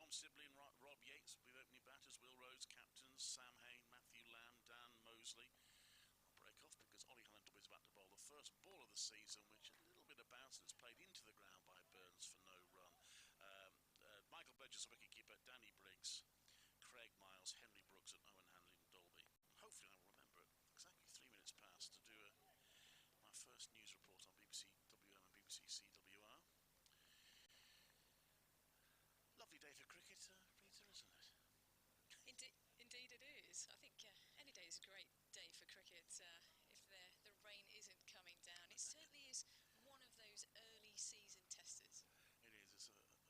Dom Sibley and Rob Yates will be the opening batters. Will Rose captains, Sam Hain, Matthew Lamb, Dan Mosley. I'll break off because Ollie Hallandorby is about to bowl the first ball of the season, which a little bit of bounce that's played into the ground by Burns for no run. Michael Burgess, a wicketkeeper, Danny Briggs, Craig Miles, Henry Brooks and Owen Hallandorby. Hopefully I will remember it exactly 3 minutes past to do my first news report on BBC WM and BBC CWR. Lovely day for cricket, Rita, isn't it? Indeed it is. I think any day is a great day for cricket if the rain isn't coming down. It certainly is one of those early season testers. It is. It's probably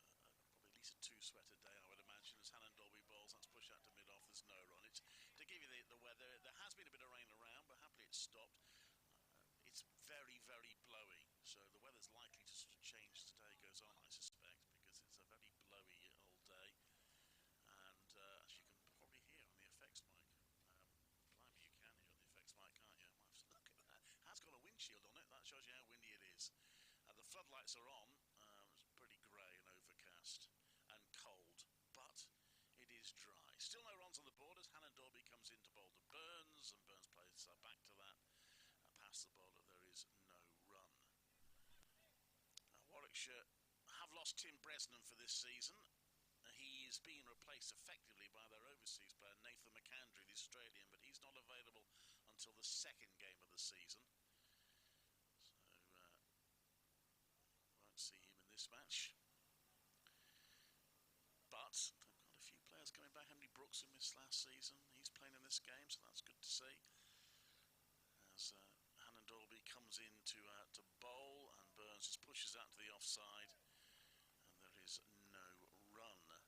at least a two-sweater day, I would imagine, as Hallandorby bowls. That's push out to mid-off. There's no run. It's to give you the weather. There has been a bit of rain around, but happily it's stopped. It's very, very blowy, so the weather's likely to sort of change as the day goes on, I suspect, because it's a very blowy old day. And as you can probably hear on the effects mic, blimey, you can hear on the effects mic, can't you? Well, look at that. It has got a windshield on it. That shows you how windy it is. The floodlights are on. It's pretty grey and overcast and cold, but it is dry. Still no runs on the board as Hallandorby comes in to bowl to Burns, and Burns plays back to that. Past the bowler, there is no run. Warwickshire have lost Tim Bresnan for this season. He is being replaced effectively by their overseas player Nathan McAndrew, the Australian, but he's not available until the second game of the season. So won't see him in this match. But they've got a few players coming back. Henry Brooks, who missed last season, he's playing in this game, so that's good to see. As Hallandorby comes in to bowl, and Burns just pushes out to the offside, and there is no run. And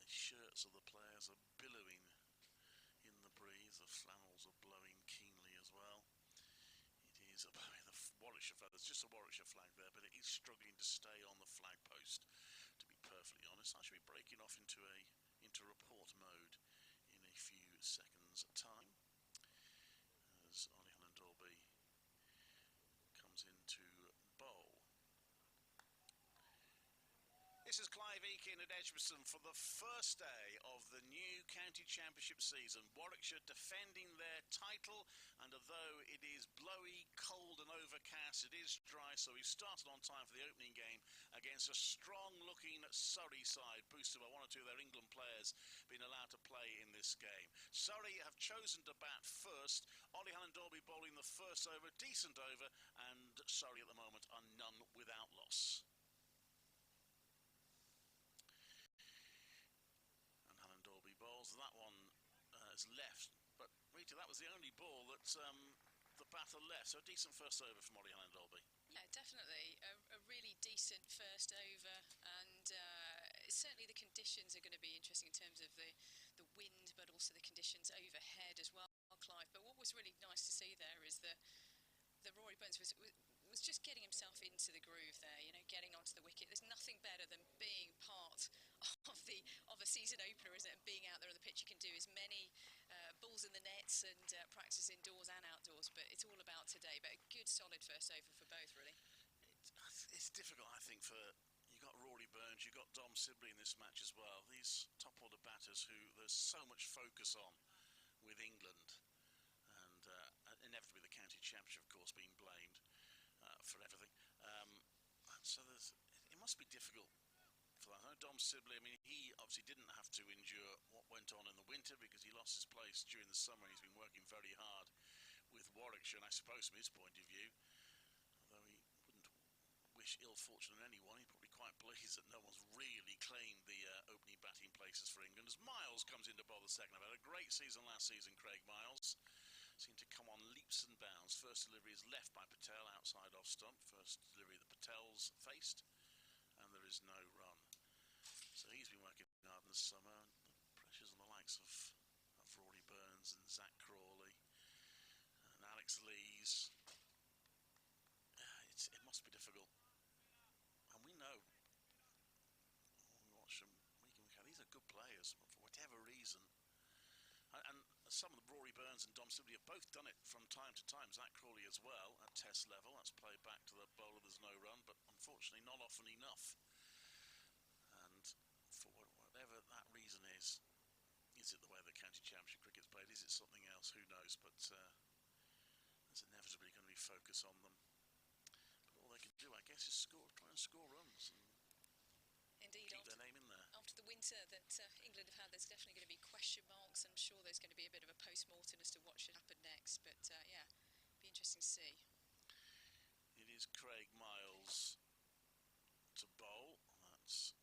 the shirts of the players are billowing in the breeze. The flannels are blowing keenly as well. It is the Warwickshire flag. There's just a Warwickshire flag there, but it is struggling to stay on the flag post, to be perfectly honest. I should be breaking off into report mode in a few seconds' time as Ollie Hallandorby comes in to bowl. This is Clive Eakin at Edgbaston for the first day of the new county championship season. Warwickshire defending their title, and although it is blowy, cold and overcast, it is dry, so we've started on time for the opening game against a strong-looking Surrey side, boosted by one or two of their England players being allowed to play in this game. Surrey have chosen to bat first. Ollie Hallandorby bowling the first over, decent over, and Surrey at the moment are none without loss. Hallandorby bowls. That one is left, but Rita, that was the only ball that the batter left, so a decent first over from Ollie Hallandorby. Yeah, definitely a really decent first over, and certainly the conditions are going to be interesting in terms of the wind, but also the conditions overhead as well, Clive. But what was really nice to see there is that Rory Burns was just getting himself into the groove there, you know, getting onto the wicket. There's nothing better than being part of a season opener, isn't it? And being out there on the pitch, you can do as many balls in the nets and practice indoors and outdoors, but it's all about today. But a good solid first over for both, really. It's difficult, I think, for... You've got Rory Burns, you've got Dom Sibley in this match as well. These top-order batters who there's so much focus on with England, and inevitably the county championship, of course, being blamed for everything. So it must be difficult for that. I know Dom Sibley, I mean, he obviously didn't have to endure what went on in the winter because he lost his place during the summer. He's been working very hard with Warwickshire, and I suppose from his point of view, although he wouldn't wish ill fortune on anyone, he's probably quite pleased that no one's really claimed the opening batting places for England. As Miles comes in to bowl the second, I've had a great season last season, Craig Miles. Seemed to come on leaps and bounds. First delivery is left by Patel outside off stump. First delivery the Patels faced, and there is no run. So he's been working hard in the summer. The pressures on the likes of Rory Burns and Zach Crawley and Alex Lees. It must be difficult. And we know, we watch them week in, week out, these are good players, but for whatever reason, and some of the Rory Burns and Dom Sibley have both done it from time to time. Zach Crawley as well at test level. That's played back to the bowler. There's no run, but unfortunately not often enough. And for whatever that reason is it the way the county championship cricket's played? Is it something else? Who knows? But there's inevitably going to be focus on them. But all they can do, I guess, is try and score runs and Indeed, keep their name in there. After the winter that England have had, there's definitely going to be question marks. I'm sure there's going to be a bit of a post-mortem as to what should happen next. But yeah, be interesting to see. It is Craig Miles to bowl. That's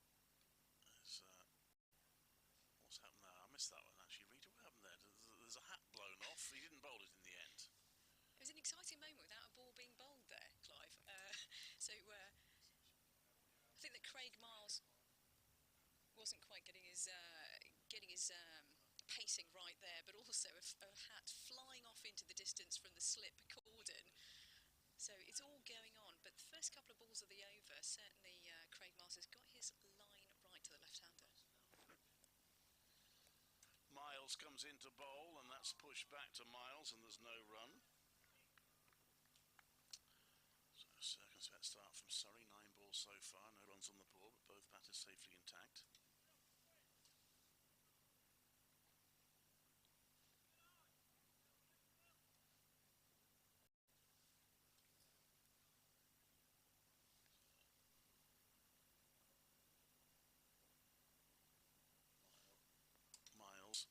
what's happened there? I missed that one actually. Rita, what happened there? There's a hat blown off. He didn't bowl it in the end. It was an exciting moment without a ball being bowled there, Clive. I think that Craig Miles wasn't quite getting his pacing right there, but also a hat flying off into the distance from the slip cordon. So it's all going on, but the first couple of balls of the over, certainly Craig Miles has got his line right to the left-hander. Miles comes into bowl, and that's pushed back to Miles, and there's no run. So circumspect start from Surrey, 9 balls so far, no runs on the board, but both batters safely intact. Miles,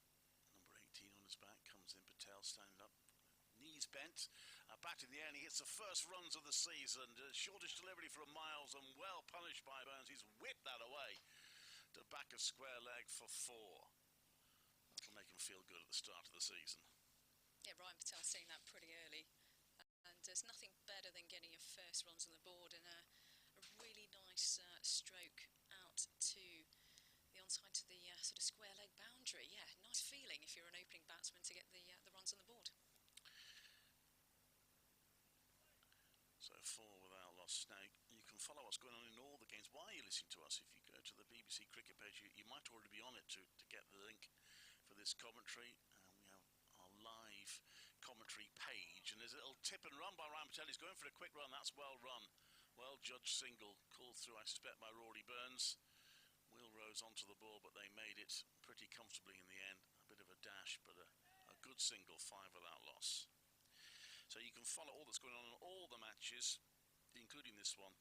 number 18 on his back, comes in. Patel standing up, knees bent, back in the air, and he hits the first runs of the season. Shortish delivery from Miles, and well punished by Burns. He's whipped that away to back of square leg for 4. That'll make him feel good at the start of the season. Yeah, Ryan Patel seeing that pretty early, and there's nothing better than getting your first runs on the board, and a really nice stroke out to the onside to the sort of square leg boundary. Yeah, nice feeling if you're an opening batsman to get the runs on the board. So 4 without loss. Now, you can follow what's going on in all the games. Why are you listening to us? If you go to the BBC Cricket page, you might already be on it to get the link for this commentary. We have our live commentary page, and there's a little tip and run by Ryan Patel. He's going for a quick run. That's well run. Well judged single, called through, I suspect, by Rory Burns. Will Rose onto the ball, but they made it pretty comfortably in the end. A bit of a dash, but a good single, 5 without loss. So you can follow all that's going on in all the matches, including this one,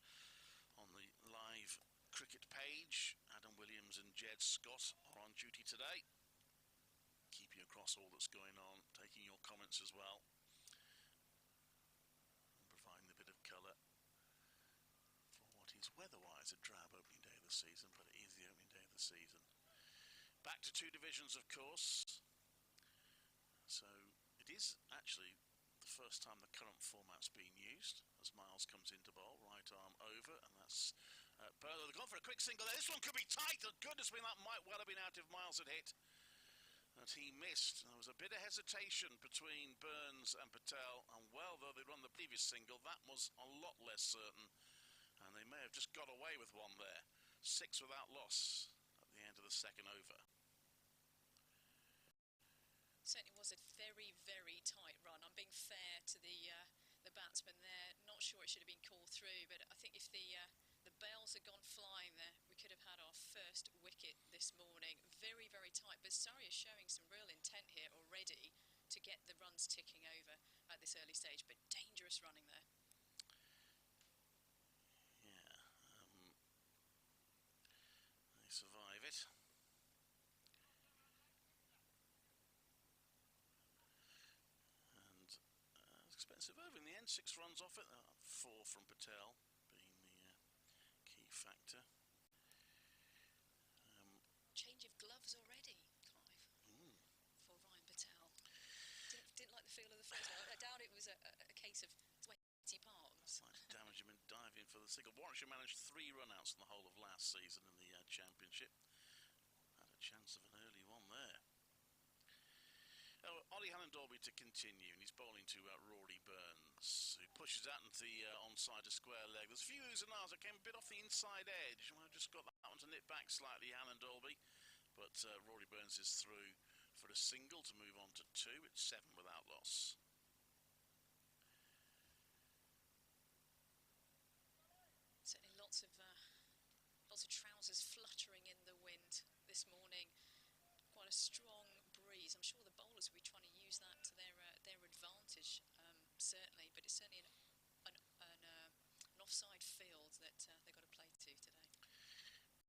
on the live cricket page. Adam Williams and Jed Scott are on duty today, keeping across all that's going on, taking your comments as well, and providing a bit of colour for what is weather-wise a drab opening day of the season, but it is the opening day of the season. Back to 2 divisions, of course. So it is actually the first time the current format's been used, as Miles comes into bowl, right arm over, and that's Burns. They've gone for a quick single there. This one could be tight. Goodness me, that might well have been out if Miles had hit. And he missed. There was a bit of hesitation between Burns and Patel, and well, though they'd run the previous single, that was a lot less certain, and they may have just got away with one there. 6 without loss at the end of the second over. Certainly was a very, very tight run. I'm being fair to the batsman there. Not sure it should have been called through, but I think if the bails had gone flying there, we could have had our first wicket this morning. Very, very tight, but Surrey is showing some real intent here already to get the runs ticking over at this early stage, but dangerous running there. Yeah, they survive it. Expensive over in the end, 6 runs off it, 4 from Patel being the key factor. Change of gloves already, Clive, for Ryan Patel. Didn't like the feel of the first one. I doubt it was a case of sweaty palms. Like damaging and diving for the single. Warwickshire managed 3 run-outs in the whole of last season in the Championship. Had a chance of an early one there. Ollie Hallandorby to continue, and he's bowling to Rory Burns, who pushes out into the onside to square leg. There's a few oohs and ahs that came a bit off the inside edge. Well, I've just got that one to nip back slightly, Hallandorby, but Rory Burns is through for a single to move on to 2. It's 7 without loss. Certainly lots of trousers fluttering in the wind this morning. Quite a strong breeze. I'm sure the bowlers will be trying to use that to their advantage, certainly. But it's certainly an offside field that they've got to play to today.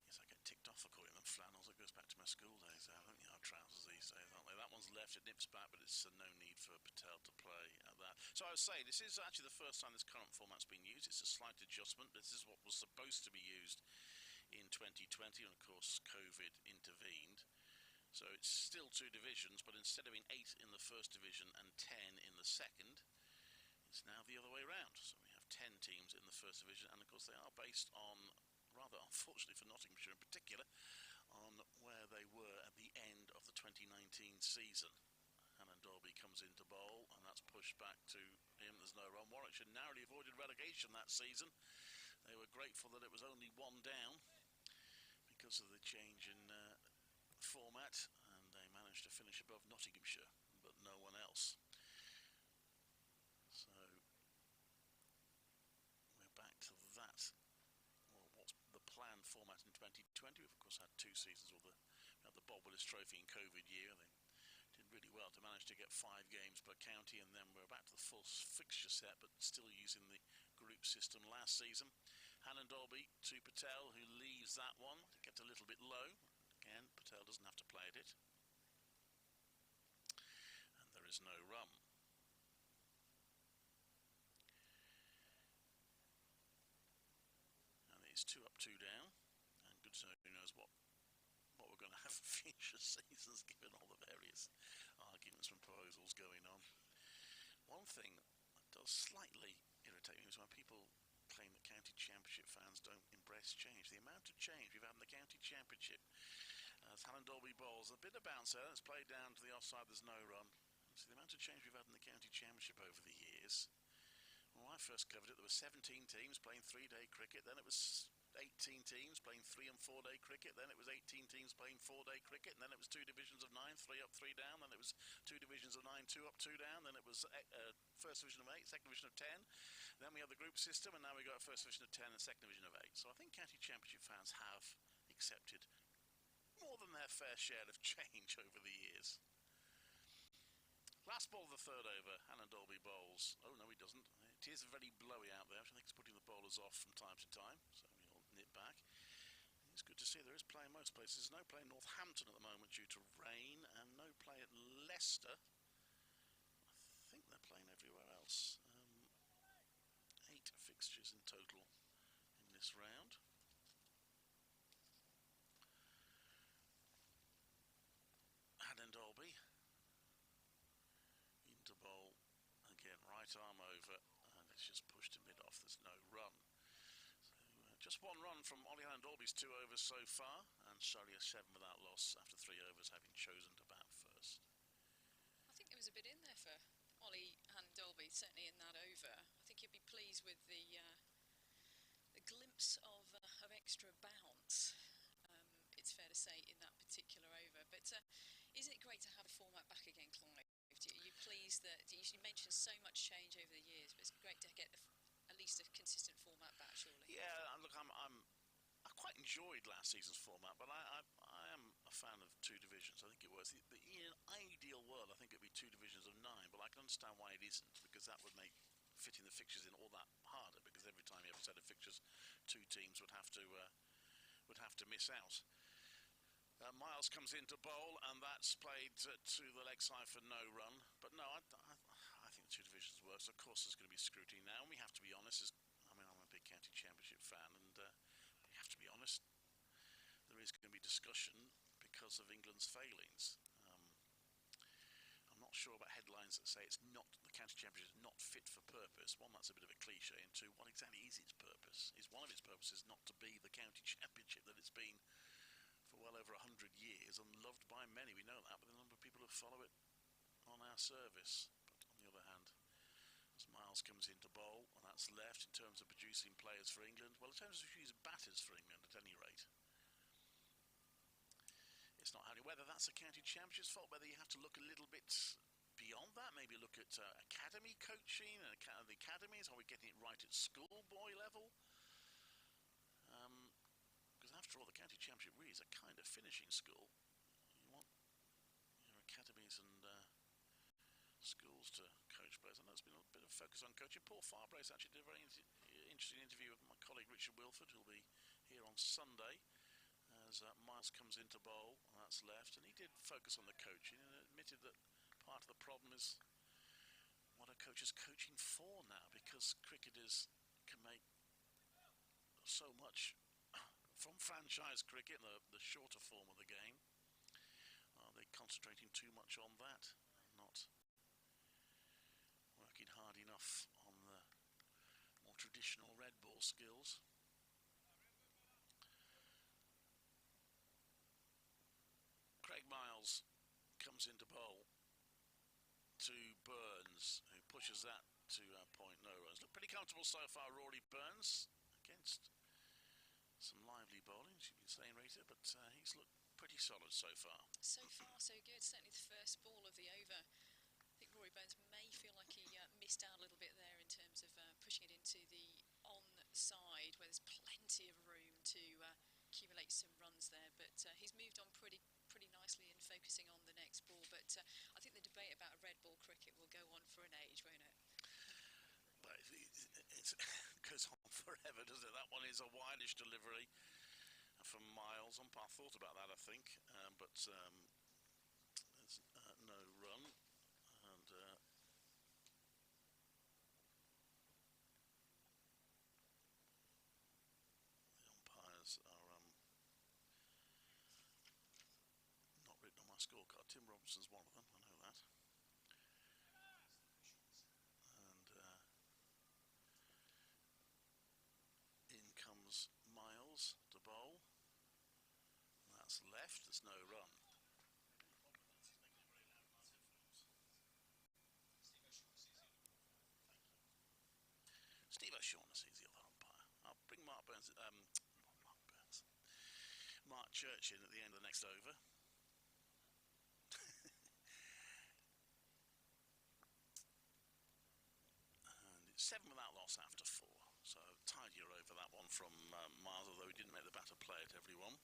Yes, I get ticked off for calling them flannels. It goes back to my school days. I don't think our trousers these days, aren't they? That one's left, it nips back, but it's no need for Patel to play at that. So I was saying, this is actually the first time this current format's been used. It's a slight adjustment. This is what was supposed to be used in 2020, and of course COVID intervened. So it's still 2 divisions, but instead of being 8 in the first division and 10 in the second, it's now the other way around. So we have 10 teams in the first division, and of course they are based on, rather unfortunately for Nottinghamshire in particular, on where they were at the end of the 2019 season. Alan Dolby comes into bowl, and that's pushed back to him. There's no run. Warwickshire narrowly avoided relegation that season. They were grateful that it was only 1 down because of the change in format, and they managed to finish above Nottinghamshire, but no one else. So we're back to that. Well, what's the planned format in 2020? We've of course had 2 seasons with the Bob Willis Trophy in COVID year. They did really well to manage to get 5 games per county, and then we're back to the full fixture set, but still using the group system last season. Hannon Dolby to Patel, who leaves that one. It gets a little bit low. Again, Patel doesn't have to play at it. And there is no run. And it's 2 up, 2 down. And good to know who knows what we're going to have for future seasons, given all the various arguments and proposals going on. One thing that does slightly irritate me is when people claim that county championship fans don't embrace change. The amount of change we've had in the county championship, as Hannon Dolby bowls, a bit of bounce there, it's played down to the offside, there's no run. So the amount of change we've had in the county championship over the years. When I first covered it, there were 17 teams playing 3-day cricket, then it was 18 teams playing 3- and 4-day cricket, then it was 18 teams playing 4-day cricket, and then it was 2 divisions of 9, 3 up, 3 down, then it was 2 divisions of 9, 2 up, 2 down, then it was first division of 8, second division of 10, then we had the group system, and now we've got first division of 10 and second division of 8. So I think county championship fans have accepted more than their fair share of change over the years. Last ball of the 3rd over, Hannon Dolby bowls. Oh no, he doesn't. It is very blowy out there, which I think is putting the bowlers off from time to time, so we'll nip back. It's good to see there is play in most places. There's no play in Northampton at the moment due to rain, and no play at Leicester. I think they're playing everywhere else. 8 fixtures in total in this round. Hannon Dolby into bowl again, right arm over, and it's just pushed a bit off. There's no run. So just 1 run from Ollie Hannon Dolby's 2 overs so far, and Surrey are 7 without loss after 3 overs, having chosen to bat first. I think there was a bit in there for Ollie Hannon Dolby, certainly in that over. I think he'd be pleased with the glimpse of extra bounce. It's fair to say in that particular over, but isn't it great to have the format back again, Clive? Are you pleased that you mentioned so much change over the years, but it's great to get at least a consistent format back, surely? Yeah, look, I quite enjoyed last season's format, but I am a fan of 2 divisions. I think it was in an ideal world, I think it'd be 2 divisions of 9, but I can understand why it isn't, because that would make fitting the fixtures in all that harder, because every time you have a set of fixtures, 2 teams would have to miss out. Miles comes into bowl, and that's played to the leg side for no run. But no, I think 2 divisions works. Of course, there's going to be scrutiny now, and we have to be honest. I'm a big county championship fan, and we have to be honest. There is going to be discussion because of England's failings. I'm not sure about headlines that say it's not the county championship is not fit for purpose. One, that's a bit of a cliche, and 2, what exactly is its purpose? Is one of its purposes not to be the county championship that it's been for well over 100 years and loved by many? We know that, but the number of people who follow it on our service. But on the other hand, as Miles comes into bowl, and that's left in terms of producing players for England, well, in terms of producing batters for England at any rate, it's it's not only whether that's a county championship's fault, whether you have to look a little bit beyond that, maybe look at academy coaching and the academies. Are we getting it right at schoolboy level? Because after all, the county championship really is a kind of finishing school. You want your academies and schools to coach players. I know there's been a bit of focus on coaching. Paul Farbrace actually did a very interesting interview with my colleague Richard Wilford, who'll be here on Sunday as Miles comes into bowl, and that's left, and he did focus on the coaching and admitted that part of the problem is what are coaches coaching for now, because cricketers can make so much from franchise cricket, the shorter form of the game. Are they concentrating too much on that, not working hard enough on the more traditional red ball skills? Craig Miles comes into bowl to Burns, who pushes that to point no runs. Looked pretty comfortable so far, Rory Burns, against some lively bowling, as you've been saying, Rita, but he's looked pretty solid so far. So far, so good. Certainly the first ball of the over. I think Rory Burns may feel like he missed out a little bit there in terms of pushing it into the onside, where there's plenty of room to accumulate some runs there, but he's moved on pretty nicely in focusing on the next ball. But I think the debate about red ball cricket will go on for an age, won't it? But it goes on forever, doesn't it? That one is a wildish delivery from Miles. I thought about that, I think, but there's no run, and the umpires are not written on my scorecard. Tim Robinson's one of them, I know that. And in comes Miles to bowl. That's left, there's no run. Steve O'Shaughnessy's the other umpire. I'll bring Mark Church in at the end of the next over. And it's 7 without loss after 4. So tidier over that one from Miles, although he didn't make the batter play at everyone.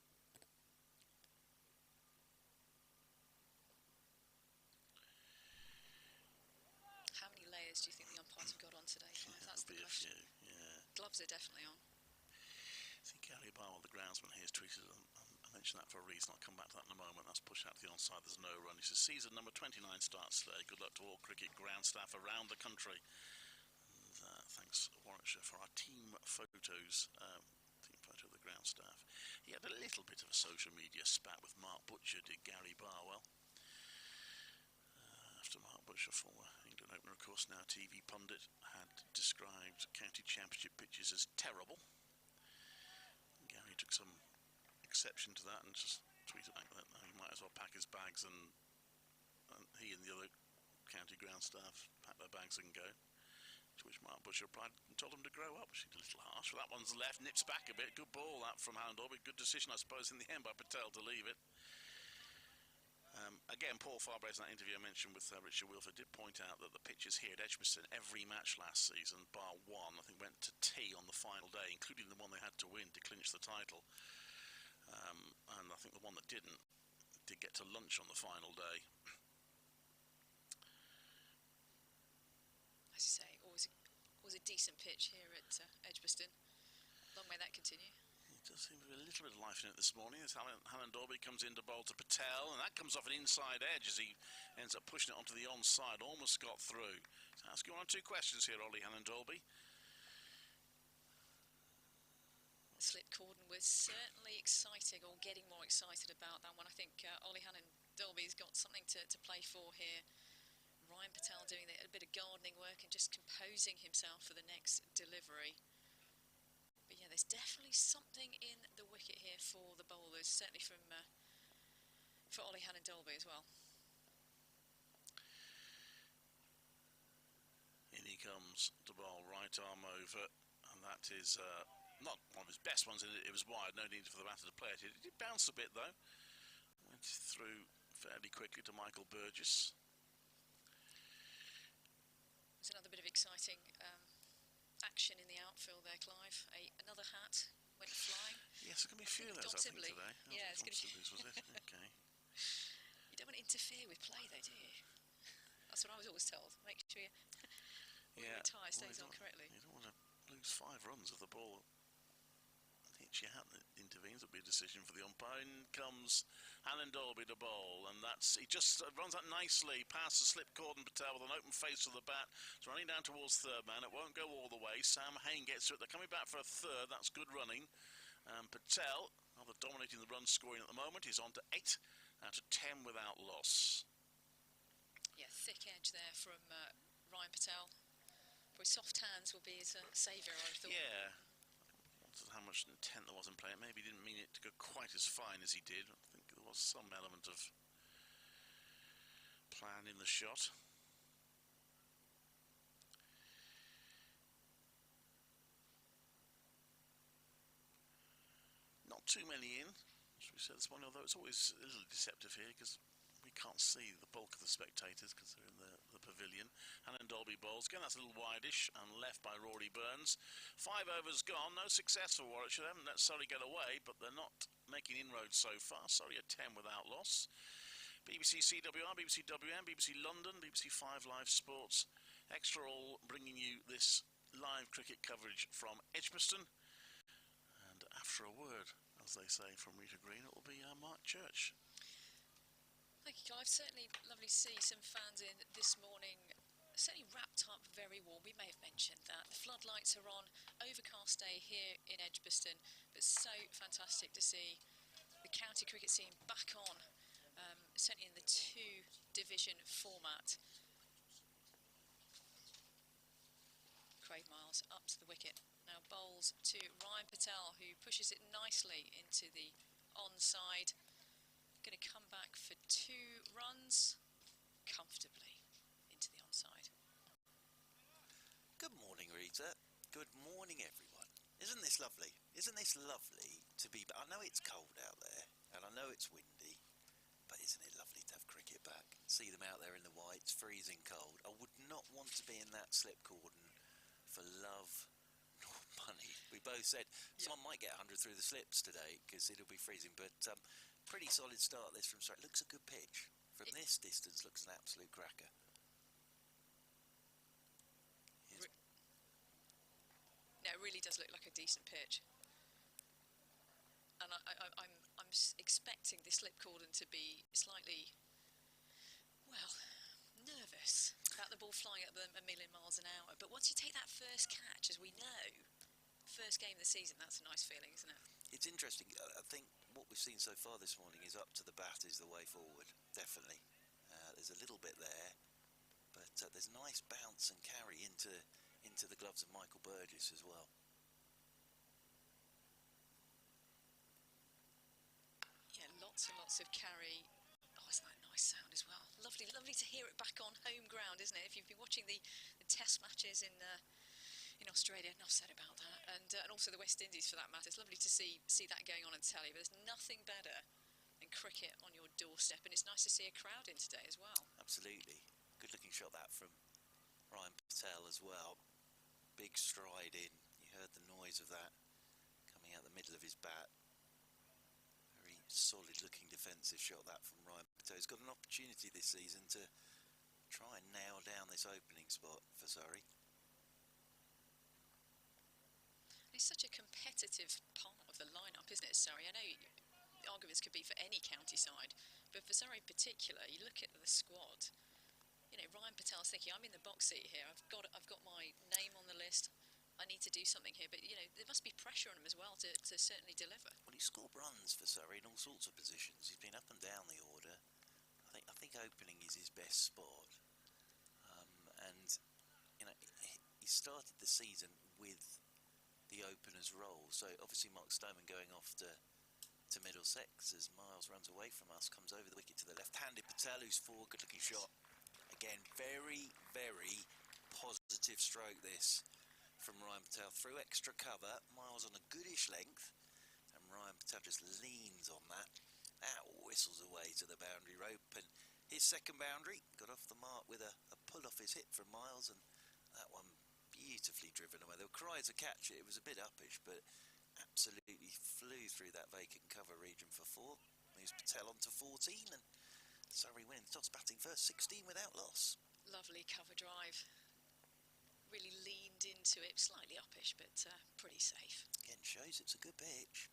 How many layers do you think the umpires have got on today? That's the question. A few, yeah. Gloves are definitely on. I think Gary Barwell, the groundsman here, has tweeted, I mentioned that for a reason, I'll come back to that in a moment. That's pushed out to the onside, there's no run. He says season number 29 starts today. Good luck to all cricket ground staff around the country. And thanks Warwickshire for our team photos, team photo of the ground staff. He had a little bit of a social media spat with Mark Butcher, did Gary Barwell. After Mark Butcher, former England opener, of course, now TV pundit, had described county championship pitches as terrible. Gary took some exception to that and just tweeted back that he might as well pack his bags, and he and the other county ground staff pack their bags and go. To which Mark Butcher replied and told him to grow up. She's a little harsh. Well, that one's left, nips back a bit. Good ball that from Alan Dolby. Good decision, I suppose, in the end by Patel to leave it. Again, Paul Farbrace in that interview I mentioned with Richard Wilford did point out that the pitches here at Edgbaston, every match last season, bar one, I think went to tea on the final day, including the one they had to win to clinch the title. And I think the one that didn't did get to lunch on the final day. As you say, always a decent pitch here at Edgbaston. Long may that continue. It does seem to be a little bit of life in it this morning as Alan Dolby comes in to bowl to Patel, and that comes off an inside edge as he ends up pushing it onto the onside. Almost got through. So I'll ask you 1 or 2 questions here, Ollie Alan Dolby. The slip cordon was certainly exciting, or getting more excited about that one. I think Ollie Hannon Dolby's got something to play for here. Ryan Patel doing a bit of gardening work and just composing himself for the next delivery. But yeah, there's definitely something in the wicket here for the bowlers, certainly for Ollie Hannon Dolby as well. In he comes to bowl, right arm over, and that is not one of his best ones. It was wide, no need for the batter to play it. It did bounce a bit though when It's through fairly quickly to Michael Burgess. There's another bit of exciting action in the outfield there, Clive. Another hat went flying. Yes, there's going to be a few of those, I think, today. Yeah, it's going to be... was it? Okay. You don't want to interfere with play, though, do you? That's what I was always told. Make sure your tyre stays on correctly. You don't want to lose 5 runs if the ball hits your hat and it intervenes. It'll be a decision for the umpire. In comes Alan Dolby to bowl, and he just runs that nicely past the slip cord, and Patel with an open face to the bat. It's running down towards third man. It won't go all the way. Sam Hain gets to it. They're coming back for a third. That's good running. Patel, rather dominating the run scoring at the moment, is on to 8 out of 10 without loss. Yeah, thick edge there from Ryan Patel. Probably soft hands will be his saviour, I thought. Yeah. How much intent there was in play. Maybe he didn't mean it to go quite as fine as he did. I think there was some element of plan in the shot. Not too many in, as we said this morning, although it's always a little deceptive here because we can't see the bulk of the spectators because they're in the pavilion. Alan Dolby bowls. Again, that's a little wideish and left by Rory Burns. 5 overs gone. No success for Warwickshire. They haven't let Surrey get away, but they're not making inroads so far. Surrey at 10 without loss. BBC CWR, BBC WM, BBC London, BBC 5 Live Sports. Extra all bringing you this live cricket coverage from Edgbaston. And after a word, as they say, from Rita Green, it will be Mark Church. Thank you, Clive. Certainly lovely to see some fans in this morning. Certainly wrapped up very warm. We may have mentioned that. The floodlights are on. Overcast day here in Edgbaston. But so fantastic to see the county cricket scene back on. Certainly in the 2-division format. Craig Miles up to the wicket. Now bowls to Ryan Patel, who pushes it nicely into the onside. Going to come back for 2 runs comfortably into the onside. Good morning, Rita. Good morning, everyone. Isn't this lovely? Isn't this lovely to be back? I know it's cold out there and I know it's windy, but isn't it lovely to have cricket back? See them out there in the whites, freezing cold. I would not want to be in that slip cordon for love nor money. We both said someone might get 100 through the slips today because it'll be freezing, but pretty solid start this from Surrey. Looks a good pitch. From this distance, looks an absolute cracker. No, it really does look like a decent pitch. And I'm expecting the slip cordon to be slightly, well, nervous about the ball flying at a million miles an hour. But once you take that first catch, as we know, first game of the season, that's a nice feeling, isn't it? It's interesting. I think what we've seen so far this morning is up to the bat is the way forward, definitely. There's a little bit there, but there's nice bounce and carry into the gloves of Michael Burgess as well. Yeah, lots and lots of carry. Oh, isn't that a nice sound as well? Lovely to hear it back on home ground, isn't it? If you've been watching the test matches in Australia, enough said about that, and also the West Indies for that matter. It's lovely to see that going on telly, but there's nothing better than cricket on your doorstep, and it's nice to see a crowd in today as well. Absolutely. Good looking shot that from Ryan Patel as well. Big stride in. You heard the noise of that coming out the middle of his bat. Very solid looking defensive shot that from Ryan Patel. He's got an opportunity this season to try and nail down this opening spot for Surrey. It's such a competitive part of the lineup, isn't it, Surrey? I know the arguments could be for any county side, but for Surrey in particular, you look at the squad. You know, Ryan Patel's thinking, I'm in the box seat here. I've got my name on the list. I need to do something here. But, you know, there must be pressure on him as well to certainly deliver. Well, he scored runs for Surrey in all sorts of positions. He's been up and down the order. I think opening is his best spot. And, you know, he started the season with the opener's role. So, obviously, Mark Stoneman going off to Middlesex as Miles runs away from us, comes over the wicket to the left-handed Patel, who's forward, good-looking shot. Again, very, very positive stroke this from Ryan Patel. Through extra cover, Miles on a goodish length, and Ryan Patel just leans on that That whistles away to the boundary rope, and his second boundary got off the mark with a pull off his hip from Miles, and that one beautifully driven away. There were cries to catch it. It was a bit uppish, but absolutely flew through that vacant cover region for 4. Moves Patel on to 14, and Surrey winning the toss, batting first, 16 without loss. Lovely cover drive. Really leaned into it, slightly uppish, but pretty safe. Again, shows it's a good pitch.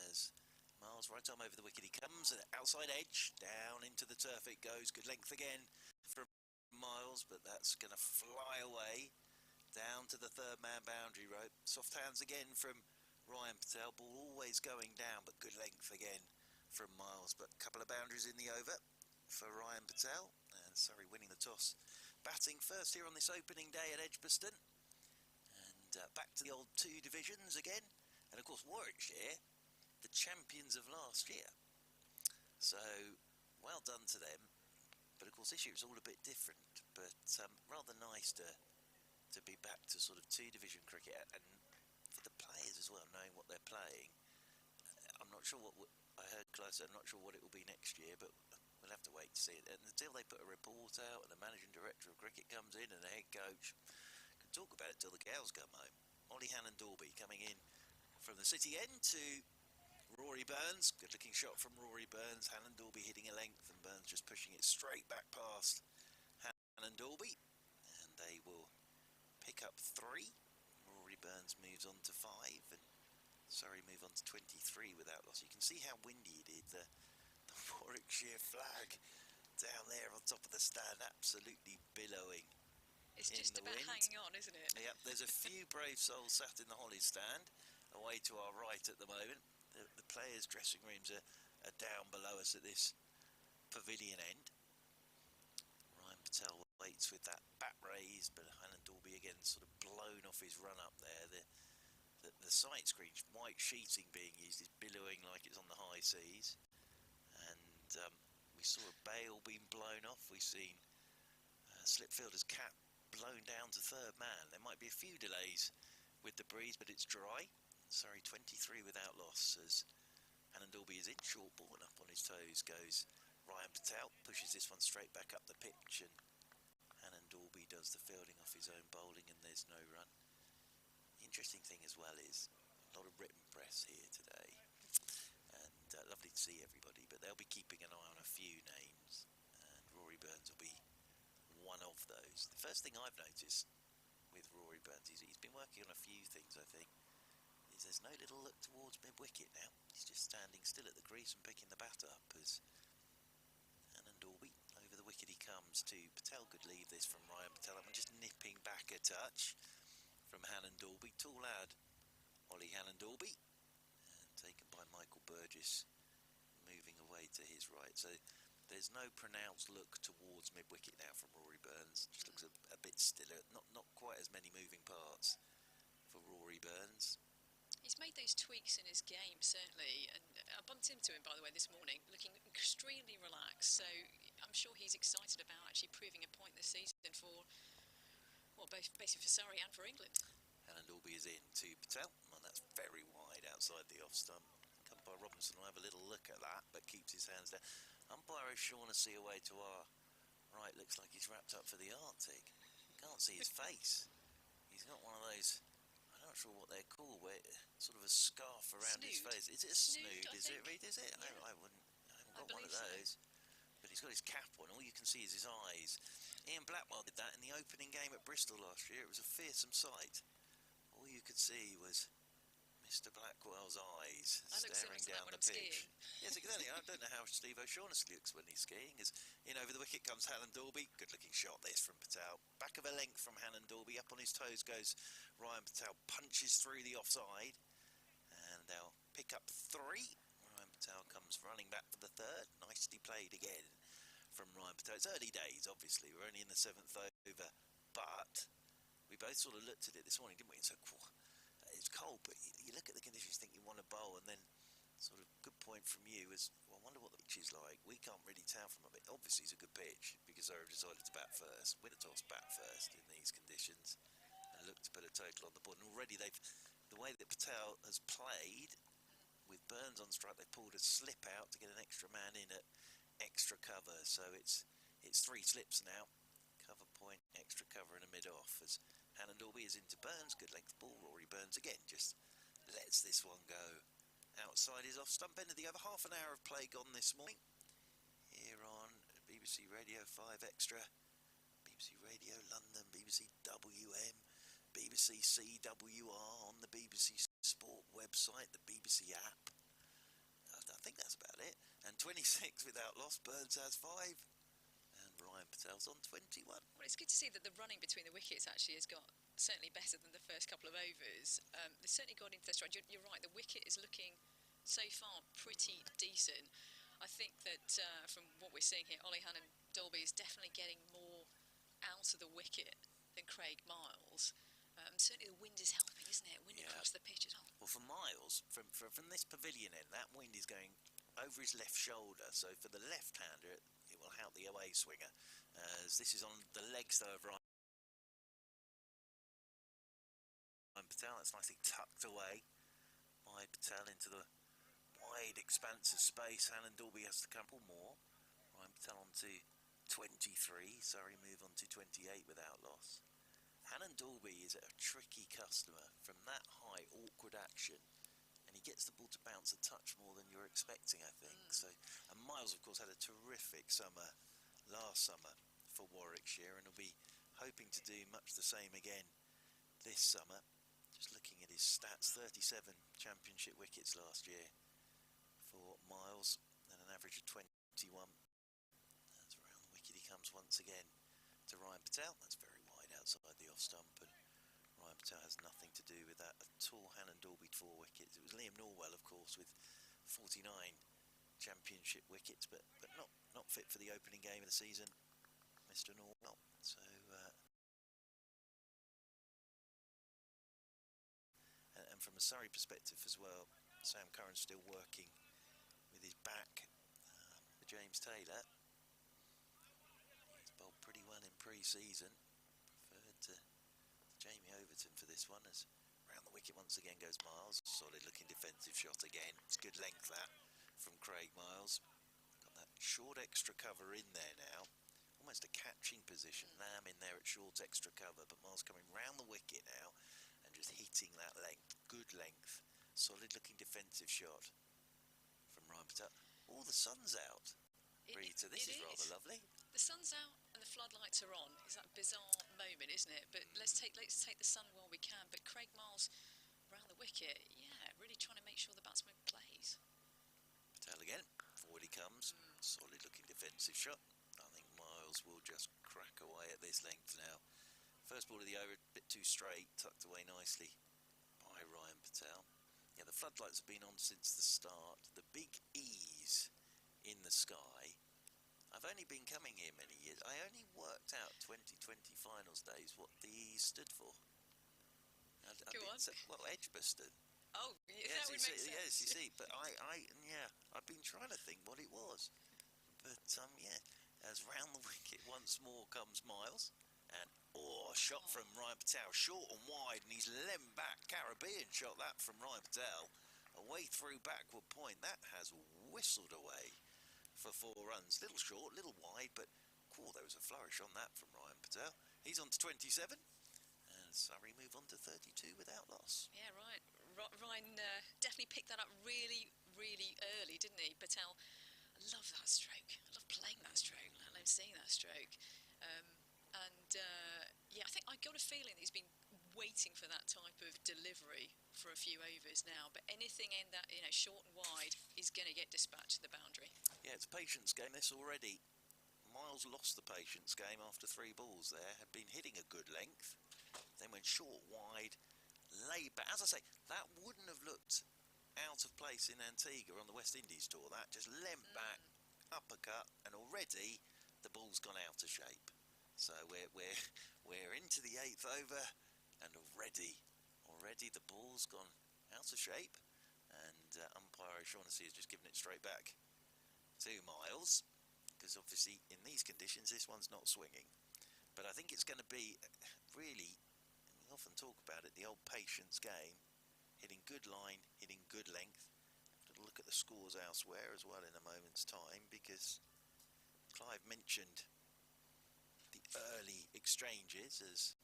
As Miles right arm over the wicket, he comes, and outside edge, down into the turf it goes. Good length again from Miles, but that's going to fly away down to the third man boundary rope. Soft hands again from Ryan Patel. Ball always going down, but good length again from Miles. But a couple of boundaries in the over for Ryan Patel, and Surrey winning the toss. Batting first here on this opening day at Edgbaston, and back to the old 2 divisions again. And of course Warwickshire, the champions of last year. So well done to them. But of course this year it's all a bit different. But rather nice to be back to sort of 2 division cricket, and for the players as well, knowing what they're playing. I'm not sure what I heard Clive say. I'm not sure what it will be next year, but we'll have to wait to see it. And until they put a report out and the managing director of cricket comes in and the head coach can talk about it till the cows come home. Ollie Hannon-Dalby coming in from the city end to Rory Burns. Good looking shot from Rory Burns. Hannon-Dalby hitting a length, and Burns just pushing it straight back past Hannon-Dalby, and they will pick up 3. Rory Burns moves on to 5, and Surrey move on to 23 without loss. You can see how windy it is. The Warwickshire flag down there on top of the stand, absolutely billowing. It's just about wind. Hanging on, isn't it? Yep, there's a few brave souls sat in the Hollies stand away to our right at the moment. The players' dressing rooms are down below us at this pavilion end. Ryan Patel waits with that bat raised, but Hannon-Dalby again sort of blown off his run up there. The sight screen, white sheeting being used, is billowing like it's on the high seas. And we saw a bail being blown off. We've seen Slipfielder's cap blown down to third man. There might be a few delays with the breeze, but it's dry. Surrey 23 without loss as Hannon-Dalby is in short ball, and up on his toes goes Ryan Patel. Pushes this one straight back up the pitch, and Hannon-Dalby does the fielding off his own bowling, and there's no run. The interesting thing as well is a lot of written press here today, and lovely to see everybody, but they'll be keeping an eye on a few names, and Rory Burns will be one of those. The first thing I've noticed with Rory Burns is he's been working on a few things, I think, is there's no little look towards mid-wicket now. He's just standing still at the crease and picking the bat up as Hannon-Dalby, over the wicket he comes to Patel. Could leave this from Ryan Patel, and just nipping back a touch from Hannon-Dalby. Tall lad, Ollie Hannon-Dalby, and taken by Michael Burgess, moving away to his right. So there's no pronounced look towards mid-wicket now from Rory Burns. Just looks a bit stiller. Not quite as many moving parts for Rory Burns. He's made those tweaks in his game, certainly, and I bumped into him, by the way, this morning, looking extremely relaxed, so I'm sure he's excited about actually proving a point this season for, well, both basically for Surrey and for England. Hannon-Dalby is in to Patel, and that's very wide outside the off stump. Umpire Robinson will have a little look at that, but keeps his hands down. Umpire O'Shaughnessy away to our right, looks like he's wrapped up for the Arctic. Can't see his face. He's got one of those, I'm not sure what they're called, where sort of a scarf around his face. Is it a snood? Is it, Reed? Is it? Yeah. I haven't got one of those. So. But he's got his cap on. All you can see is his eyes. Ian Blackwell did that in the opening game at Bristol last year. It was a fearsome sight. All you could see was Mr. Blackwell's eyes staring down the pitch. Yes, exactly. I don't know how Steve O'Shaughnessy looks when he's skiing. As in over the wicket comes Hannon-Dalby. Good looking shot this from Patel. Back of a length from Hannon-Dalby. Up on his toes goes Ryan Patel. Punches through the offside, and they'll pick up 3. Ryan Patel comes running back for the third. Nicely played again from Ryan Patel. It's early days, obviously. We're only in the 7th over, but we both sort of looked at it this morning, didn't we? And so, it's cold, but you look at the conditions, think you want to bowl, and then sort of good point from you is, well, I wonder what the pitch is like. We can't really tell from a bit. Obviously, it's a good pitch because Surrey decided to bat first, win a toss, bat first in these conditions, and look to put a total on the board. And already the way that Patel has played, with Burns on strike, they pulled a slip out to get an extra man in at extra cover. So it's 3 slips now. Cover point, extra cover and a mid-off as Hannon Dalby is into Burns. Good length ball. Rory Burns again just lets this one go outside his off stump end of the over. Half an hour of play gone this morning here on BBC Radio 5 Extra, BBC Radio London, BBC WM, BBC CWR, on the BBC Sport website, the BBC app. I think that's about it. And 26 without loss. Burns has 5. And Ryan Patel's on 21. Well, it's good to see that the running between the wickets actually has got certainly better than the first couple of overs. They've certainly got into their stride. You're right, the wicket is looking so far pretty decent. I think that from what we're seeing here, Ollie Hannon Dalby is definitely getting more out of the wicket than Craig Miles. Certainly the wind is helping, isn't it? Wind across the pitch as well. Well, for Miles, from this pavilion end, that wind is going over his left shoulder. So for the left-hander, it will help the away swinger. As this is on the legs, though, of Ryan Patel. That's nicely tucked away by Patel into the wide expanse of space. Hannon Dalby has to come more. Ryan Patel on to 23. Surrey move on to 28 without loss. Hannon Dalby is a tricky customer from that high, awkward action, and he gets the ball to bounce a touch more than you're expecting, I think. So, and Miles, of course, had a terrific summer last summer for Warwickshire, and will be hoping to do much the same again this summer. Just looking at his stats, 37 championship wickets last year for Miles, and an average of 21. That's around the wicket he comes once again to Ryan Patel. That's very wide outside the off stump, and Ryan Patel has nothing to do with that at all. Hannon Dalby 4 wickets. It was Liam Norwell, of course, with 49 championship wickets, but not fit for the opening game of the season, Mr. Norwell. So and from a Surrey perspective as well, Sam Curran's still working with his back. James Taylor, he's bowled pretty well in pre-season. Preferred to Jamie Overton for this one, as round the wicket once again goes Miles. Solid looking defensive shot again. It's good length that from Craig Miles. Got that short extra cover in there now. Almost a catching position. Lamb in there at short extra cover, but Miles coming round the wicket now and just hitting that length. Good length. Solid looking defensive shot from Ryan Patel. Oh, the sun's out. Rita, this is rather lovely. The sun's out and the floodlights are on. It's that bizarre moment, isn't it? But let's take the sun while we can. But Craig Miles round the wicket, yeah, really trying to make sure the batsman plays. Patel again, forward he comes. Solid looking defensive shot. I think Miles will just crack away at this length now. First ball of the over, a bit too straight, tucked away nicely by Ryan Patel. Yeah, the floodlights have been on since the start. The big E's in the sky. I've only been coming here many years. I only worked out 2020 finals days what the E stood for. Go on. Well, Edgbaston. Oh, yeah, yes, that would make sense. Yes, you see, but I've been trying to think what it was. But yeah, as round the wicket once more comes Miles, and shot from Ryan Patel, short and wide, and he's leant back. Caribbean shot that from Ryan Patel, away through backward point. That has whistled away for 4 runs. Little short, little wide, but there was a flourish on that from Ryan Patel. He's on to 27, and Surrey move on to 32 without loss. Yeah, right. Ryan definitely picked that up really, really early, didn't he? Patel, I love that stroke. I love playing that stroke. I love seeing that stroke. Yeah, I think I got a feeling that he's been waiting for that type of delivery for a few overs now. But anything in that, short and wide is going to get dispatched to the boundary. Yeah, it's a patience game this already. Miles lost the patience game after 3 balls there. Had been hitting a good length. Then went short, wide, laid back. As I say, that wouldn't have looked out of place in Antigua on the West Indies tour. That just leant back, uppercut, and already the ball's gone out of shape. So we're into the 8th over, and already the ball's gone out of shape, and umpire O'Shaughnessy has just given it straight back to Miles, because obviously in these conditions this one's not swinging. But I think it's going to be really, we often talk about it, the old patience game, hitting good line, hitting good length, look at the scores elsewhere as well in a moment's time, because Clive mentioned the early exchanges as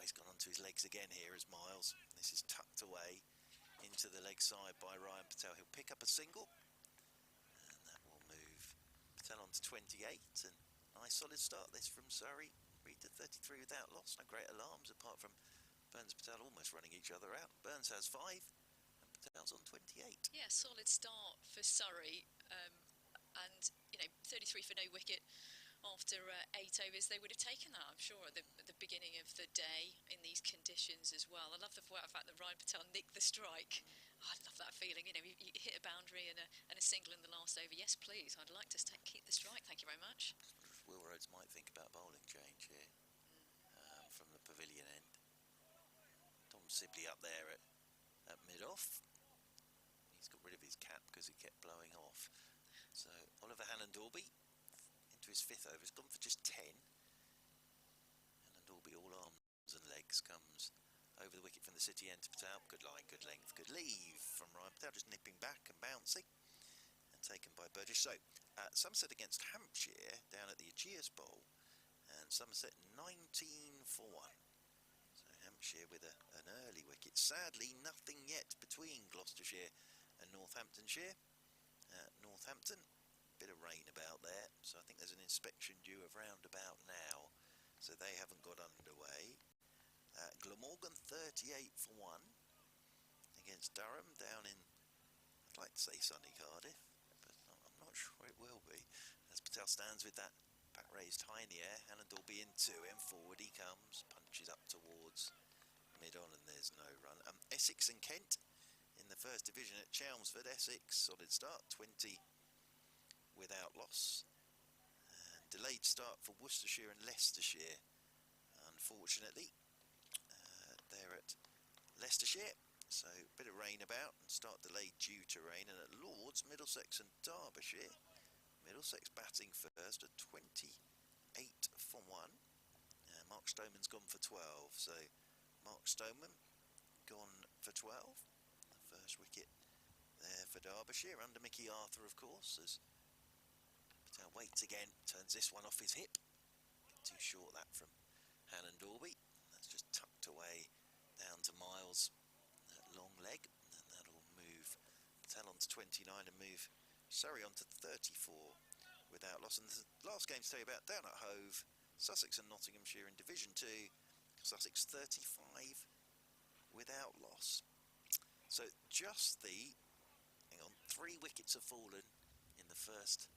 he's gone onto his legs again here as Miles. This is tucked away into the leg side by Ryan Patel. He'll pick up a single, and that will move Patel on to 28. And nice solid start this from Surrey. Reed to 33 without loss. No great alarms apart from Burns and Patel almost running each other out. Burns has 5 and Patel's on 28. Yeah, solid start for Surrey. And, 33 for no wicket after 8 overs. They would have taken that, I'm sure, at the beginning of the day in these conditions as well. I love the fact that Ryan Patel nicked the strike. Oh, I love that feeling. You hit a boundary and a single in the last over. Yes, please. I'd like to keep the strike. Thank you very much. Will Rhodes might think about bowling change here from the pavilion end. Tom Sibley up there at mid-off. He's got rid of his cap because he kept blowing off. So Oliver Hannon-Dorby into his 5th over. He's gone for just 10. Hannon-Dorby all arms and legs comes over the wicket from the city end to Patel. Good line, good length, good leave from Ryan Patel, just nipping back and bouncing. And taken by Burgess. So Somerset against Hampshire down at the Ageas Bowl, and Somerset 19 for 1. So Hampshire with an early wicket. Sadly, nothing yet between Gloucestershire and Northamptonshire. Northampton, bit of rain about there, so I think there's an inspection due of round about now, so they haven't got underway. Glamorgan 38 for 1 against Durham down in, I'd like to say sunny Cardiff, but I'm not sure it will be, as Patel stands with that bat raised high in the air. Hannon-Dorby into him, forward he comes, punches up towards mid-on, and there's no run. Essex and Kent in the first division at Chelmsford. Essex, solid start, 20 without loss. And delayed start for Worcestershire and Leicestershire, unfortunately. They're at Leicestershire, so a bit of rain about, and start delayed due to rain. And at Lords, Middlesex and Derbyshire. Middlesex batting first at 28 for 1. Mark Stoneman's gone for 12, so Mark Stoneman gone for 12. The first wicket there for Derbyshire, under Mickey Arthur, of course, as Patel waits again, turns this one off his hip. Too short that from Hannon-Dorby. That's just tucked away down to Miles, that long leg, and that'll move Patel on to 29 and move Surrey on to 34 without loss. And the last game to tell you about down at Hove, Sussex and Nottinghamshire in Division 2. Sussex 35 without loss. So just 3 wickets have fallen in the first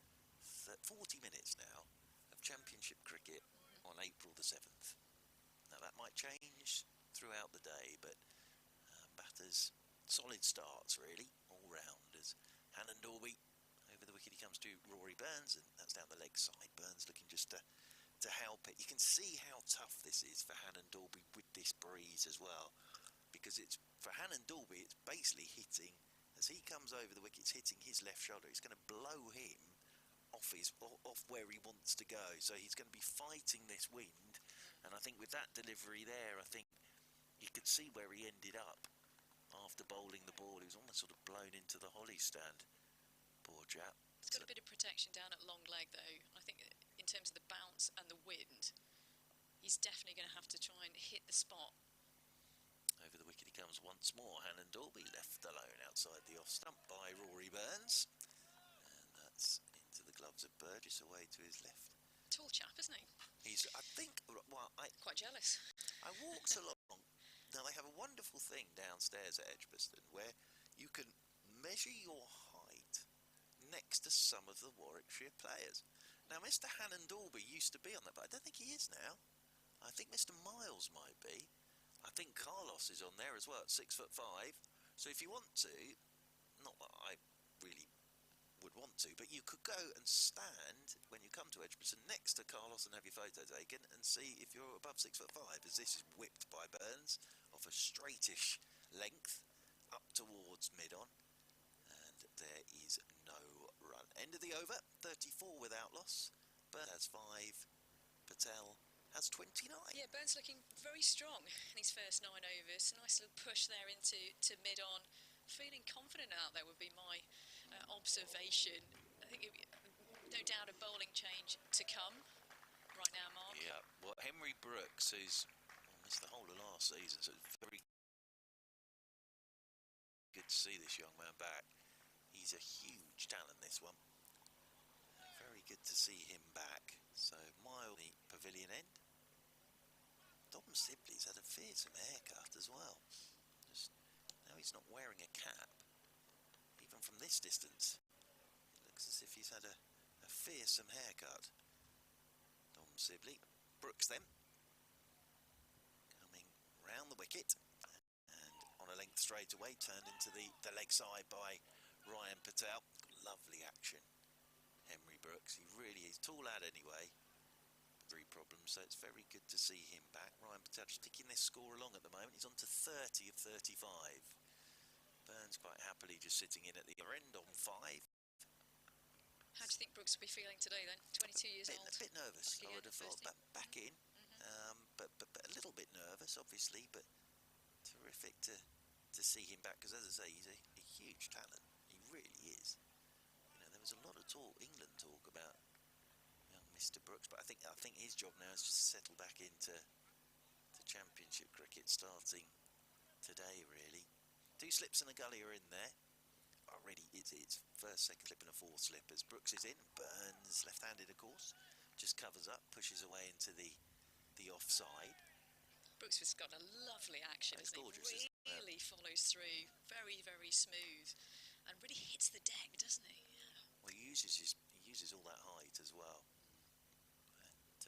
40 minutes now of Championship cricket on April the 7th. Now that might change throughout the day, but batters, solid starts really, all round, as Hannon-Dorby over the wicket he comes to Rory Burns, and that's down the leg side. Burns looking just to help it. You can see how tough this is for Hannon-Dorby with this breeze as well, because it's for Hannon-Dorby, it's basically hitting, as he comes over the wicket, it's hitting his left shoulder. It's going to blow him off where he wants to go, so he's going to be fighting this wind. And I think with that delivery there, I think you could see where he ended up after bowling the ball. He was almost sort of blown into the holly stand, poor chap. He's got a bit of protection down at long leg though. I think in terms of the bounce and the wind, he's definitely going to have to try and hit the spot. Over the wicket he comes once more. Hannon-Dorby left alone outside the off stump by Rory Burns, and that's into the gloves of Burgess away to his left. Tall chap, isn't he? He's, I think, well, quite jealous. I walked along. Now they have a wonderful thing downstairs at Edgbaston where you can measure your height next to some of the Warwickshire players. Now Mr. Hannon-Dorby used to be on that, but I don't think he is now. I think Mr. Miles might be. I think Carlos is on there as well at 6'5". So if you want to, not that I really would want to, but you could go and stand when you come to Edgbaston next to Carlos and have your photo taken and see if you're above 6'5", as this is whipped by Burns off a straightish length up towards mid-on, and there is no run. End of the over, 34 without loss. Burns has 5, Patel has 29. Yeah, Burns looking very strong in his first 9 overs. Nice little push there into mid-on. feeling confident out there would be my observation. I think no doubt a bowling change to come right now, Mark. Yeah, well, Henry Brooks, who's missed the whole of last season, so it's very good to see this young man back. He's a huge talent, this one. Very good to see him back. So, mildly pavilion end. Dom Sibley's had a fearsome haircut as well. Just, now he's not wearing a cap. Even from this distance, it looks as if he's had a fearsome haircut. Dom Sibley. Brooks then. Coming round the wicket. And on a length straight away, turned into the leg side by Ryan Patel. Lovely action. Henry Brooks, he really is tall lad anyway. 3 problems, so it's very good to see him back. Ryan Patel just ticking this score along at the moment. He's on to 30 of 35. Burns quite happily just sitting in at the other end on 5. How do you think Brooks will be feeling today then? 22 years old. A bit nervous, I would have thought. Back in, but a little bit nervous, obviously, but terrific to see him back, because as I say, he's a huge talent. He really is. You know, there was a lot of England talk about young Mr. Brooks, but I think his job now is just to settle back into Championship cricket starting today, really. 2 slips and a gully are in there. Already, it's first, second slip and a 4th slip as Brooks is in. Burns, left-handed, of course, just covers up, pushes away into the offside. Brooks has got a lovely action, It's gorgeous, isn't he? Really follows through, very, very smooth, and really hits the deck, doesn't he? Yeah. Well, he uses all that height as well.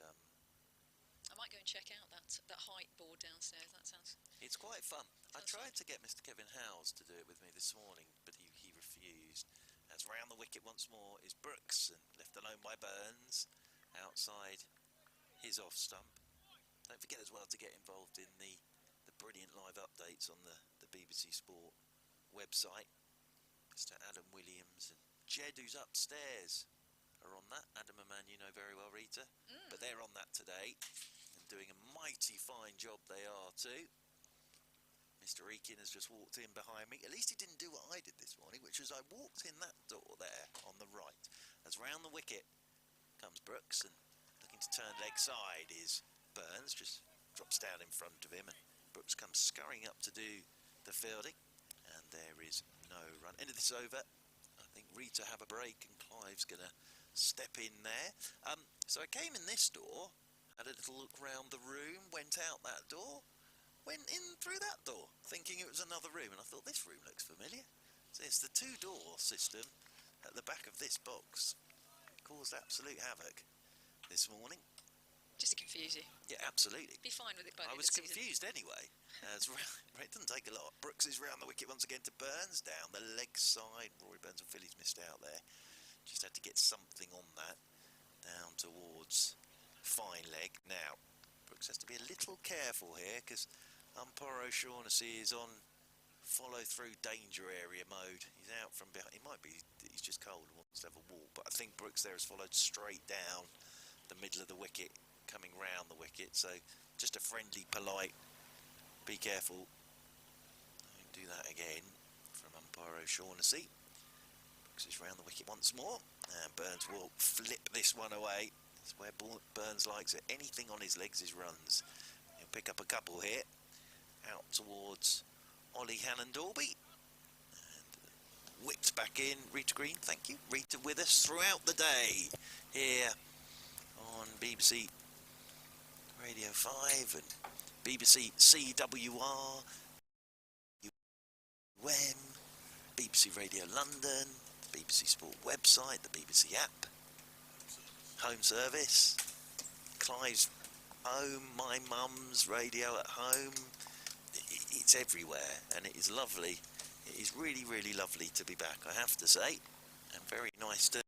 And I might go and check out that height board downstairs. That sounds. It's quite fun. I tried to get Mr. Kevin Howes to do it with me this morning, but he refused. As round the wicket once more is Brooks, and left alone by Burns outside his off stump. Don't forget as well to get involved in the brilliant live updates on the BBC Sport website. Mr. Adam Williams and Jed, who's upstairs, are on that. Adam, a man you know very well, Rita. But they're on that today and doing a mighty fine job, they are too. Mr. Eakin has just walked in behind me. At least he didn't do what I did this morning, which was I walked in that door there on the right. As round the wicket comes Brooks, and looking to turn leg side is Burns, just drops down in front of him, and Brooks comes scurrying up to do the fielding, and there is no run. End of this over. I think Rita have a break, and Clive's going to step in there. So I came in this door, had a little look round the room, went out that door, went in through that door, thinking it was another room, and I thought, this room looks familiar. So it's the 2-door system at the back of this box. It caused absolute havoc this morning. Just to confuse you. Yeah, absolutely. Be fine with it by the I end was of the season. confused anyway. It doesn't take a lot. Brooks is round the wicket once again to Burns, down the leg side. Rory Burns and Phillies missed out there. Just had to get something on that. Down towards fine leg. Now, Brooks has to be a little careful here, because umpire O'Shaughnessy is on follow-through danger area mode. He's out from behind. It might be he's just cold and wants to have a walk, but I think Brooks there has followed straight down the middle of the wicket, coming round the wicket. So just a friendly, polite, be careful, don't do that again, from umpire O'Shaughnessy. Brooks is round the wicket once more, and Burns will flip this one away. That's where Burns likes it. Anything on his legs is runs. He'll pick up a couple here, out towards Ollie Hannon-Dorby, and whipped back in. Rita Green, thank you. Rita with us throughout the day here on BBC Radio 5 and BBC CWR, BBC Radio London, the BBC Sport website, the BBC app, home service, Clive's home, my mum's radio at home. It's everywhere, and it is lovely. It is really, really lovely to be back, I have to say, and very nice to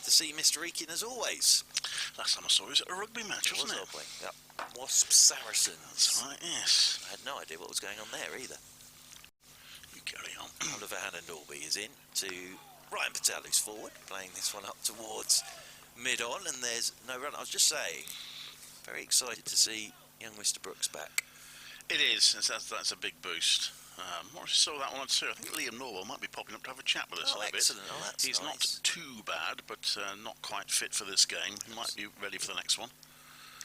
see Mr. Eakin as always. Last time I saw it was at a rugby match, wasn't it? Yep. Wasp Saracens. That's right, yes. I had no idea what was going on there either. You carry on. Oliver Hannon-Dorby is in to Ryan Patel, who's forward, playing this one up towards mid-on, and there's no run. I was just saying, very excited to see young Mr. Brooks back. It is. That's a big boost. What saw that one too. I think Liam Norwell might be popping up to have a chat with us a little excellent. bit. Oh, that's He's nice. not too bad, but not quite fit for this game. He might be ready for the next one.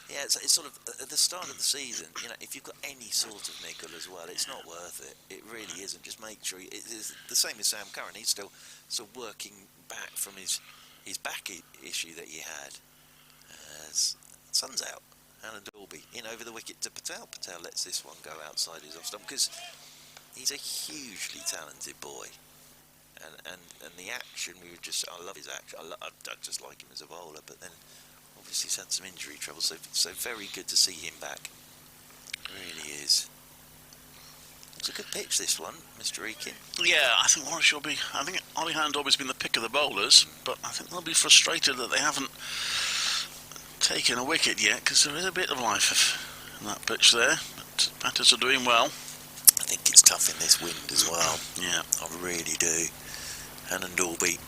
Yeah, it's sort of at the start of the season. You know, if you've got any sort of niggle as well, it's not worth it. It really isn't. Just make sure it is the same as Sam Curran. He's still working back from his back issue that he had. Sun's out. Alan Dalby in over the wicket to Patel. Patel lets this one go outside his off stump because he's a hugely talented boy. And the action, I love his action. I just like him as a bowler, but then obviously he's had some injury trouble, so very good to see him back. It really is. It's a good pitch, this one, Mr. Eakin. Yeah, I think Warwickshire will be. I think Ollie Handorby's been the pick of the bowlers, but I think they'll be frustrated that they haven't taken a wicket yet, because there is a bit of life in that pitch there. But batters are doing well. I think it's tough in this wind as well. Yeah, I really do. Hannon Dalby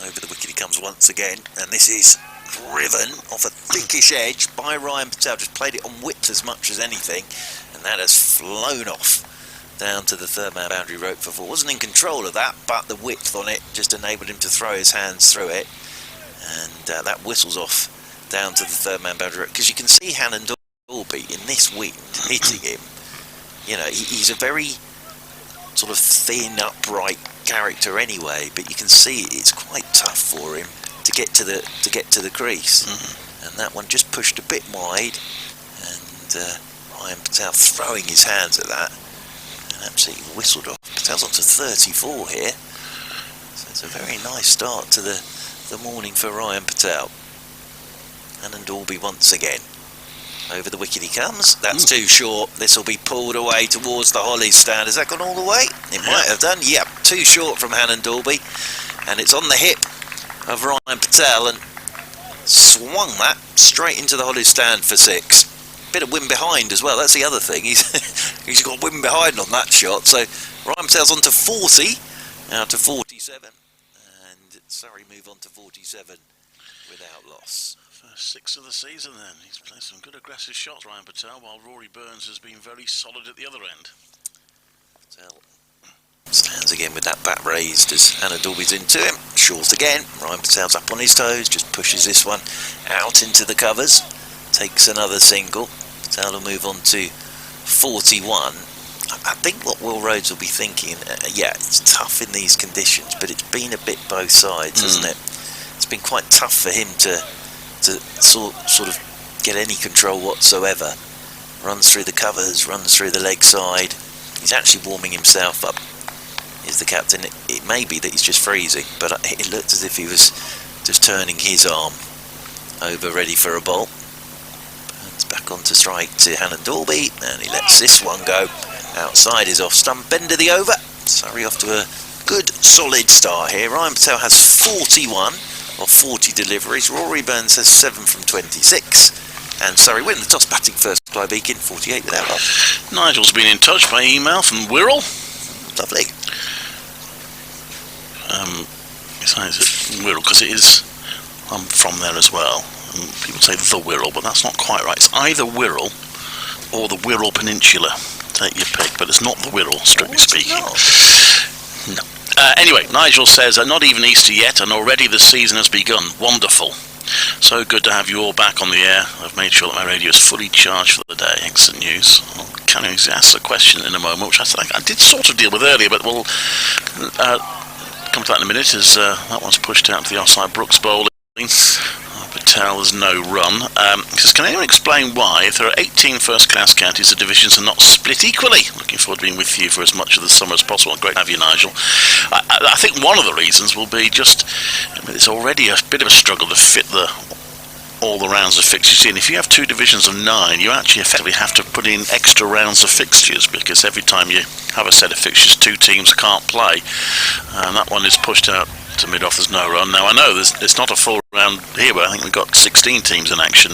over the wicket he comes once again, and this is driven off a thickish edge by Ryan Patel. Just played it on whips as much as anything, and that has flown off down to the third man boundary rope for four. Wasn't in control of that, but the width on it just enabled him to throw his hands through it, and that whistles off down to the third man boundary rope, because you can see Hannon Dalby in this wind hitting him. You know, he's a very sort of thin, upright character anyway, but you can see it's quite tough for him to get to the crease. And that one just pushed a bit wide, and Ryan Patel throwing his hands at that and absolutely whistled off. Patel's on to 34 here, so it's a very nice start to the morning for Ryan Patel. And Dalby once again. Over the wicket he comes. That's too short. This will be pulled away towards the Hollies stand. Has that gone all the way? It might have done. Yep, too short from Hannon Dalby. And it's on the hip of Ryan Patel and swung that straight into the Hollies stand for six. Bit of wind behind as well. That's the other thing. He's got wind behind on that shot. So Ryan Patel's on to 40. Now to 47. And Surrey move on to 47 without loss. First six of the season then. He's played some good aggressive shots, Ryan Patel, while Rory Burns has been very solid at the other end. Patel stands again with that bat raised as Hannon Dalby's into him. Short again. Ryan Patel's up on his toes, just pushes this one out into the covers. Takes another single. Patel will move on to 41. I think what Will Rhodes will be thinking, yeah, it's tough in these conditions, but it's been a bit both sides, hasn't it? It's been quite tough for him to sort of get any control whatsoever. Runs through the covers, runs through the leg side. He's actually warming himself up. He's the captain. It may be that he's just freezing, but it looked as if he was just turning his arm over, ready for a bowl. Burns back onto strike to Hannon Dalby, and he lets this one go outside his off stump end of the over. Surrey off to a good solid start here. Ryan Patel has 41 of 40 deliveries. Rory Burns has 7 from 26. And Surrey win the toss, batting first. Clive Eakin, 48 without loss. Nigel's been in touch by email from Wirral. Lovely. Besides Wirral, because it is, I'm from there as well. And people say the Wirral, but that's not quite right. It's either Wirral or the Wirral Peninsula. Take your pick, but it's not the Wirral, strictly speaking. No. Anyway, Nigel says, not even Easter yet, and already the season has begun. Wonderful. So good to have you all back on the air. I've made sure that my radio is fully charged for the day. Excellent news. I'll kind of ask a question in a moment, which I did sort of deal with earlier, but we'll come to that in a minute, as that one's pushed out to the offside. Brooks bowling. Patel has no run. He says, can anyone explain why, if there are 18 first-class counties, the divisions are not split equally? Looking forward to being with you for as much of the summer as possible. Great to have you, Nigel. I think one of the reasons will be just, it's already a bit of a struggle to fit all the rounds of fixtures in. If you have two divisions of 9, you actually effectively have to put in extra rounds of fixtures, because every time you have a set of fixtures, 2 teams can't play. And that one is pushed out to mid-off. There's no run. Now, I know it's not a full round here, but I think we've got 16 teams in action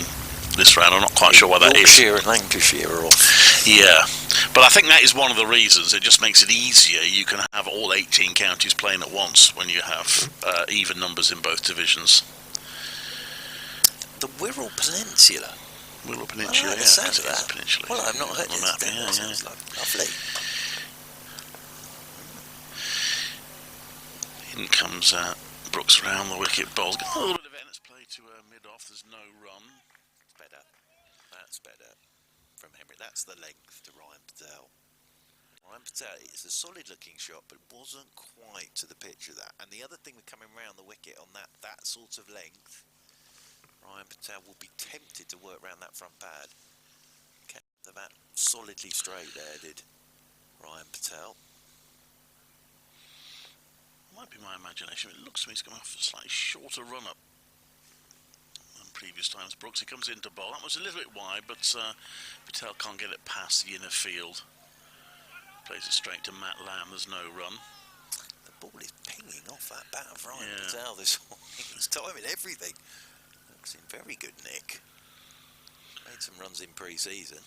this round. I'm not quite sure why that is. Yorkshire and Lancashire are off. Yeah, but I think that is one of the reasons. It just makes it easier. You can have all 18 counties playing at once when you have even numbers in both divisions. The Wirral Peninsula. Wirral Peninsula, I like the yeah. sound of that. Peninsula. Well, I've not heard it. Yeah. Sounds lovely. In comes Brooks round the wicket, bowls. Got a little bit of Ennis play to mid-off. There's no run. It's better. That's better from Henry. That's the length to Ryan Patel. Ryan Patel, it's a solid-looking shot, but wasn't quite to the pitch of that. And the other thing with coming round the wicket on that sort of length, Ryan Patel will be tempted to work round that front pad. Kept the bat solidly straight there, did Ryan Patel. Might be my imagination. It looks to me he's going off a slightly shorter run-up than previous times. Brooks, he comes into bowl. That was a little bit wide, but Patel can't get it past the inner field. Plays it straight to Matt Lamb. There's no run. The ball is pinging off that bat of Ryan Patel this morning. He's timing everything. Looks in very good nick. Made some runs in pre-season.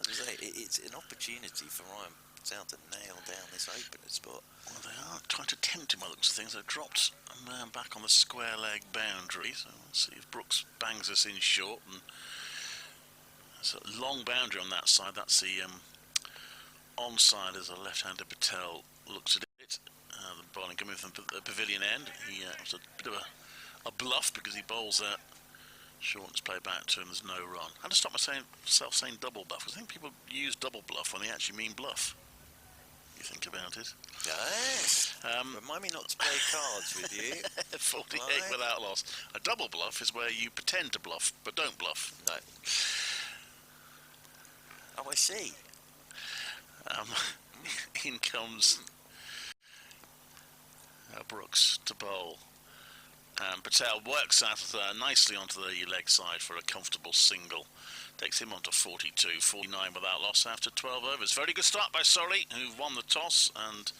As I say, it's an opportunity for Ryan Patel to nail down this opener spot. Well, they are trying to tempt him by the looks of things. They've dropped a man back on the square leg boundary. So we'll see if Brooks bangs us in short. And it's a long boundary on that side. That's the onside as a left-hander. Patel looks at it. The bowling coming from the pavilion end. He was a bit of a bluff because he bowls that short. It's played back to him. There's no run. I had to stop myself saying double bluff because I think people use double bluff when they actually mean bluff. You think about it. Yes. Remind me not to play cards with you. 48 Right. without loss. A double bluff is where you pretend to bluff but don't bluff. No. Oh, I see. In comes Brooks to bowl. Patel works out nicely onto the leg side for a comfortable single. Takes him on to 42, 49 without loss after 12 overs. Very good start by Surrey, who won the toss and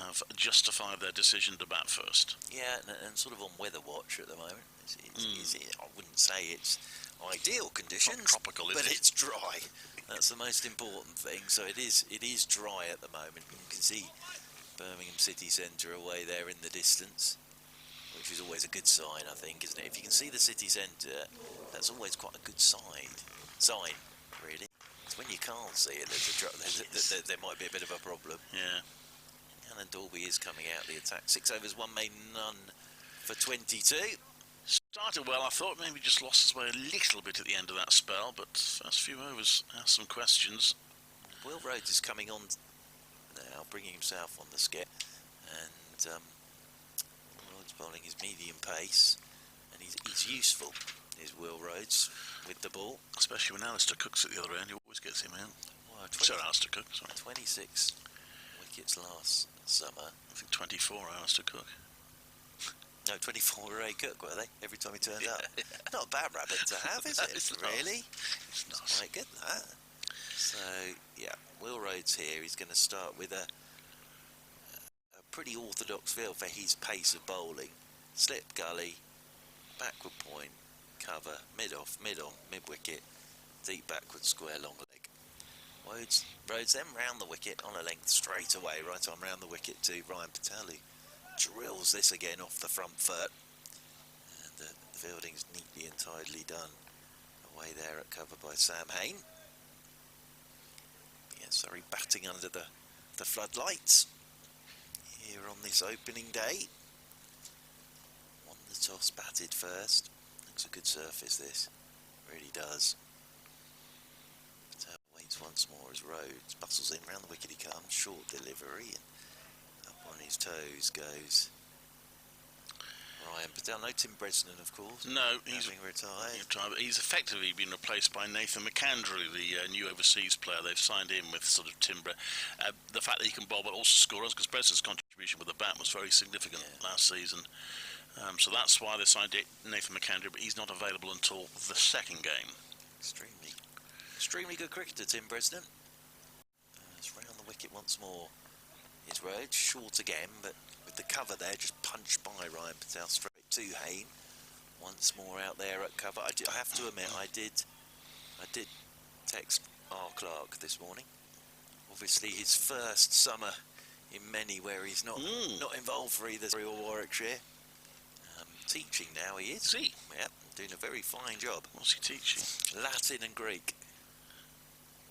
have justified their decision to bat first. Yeah, and sort of on weather watch at the moment. I wouldn't say it's ideal conditions, Not tropical, is but it? it's dry. That's the most important thing. So it is dry at the moment. You can see Birmingham City Centre away there in the distance, which is always a good sign, I think, isn't it? If you can see the city centre, that's always quite a good sign, really. It's when you can't see it that there might be a bit of a problem. Yeah. Alan Dalby is coming out the attack. 6 overs, 1 made, none for 22. Started well. I thought maybe just lost his way a little bit at the end of that spell, but first few overs asked some questions. Will Rhodes is coming on now, bringing himself on the skip, and Rhodes bowling his medium pace, and he's useful, is Will Rhodes, with the ball. Especially when Alistair Cook's at the other end, he always gets him out. Well, Sir Alistair Cook, sorry. 26 wickets last summer. I think 24 Alistair Cook. No, 24 Ray Cook, were they? Every time he turns up. Not a bad rabbit to have, is it? It's really? It's It's nice. quite good, that. So, yeah, Will Rhodes here. He's going to start with a pretty orthodox feel for his pace of bowling. Slip gully, backward point, cover, mid-off, mid-on, mid-wicket, deep backward square, long leg. Rhodes then round the wicket on a length straight away, right on round the wicket to Ryan Patel, who drills this again off the front foot. And the fielding's neatly and tidily done. Away there at cover by Sam Hain. Yeah, sorry, batting under the floodlights here on this opening day. Won the toss, batted first. Looks a good surface, this. Really does. Patel waits once more as Rhodes bustles in, round the wicket he comes, short delivery, and up on his toes goes Ryan Patel. No Tim Bresnan, of course. No, he's having retired. He's effectively been replaced by Nathan McAndrew, the new overseas player. They've signed him with sort of timber. The fact that he can bowl but also score runs, because Bresnan's contribution with the bat was very significant last season. So that's why they signed Nathan McAndrew, but he's not available until the second game. Extremely good cricketer, Tim Bresnan. It's round the wicket once more. Is Rhodes short again, but with the cover there, just punched by Ryan Patel straight to Hain. Once more out there at cover. I have to admit, I did text R. Clark this morning. Obviously, his first summer in many where he's not involved for either Surrey or Warwickshire. Teaching now, he is. Is he? Yeah, doing a very fine job. What's he teaching? Latin and Greek.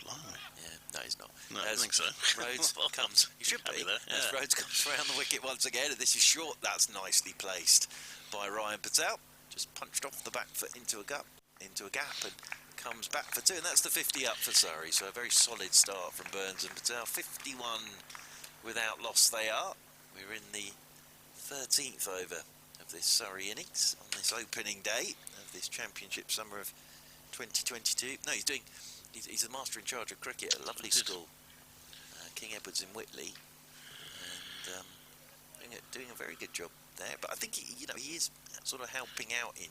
Blimey. Yeah, No, he's not. No, I think so. Rhodes comes. He should be there. As Yeah. Rhodes comes around the wicket once again, and this is short. That's nicely placed by Ryan Patel. Just punched off the back foot into a gap, and comes back for 2, and that's the 50 up for Surrey. So a very solid start from Burns and Patel. 51 without loss they are. We're in the 13th over of this Surrey innings on this opening day of this Championship summer of 2022. No, he's the master in charge of cricket at a lovely school, King Edwards in Whitley, and doing a very good job there. But I think he is sort of helping out in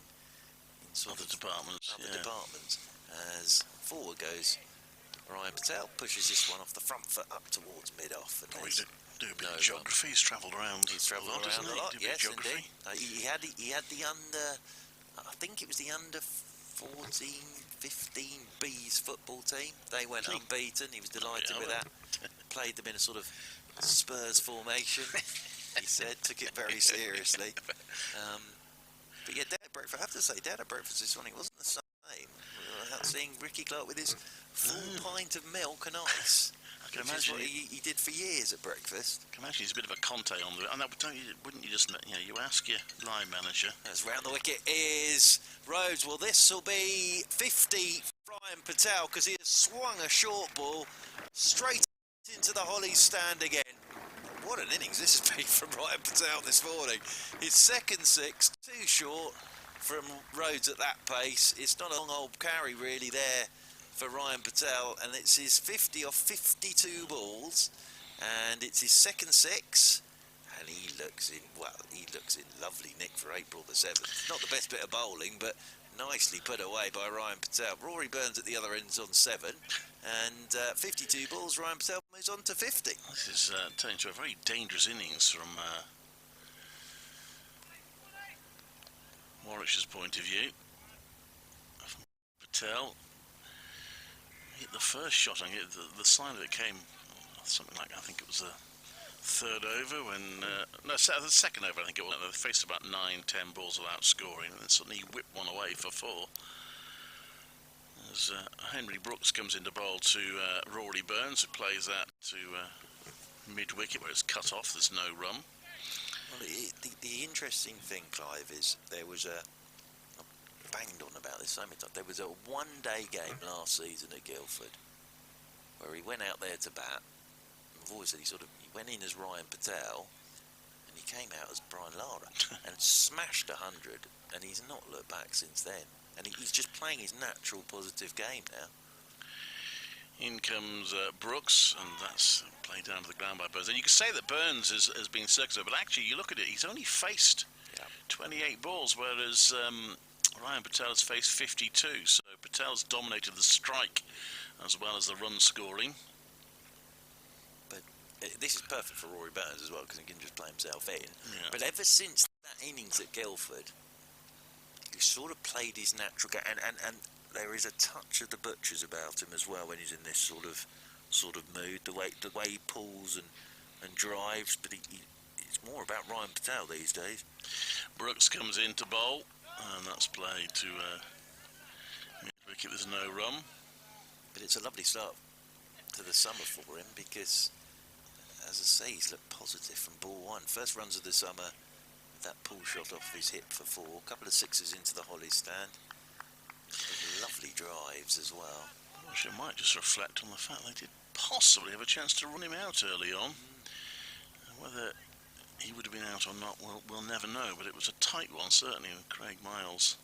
sort Other of departments. other departments. As forward goes Ryan Patel, pushes this one off the front foot up towards mid-off. And Probably do a bit no of geography. He's travelled around. He's travelled a lot, around a lot. Do a bit of Yes, geography. indeed. He had the under. I think it was the under 14, 15 B's football team. They went unbeaten. He was delighted with that. Played them in a sort of Spurs formation. He said, took it very seriously. But yeah, down at breakfast, I have to say, down at breakfast this morning wasn't the same. Seeing Ricky Clark with his full pint of milk and ice. I can Which is imagine. what he did for years at breakfast. I can imagine he's a bit of a Conte on the. And that, wouldn't you just, you ask your line manager. As round the wicket is Rhodes. Well, this will be 50 for Ryan Patel because he has swung a short ball straight into the Hollies stand again. What an innings this has been from Ryan Patel this morning. His second 6, too short from Rhodes at that pace. It's not a long old carry really there for Ryan Patel, and it's his 50 off 52 balls, and it's his second 6. And he looks in lovely nick for April the 7th. Not the best bit of bowling, but nicely put away by Ryan Patel. Rory Burns at the other end's on 7, and 52 balls. Ryan Patel moves on to 50. This is turning into a very dangerous innings from Warwickshire's point of view. Patel hit the first shot. The sign of it came something like, I think it was the third over the second over, I think it was. They faced about 9-10 balls without scoring, and then suddenly he whipped one away for 4. As Henry Brooks comes into bowl to Rory Burns, who plays that to mid-wicket where it's cut off. There's no run. Well, the interesting thing, Clive, is there was I banged on about this so many times. There was a one-day game last season at Guildford where he went out there to bat. I've always said he went in as Ryan Patel, and he came out as Brian Lara and smashed 100, and he's not looked back since then. And he's just playing his natural positive game now. In comes Brooks, and that's played down to the ground by Burns. And you can say that Burns has been circular, but actually you look at it, he's only faced 28 balls, whereas Ryan Patel has faced 52. So Patel's dominated the strike as well as the run scoring. But this is perfect for Rory Burns as well, because he can just play himself in. Yeah. But ever since that innings at Guildford, he sort of played his natural game, and there is a touch of the butchers about him as well when he's in this sort of mood. The way he pulls and drives, but it's more about Ryan Patel these days. Brooks comes in to bowl, and that's played to mid-wicket. There's no run. But it's a lovely start to the summer for him because, as I say, he's looked positive from ball 1. First runs of the summer, that pull shot off his hip for 4. A couple of 6s into the Hollies stand. Lovely drives as well. Which it might just reflect on the fact they did possibly have a chance to run him out early on. Whether he would have been out or not, we'll never know. But it was a tight one, certainly, with Craig Miles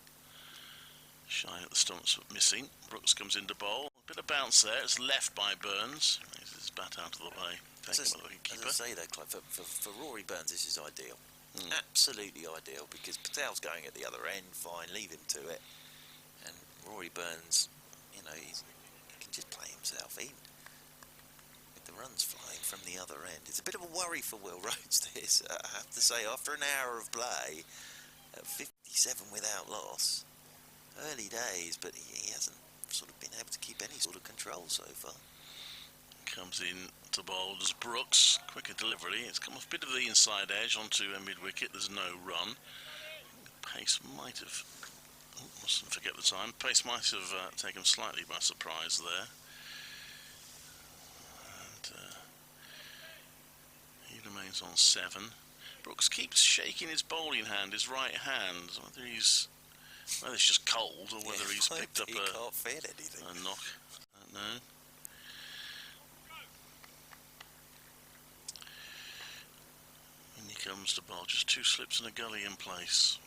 shy at the stumps, but missing. Brooks comes into bowl. A bit of bounce there. It's left by Burns. He's his bat out of the way. As I say, though, Clive, for Rory Burns, this is ideal. Absolutely ideal, because Patel's going at the other end. Fine, leave him to it. And Rory Burns, he can just play himself in. With the runs flying from the other end. It's a bit of a worry for Will Rhodes, this. I have to say, after an hour of play, at 57 without loss, early days, but he hasn't sort of been able to keep any sort of control so far. Comes in to bowl as Brooks. Quicker delivery. It's come off a bit of the inside edge onto a mid-wicket. There's no run. Pace might have... mustn't forget the time. Pace might have taken him slightly by surprise there. Remains on 7. Brooks keeps shaking his bowling hand, his right hand. Whether it's just cold or whether he's picked up can't feel anything. A knock. I don't know. And he comes to bowl. Just 2 slips and a gully in place.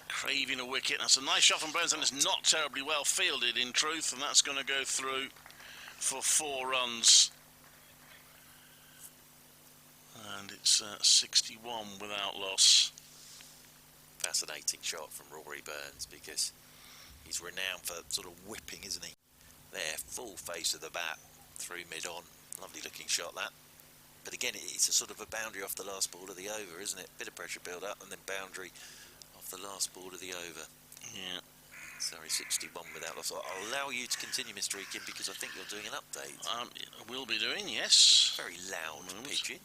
Craving a wicket. That's a nice shot from Burns, and it's not terribly well fielded in truth, and that's going to go through for 4 runs. And it's 61 without loss. Fascinating shot from Rory Burns, because he's renowned for sort of whipping, isn't he? There, full face of the bat through mid-on. Lovely looking shot, that. But again, it's a sort of a boundary off the last ball of the over, isn't it? Bit of pressure build up and then boundary off the last ball of the over. Yeah. Sorry, 61 without loss. I'll allow you to continue, Mr. Eakin, because I think you're doing an update. I will be doing, yes. Very loud pigeon.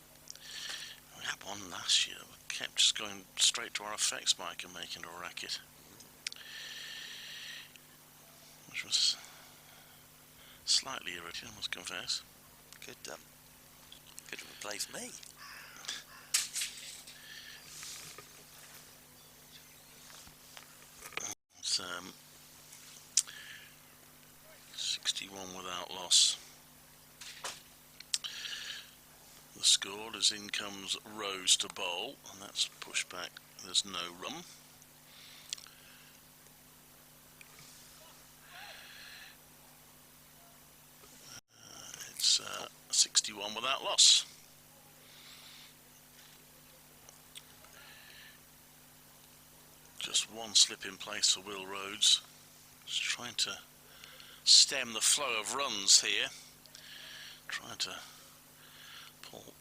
We had one last year. We kept just going straight to our effects mic and making a racket. Which was slightly irritating, I must confess. Could replace me. It's 61 without loss. The score as in comes Rose to bowl, and that's pushed back. There's no run. It's 61 without loss. Just 1 slip in place for Will Rhodes. Just trying to stem the flow of runs here. Trying to pull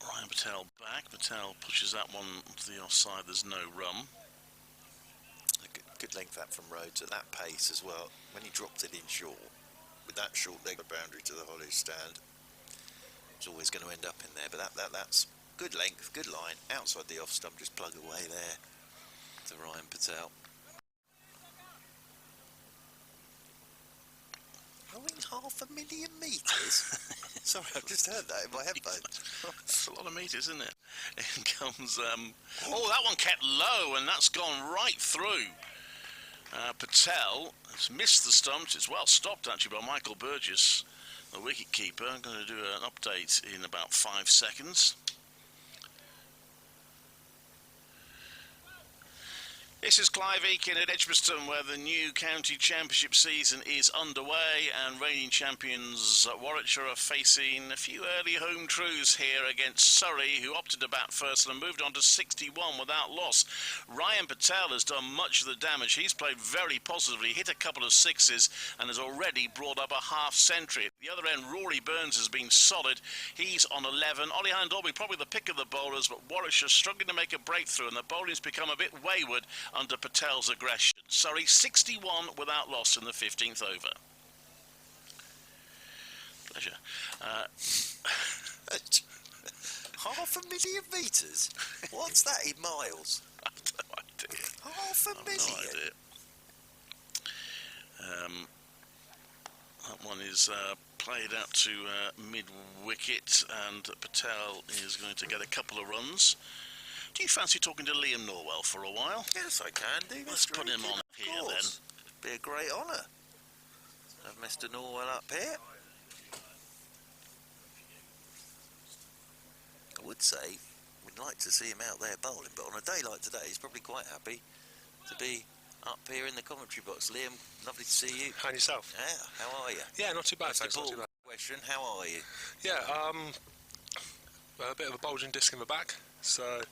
Ryan Patel back. Patel pushes that one to the offside. There's no run. Good length that from Rhodes at that pace as well. When he dropped it in short, with that short leg boundary to the hollow stand, it's always going to end up in there. But that's good length, good line. Outside the off stump, just plug away there to Ryan Patel. Oh, in 500,000 metres? Sorry, I've just heard that in my headphones. It's a lot of metres, isn't it? In comes... oh, that one kept low, and that's gone right through. Patel has missed the stumps. It's well stopped, actually, by Michael Burgess, the wicket keeper. I'm going to do an update in about 5 seconds. This is Clive Eakin at Edgbaston, where the new county championship season is underway, and reigning champions Warwickshire are facing a few early home truths here against Surrey, who opted to bat first and moved on to 61 without loss. Ryan Patel has done much of the damage. He's played very positively, hit a couple of sixes, and has already brought up a half century. At the other end, Rory Burns has been solid. He's on 11. Ollie Handorby probably the pick of the bowlers, but Warwickshire struggling to make a breakthrough, and the bowling's become a bit wayward under Patel's aggression. Surrey 61 without loss in the 15th over. Pleasure. 500,000 metres? What's that in miles? I've no idea. 500,000? No idea. That one is played out to mid-wicket, and Patel is going to get a couple of runs. Do you fancy talking to Liam Norwell for a while? Yes, I can do. Let's put him on here then. Be a great honour. Have Mr. Norwell up here. I would say we'd like to see him out there bowling, but on a day like today, he's probably quite happy to be up here in the commentary box. Liam, lovely to see you. And yourself? Yeah, how are you? Yeah, not too bad, Mr. thanks. Paul, Not too bad. question, how are you? Yeah, a bit of a bulging disc in my back, so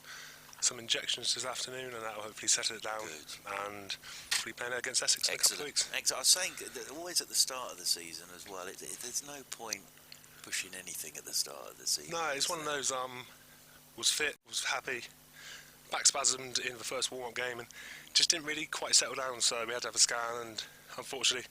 some injections this afternoon, and that'll hopefully settle it down. Good. And hopefully playing against Essex in a couple of weeks. Excellent. I was saying that always at the start of the season as well, there's no point pushing anything at the start of the season. No, it's one of those, was fit, was happy, back spasmed in the first warm-up game, and just didn't really quite settle down, so we had to have a scan, and unfortunately,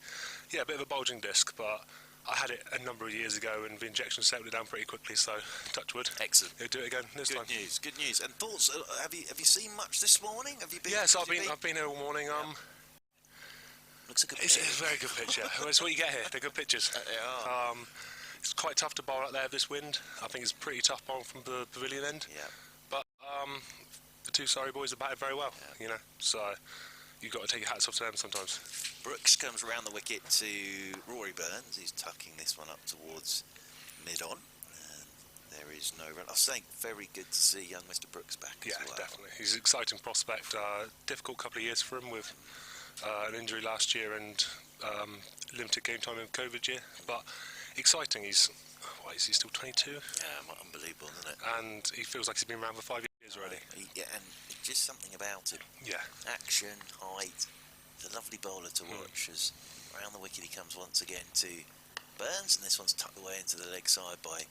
yeah, a bit of a bulging disc, but I had it a number of years ago, and the injection settled it down pretty quickly, so touch wood. Excellent. We'll do it again this time. Good news. And thoughts, have you seen much this morning? Have you been? Yes, I've been here all morning. Looks a good It's pitch. a very good picture. That's what you get here. They're good pictures. They are. It's quite tough to bowl out there with this wind. I think it's a pretty tough bowl from the pavilion end. Yeah. But the two Surrey boys have batted very well, Yeah. so you've got to take your hats off to them sometimes. Brooks comes around the wicket to Rory Burns. He's tucking this one up towards mid-on. And there is no run. I was saying, very good to see young Mr. Brooks back as well. Yeah, definitely. He's an exciting prospect. Difficult couple of years for him with an injury last year and limited game time in COVID year. But exciting. Is he still 22? Yeah, unbelievable, isn't it? And he feels like he's been around for 5 years already. Yeah, and just something about him. Yeah. Action, height. He's a lovely bowler to watch as around the wicket he comes once again to Burns, and this one's tucked away into the leg side by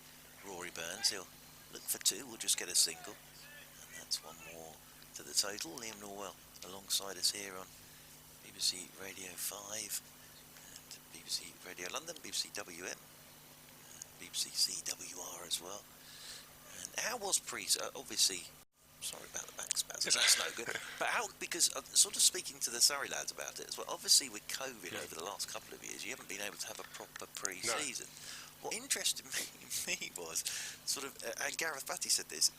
Rory Burns. He'll look for two, we'll just get a single, and that's one more to the total. Liam Norwell alongside us here on BBC Radio 5 and BBC Radio London, BBC WM, and BBC CWR as well. And how was obviously, sorry about the back spasm, that's no good. But how, because sort of speaking to the Surrey lads about it as well, obviously with COVID over the last couple of years, you haven't been able to have a proper pre-season. No. What interested me was sort of, and Gareth Batty said this,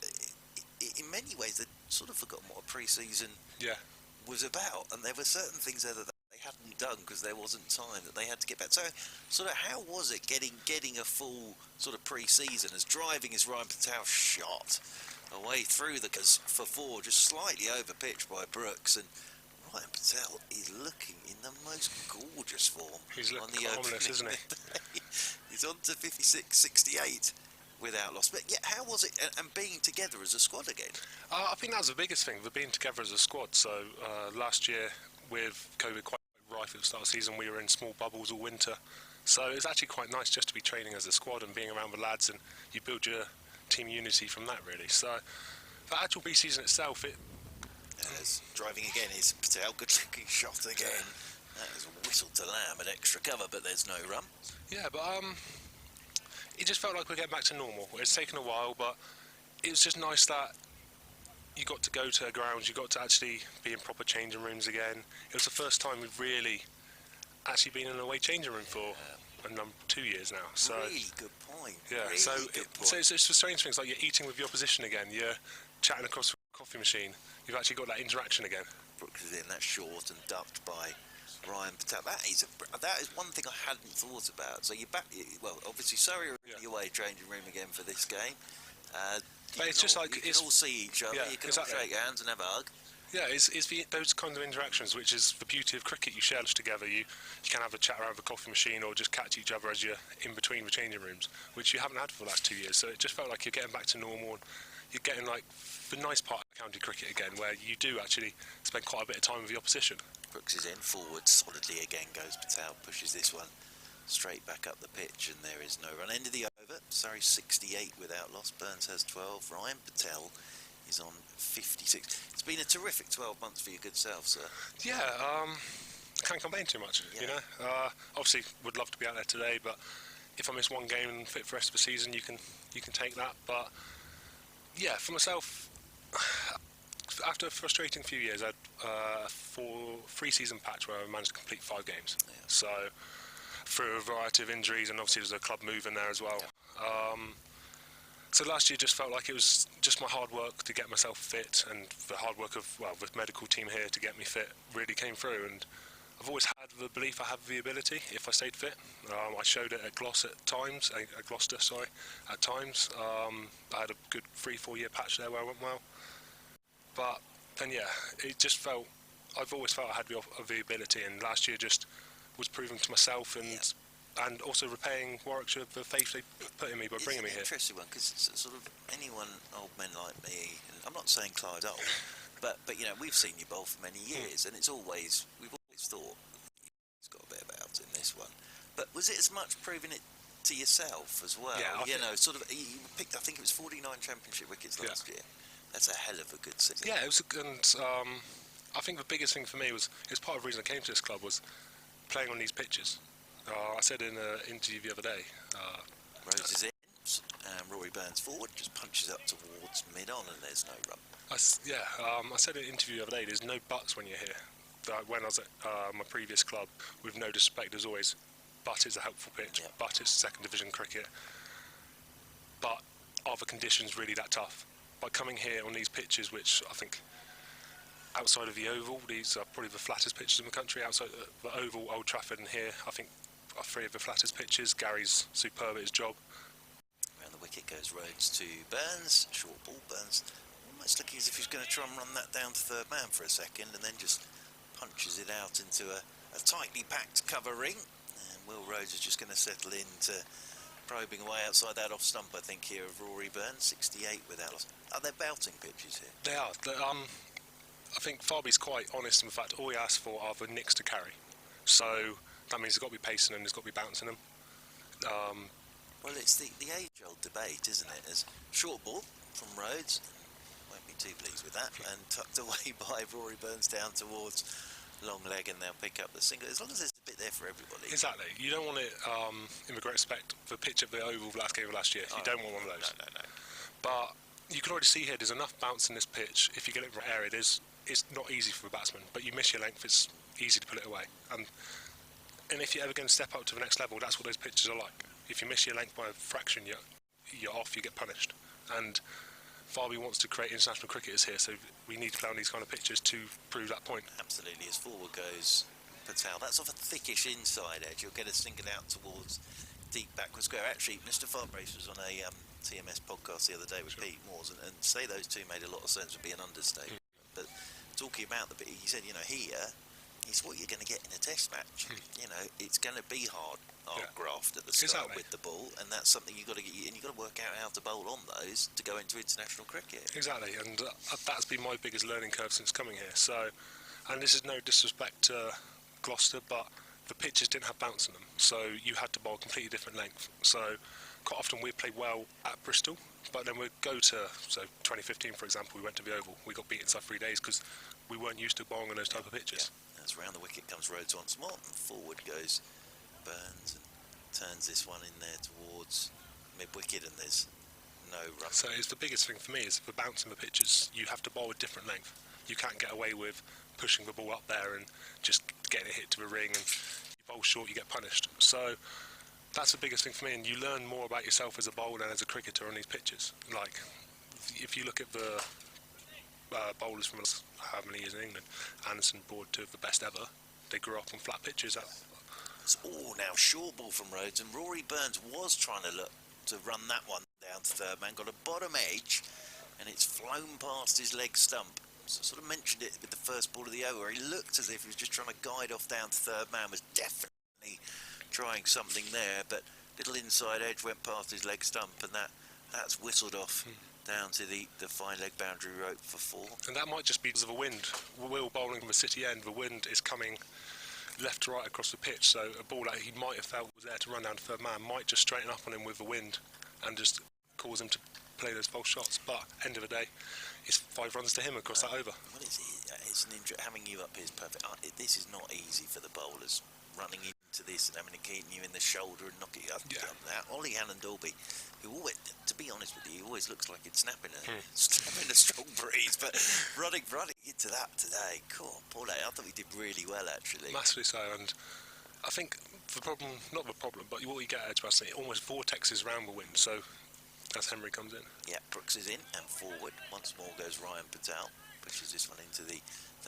in many ways they'd sort of forgotten what a pre-season was about, and there were certain things there that they hadn't done because there wasn't time that they had to get back. So, sort of, how was it getting a full sort of pre-season as driving as Ryan Patel shot away through the for four, just slightly over pitch by Brooks, and Ryan Patel is looking in the most gorgeous form. He's on looking the ominous, isn't he? He's on to 56-68 without loss. But yeah, how was it and being together as a squad again? I think that was the biggest thing, the being together as a squad. So last year with COVID quite rife at the start of the season, we were in small bubbles all winter. So it was actually quite nice just to be training as a squad and being around the lads, and you build your team unity from that, really. So the actual pre-season itself, as driving again is Patel, good looking shot again. That is a whistle to Lamb at extra cover, but there's no run. Yeah, but it just felt like we're getting back to normal. It's taken a while, but it was just nice that you got to go to grounds, you got to actually be in proper changing rooms again. It was the first time we've really actually been in an away changing room for 2 years now. So really good point. Yeah, really so good point. So it's the strange things, like you're eating with the opposition again, you're chatting across the coffee machine, you've actually got that interaction again. Brooks is in, that's short and ducked by Ryan Patel. That is one thing I hadn't thought about. So you're back, well, obviously Surrey are in the away changing room again for this game. But it's just like you can all see each other, you can all shake hands and have a hug. Yeah, it's those kind of interactions which is the beauty of cricket. You share together, you can have a chat around the coffee machine or just catch each other as you're in between the changing rooms, which you haven't had for the last 2 years. So it just felt like you're getting back to normal, and you're getting like the nice part of county cricket again, where you do actually spend quite a bit of time with the opposition. Brooks is in, forward solidly again goes Patel, pushes this one straight back up the pitch, and there is no run. End of the over, Surrey 68 without loss, Burns has 12, Ryan Patel is on 56. It's been a terrific 12 months for your good self, sir. Yeah, can't complain too much, you know. Obviously would love to be out there today, but if I miss one game and fit for the rest of the season, you can take that. But yeah, for myself, after a frustrating few years, I had a 3-season patch where I managed to complete 5 games. Yeah. So through a variety of injuries, and obviously there's a club move in there as well. Yeah. So last year just felt like it was just my hard work to get myself fit, and the hard work of the medical team here to get me fit really came through. And I've always had the belief I have the ability if I stayed fit. I showed it at Gloucester at times. At times, I had a good 3-4 year patch there where I went well. But then it just felt, I've always felt I had the ability, and last year just was proving to myself and also repaying Warwickshire the faith they put in me by bringing me here. It's an interesting one, because sort of anyone, old men like me, and I'm not saying Clyde old, but you know, we've seen you bowl for many years, and we've always thought he's got a bit about in this one. But was it as much proving it to yourself as well? Yeah, sort of, you picked, I think it was 49 championship wickets last year. That's a hell of a good season. Yeah, it was, and I think the biggest thing for me was part of the reason I came to this club was playing on these pitches. I said in an interview the other day. Rose is in, Rory Burns forward, just punches up towards mid-on, and there's no run. I said in an interview the other day, there's no buts when you're here. When I was at my previous club, with no disrespect, there's always but it's a helpful pitch, Yeah. but it's second division cricket. But are the conditions really that tough? By coming here on these pitches, which I think outside of the Oval, these are probably the flattest pitches in the country. Outside the Oval, Old Trafford and here, I think are three of the flattest pitches. Gary's superb at his job. Around the wicket goes Rhodes to Burns. Short ball, Burns almost looking as if he's going to try and run that down to third man for a second, and then just punches it out into a tightly packed cover ring. And Will Rhodes is just going to settle into probing away outside that off stump, I think, here of Rory Burns. 68 without loss. Are there belting pitches here? They are. I think Farby's quite honest in the fact all he asks for are the nicks to carry. So that means there's got to be pacing and there's got to be bouncing them. Well, it's the age-old debate, isn't it? As short ball from Rhodes, won't be too pleased with that, and tucked away by Rory Burns down towards long leg, and they'll pick up the single, as long as there's a bit there for everybody. Exactly. You don't want it, in the great respect, the pitch at the Oval last game of last year. You don't want one of those. No. But you can already see here there's enough bounce in this pitch. If you get it in the right area, it's not easy for a batsman, but you miss your length, it's easy to put it away. And if you're ever going to step up to the next level, that's what those pitches are like. If you miss your length by a fraction, you're off, you get punished. And Farby wants to create international cricketers here, so we need to play on these kind of pitches to prove that point. Absolutely. As forward goes Patel, that's off a thickish inside edge. You'll get a single out towards deep backward square. Actually, Mr. Farbrace was on a TMS podcast the other day with Pete Moores, and say those two made a lot of sense would be an understatement. But talking about the bit, he said, here, it's what you're going to get in a test match. It's going to be hard graft at the start with the ball, and that's something you've got to get, and you've got to work out how to bowl on those to go into international cricket. Exactly, and that's been my biggest learning curve since coming here. So, and this is no disrespect to Gloucester, but the pitches didn't have bounce in them, so you had to bowl a completely different length. So quite often we'd play well at Bristol, but then we'd go to, 2015 for example, we went to the Oval, we got beat inside 3 days because we weren't used to bowling on those type of pitches. As round the wicket comes Rhodes once more, and forward goes Burns and turns this one in there towards mid-wicket, and there's no run. So it's the biggest thing for me is the bounce in the pitches. You have to bowl a different length. You can't get away with pushing the ball up there and just getting it hit to the ring, and you bowl short, you get punished. So that's the biggest thing for me, and you learn more about yourself as a bowler and as a cricketer on these pitches. Like, if you look at the bowlers from how many years in England, Anderson, Broad, two of the best ever, they grew up on flat pitches. Now short ball from Rhodes, and Rory Burns was trying to look to run that one down to third man, got a bottom edge, and it's flown past his leg stump. So sort of mentioned it with the first ball of the over, where he looked as if he was just trying to guide off down to third man, was definitely trying something there, but little inside edge went past his leg stump, and that's whistled off down to the fine leg boundary rope for four. And that might just be because of the wind. Will bowling from the city end, the wind is coming left to right across the pitch, so a ball that he might have felt was there to run down to third man might just straighten up on him with the wind and just cause him to play those false shots. But end of the day, it's 5 runs to him across that over. Well, it's an having you up here is perfect. This is not easy for the bowlers, running into this and having to keep you in the shoulder and knocking you up. Now, Ollie Hannon-Dalby, who always, to be honest with you, he always looks like it's snapping a strong breeze, but running into that today, cool, poor lad. I thought he did really well, actually. Massively so, and I think not the problem, but what you get at Edgbaston, it almost vortexes around the wind, so as Henry comes in. Yeah, Brooks is in and forward. Once more goes Ryan Patel, pushes this one into the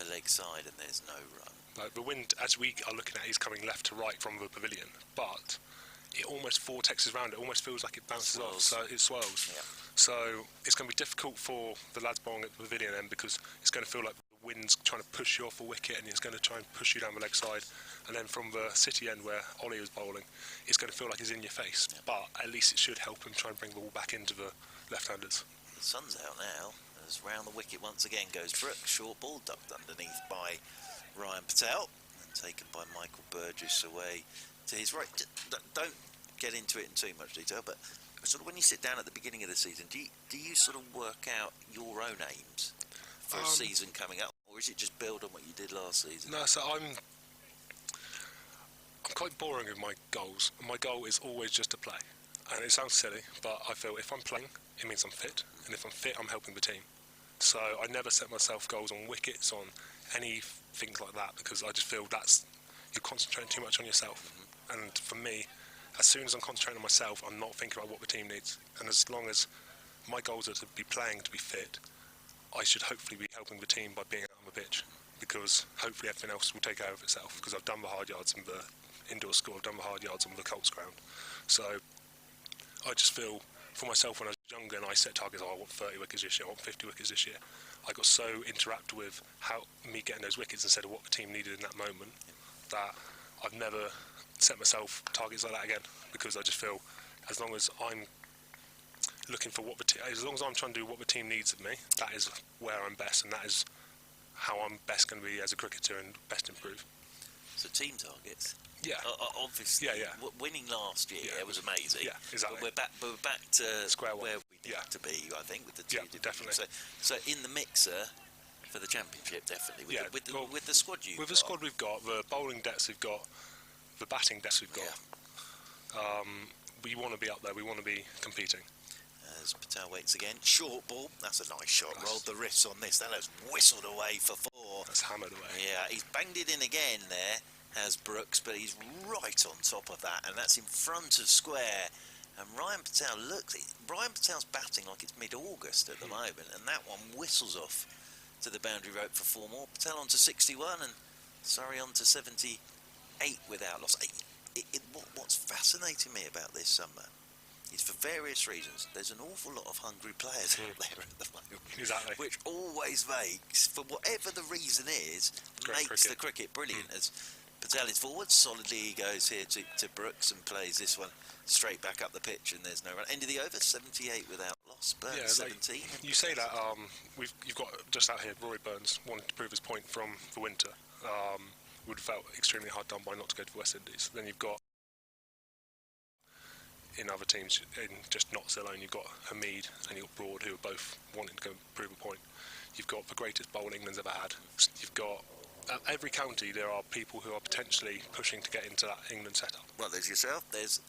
leg side, and there's no run. Like the wind, as we are looking at, is coming left to right from the pavilion, but it almost vortexes around. It almost feels like it bounces off, so it swirls. Yeah. So it's going to be difficult for the lads bowling at the pavilion end, because it's going to feel like the wind's trying to push you off a wicket, and it's going to try and push you down the leg side. And then from the city end where Ollie was bowling, it's going to feel like it's in your face. Yeah. But at least it should help him try and bring the ball back into the left-handers. The sun's out now. As round the wicket once again goes Brooks. Short ball ducked underneath by Ryan Patel and taken by Michael Burgess away to his right. Don't get into it in too much detail, but sort of when you sit down at the beginning of the season, do you sort of work out your own aims for a season coming up, or is it just build on what you did last season? No, so I'm quite boring with my goals. My goal is always just to play, and it sounds silly, but I feel if I'm playing, it means I'm fit, and if I'm fit, I'm helping the team. So I never set myself goals on wickets, on any things like that, because I just feel you're concentrating too much on yourself. And for me, as soon as I'm concentrating on myself, I'm not thinking about what the team needs. And as long as my goals are to be playing, to be fit, I should hopefully be helping the team by being out on the pitch, because hopefully everything else will take care of itself, because I've done the hard yards in the indoor school, I've done the hard yards on the Colts ground. So I just feel, for myself, when I was younger and I set targets, I want 30 wickets this year, I want 50 wickets this year, I got so interacted with me getting those wickets instead of what the team needed in that moment, that I've never set myself targets like that again, because I just feel as long as I'm looking for as long as I'm trying to do what the team needs of me, that is where I'm best, and that is how I'm best going to be as a cricketer and best improve. So team targets. Yeah. Obviously. Yeah. Winning last year was amazing. Yeah, exactly. But we're back to square one. where we need to be, I think, with the two. Yeah, definitely. So in the mixer for the championship, definitely. With the squad you've got. With the squad we've got, the bowling depths we've got, the batting depths we've got. Yeah. We want to be up there. We want to be competing. As Patel waits again, short ball. That's a nice shot. Rolled the wrists on this. That has whistled away for 4. That's hammered away. Yeah, he's banged it in again there, has Brooks, but he's right on top of that, and that's in front of square. And Ryan Patel's batting like it's mid-August at the moment, and that one whistles off to the boundary rope for 4 more. Patel on to 61, and Surrey on to 78 without loss. What's fascinating me about this summer is, for various reasons, there's an awful lot of hungry players out there at the moment. Exactly. Which always makes, for whatever the reason is, makes the cricket brilliant. As Patel is forward, solidly he goes here to Brooks and plays this one straight back up the pitch, and there's no run. End of the over, 78 without loss. Burns 17. Like, you say that, you've got just out here Rory Burns wanting to prove his point from the winter. Would have felt extremely hard done by not to go to the West Indies. Then you've got, in other teams, in just Notts alone, you've got Hamid and you've got Broad, who are both wanting to go prove a point. You've got the greatest bowl England's ever had. You've got, at every county, there are people who are potentially pushing to get into that England setup. Well, there's yourself, there's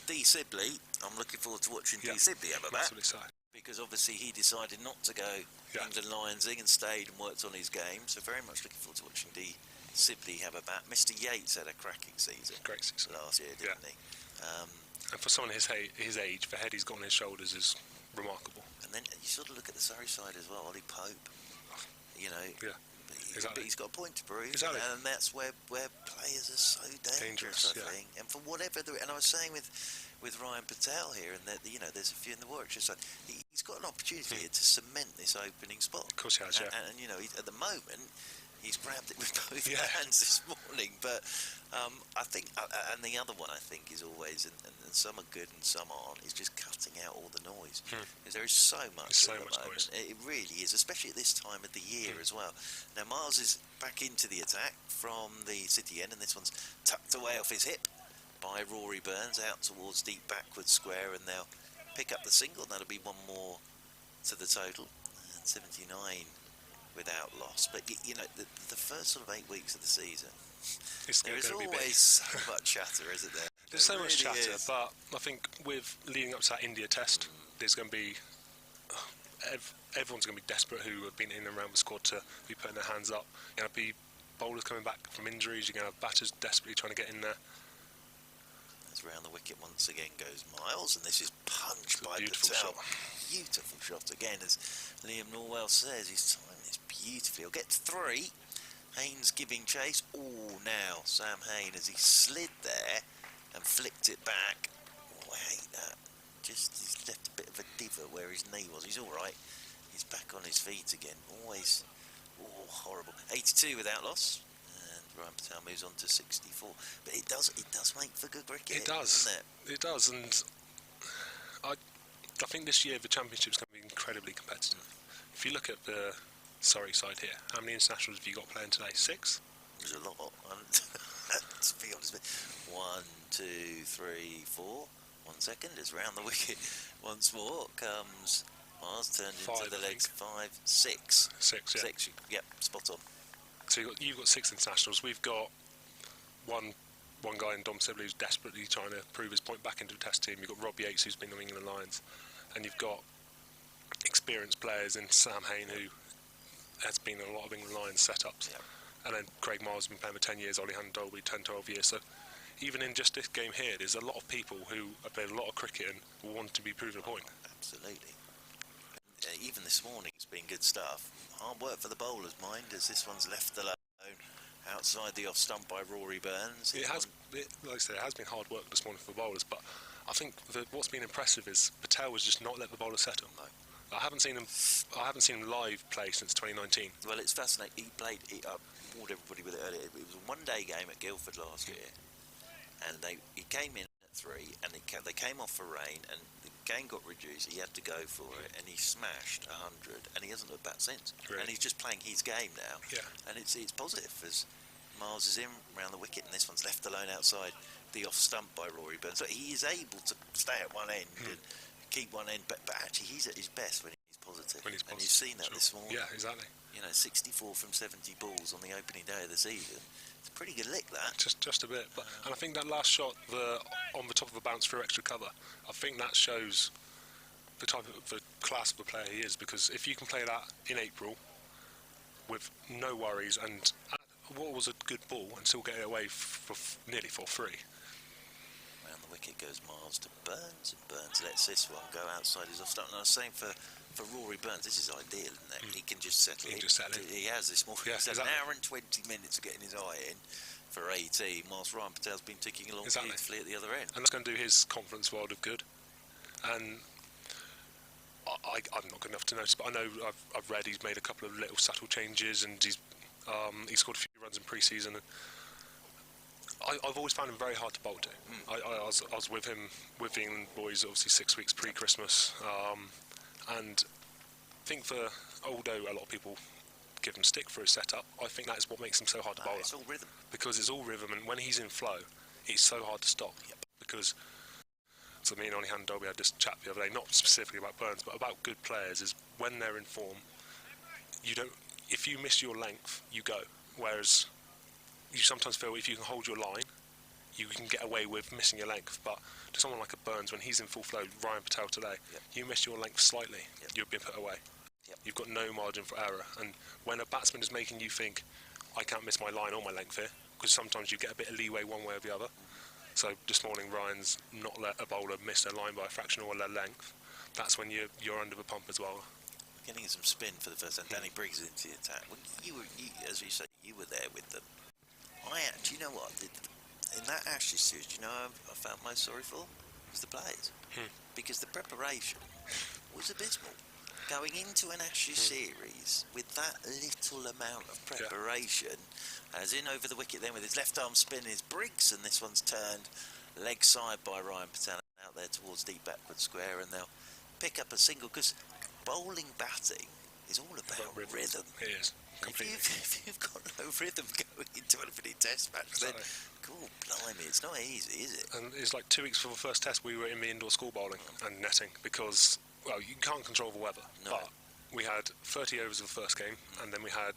D. Sibley. I'm looking forward to watching D. Sibley have a bat. Massively so. Because obviously he decided not to go England Lionsing and stayed and worked on his game. So very much looking forward to watching D. Sibley have a bat. Mr. Yates had a cracking season. Great season. Last year, didn't he? And for someone his age, the head he's got on his shoulders is remarkable. And then you sort of look at the Surrey side as well. Ollie Pope, you know. Yeah. But he's got a point to prove, exactly. And that's where players are so dangerous, I think. And for whatever and I was saying with Ryan Patel here, and that, you know, there's a few in the Warwickshire side. He's got an opportunity here to cement this opening spot. Of course he has, And you know, at the moment, he's grabbed it with both hands this morning. But I think, and the other one I think is always, and some are good and some aren't, is just cutting out all the noise. Because there is so much noise. It really is, especially at this time of the year as well. Now Miles is back into the attack from the City end, and this one's tucked away off his hip by Rory Burns out towards deep backwards square, and they'll pick up the single. That'll be 1 more to the total, and 79 without loss. But you know, the first sort of 8 weeks of the season, there is always so much chatter, isn't there? There's so much chatter, but I think with leading up to that India test, there's going to be everyone's going to be desperate who have been in and around the squad to be putting their hands up. You're going to be bowlers coming back from injuries. You're going to have batters desperately trying to get in there. As round the wicket once again goes Miles, and this is punched by Patel. Beautiful shot again, as Liam Norwell says. He's timed this beautifully. He'll get 3. Haynes giving chase. Oh, now Sam Hayne, as he slid there and flicked it back. Oh, I hate that. Just, he's left a bit of a diva where his knee was. He's all right. He's back on his feet again. Always, horrible. 82 without loss. Ryan Patel moves on to 64, but it does make for good cricket. It does, doesn't it? It does, and I think this year the championship's going to be incredibly competitive. If you look at the Surrey side here, how many internationals have you got playing today? 6? There's a lot. To be honest, 1, 2, 3, 4. 1 second, it's round the wicket once more. Comes Mars, turned 5, into the legs. 5, 6. 6, yeah. 6, yep, spot on. So you've got 6 internationals. We've got one guy in Dom Sibley who's desperately trying to prove his point back into the test team. You've got Rob Yates, who's been on England Lions, and you've got experienced players in Sam Hayne, who has been in a lot of England Lions setups, and then Craig Miles has been playing for 10 years, Ollie Hunt Dolby 10, 12 years. So even in just this game here, there's a lot of people who have played a lot of cricket and want to be proven a point. Absolutely. Even this morning, it's been good stuff. Hard work for the bowlers, mind, as this one's left alone outside the off stump by Rory Burns. Like I say, it has been hard work this morning for the bowlers, but I think what's been impressive is Patel has just not let the bowlers settle. No. I haven't seen him live play since 2019. Well, it's fascinating. He played. I bored everybody with it earlier. It was a one-day game at Guildford last year, and he came in at 3, and they came off for rain, and the game got reduced. He had to go for it, and he smashed 100, and he hasn't looked back since. Really? And he's just playing his game now. Yeah. And it's positive as Miles is in round the wicket, and this one's left alone outside the off stump by Rory Burns. So he is able to stay at one end and keep one end, but actually he's at his best when he's positive. And you've seen that this morning. Yeah, exactly. 64 from 70 balls on the opening day of the season. It's a pretty good lick, that. Just a bit. And I think that last shot, on the top of the bounce through extra cover, I think that shows the class of the player he is, because if you can play that in April with no worries and what was a good ball and still get it away nearly for free. Round the wicket goes Miles to Burns, and Burns lets this one go outside his off stump. And I was saying for Rory Burns, this is ideal, isn't it? He can just settle in. He has this morning. Yeah, He's had exactly. an hour and 20 minutes of getting his eye in for 18, whilst Ryan Patel's been ticking along beautifully at the other end. And that's going to do his confidence world of good. And I'm not good enough to notice, but I know I've read he's made a couple of little subtle changes, and he's scored a few runs in pre-season. And I've always found him very hard to bowl to. I was with him, with the England boys, obviously 6 weeks pre-Christmas, and I think although a lot of people give him stick for his setup, I think that is what makes him so hard to bowl. It's all rhythm. Because it's all rhythm, and when he's in flow, it's so hard to stop. Yep. Because, so me and Ollie and Dolby had this chat the other day, not specifically about Burns, but about good players, is when they're in form, if you miss your length, you go. Whereas you sometimes feel if you can hold your line, you can get away with missing your length. But to someone like a Burns, when he's in full flow, Ryan Patel today, you miss your length slightly, you'll be put away. You've got no margin for error. And when a batsman is making you think, I can't miss my line or my length here, because sometimes you get a bit of leeway one way or the other. So this morning, Ryan's not let a bowler miss their line by a fraction or their length. That's when you're under the pump as well. Getting some spin for the first time. Danny Briggs into the attack. Well, you, as you say, you were there with them. Do you know what? In that Ashes series, do you know I felt most sorry for? Was the players. Because the preparation was abysmal. Going into an Ashes series with that little amount of preparation, as in over the wicket then with his left arm spin is Briggs, and this one's turned leg side by Ryan Patel out there towards deep backward square, and they'll pick up a single, because bowling batting is all about rhythm. It is. If you've got no rhythm going into an opening test match, then cool, blimey, it's not easy, is it? And it's like 2 weeks before the first test, we were in the indoor school bowling and netting, because, well, you can't control the weather. No. But we had 30 overs of the first game, and then we had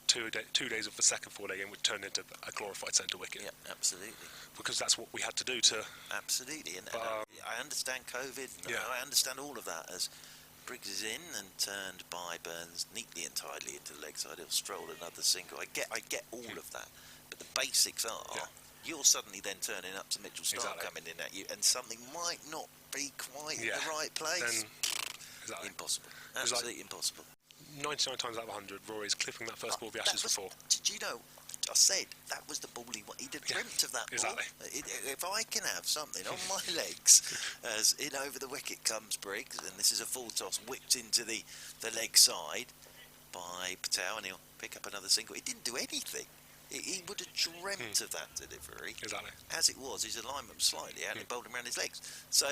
2 days of the second 4-day game, which turned into a glorified centre wicket. Yeah, absolutely. Because that's what we had to do to... Absolutely, and I understand COVID, I understand all of that, as Briggs is in and turned by Burns neatly and tidily into the leg side. He'll stroll another single. I get all of that, but the basics are you're suddenly then turning up to Mitchell Stark coming in at you, and something might not be quite in the right place. Then, impossible. Absolutely impossible. 99 times out of 100, Rory's clipping that first ball of the Ashes before. Did you know? I said that was the ball he wanted. He'd have dreamt of that ball. If I can have something on my legs, as in over the wicket comes Briggs, and this is a full toss whipped into the leg side by Patel, and he'll pick up another single. He didn't do anything. He would have dreamt of that delivery. Exactly. As it was, his alignment was slightly out, and he bowled him around his legs. So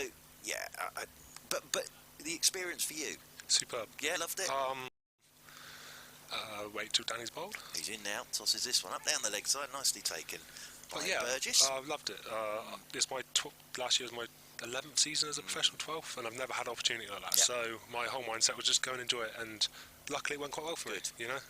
but the experience for you, superb. Yeah, loved it. Wait till Danny's bowled. He's in now, tosses this one up down the leg side, nicely taken by Burgess. Burgess. Loved it. Last year was my 11th season as a professional, 12th, and I've never had an opportunity like that. So my whole mindset was just go and enjoy it, and luckily it went quite well for me. You know.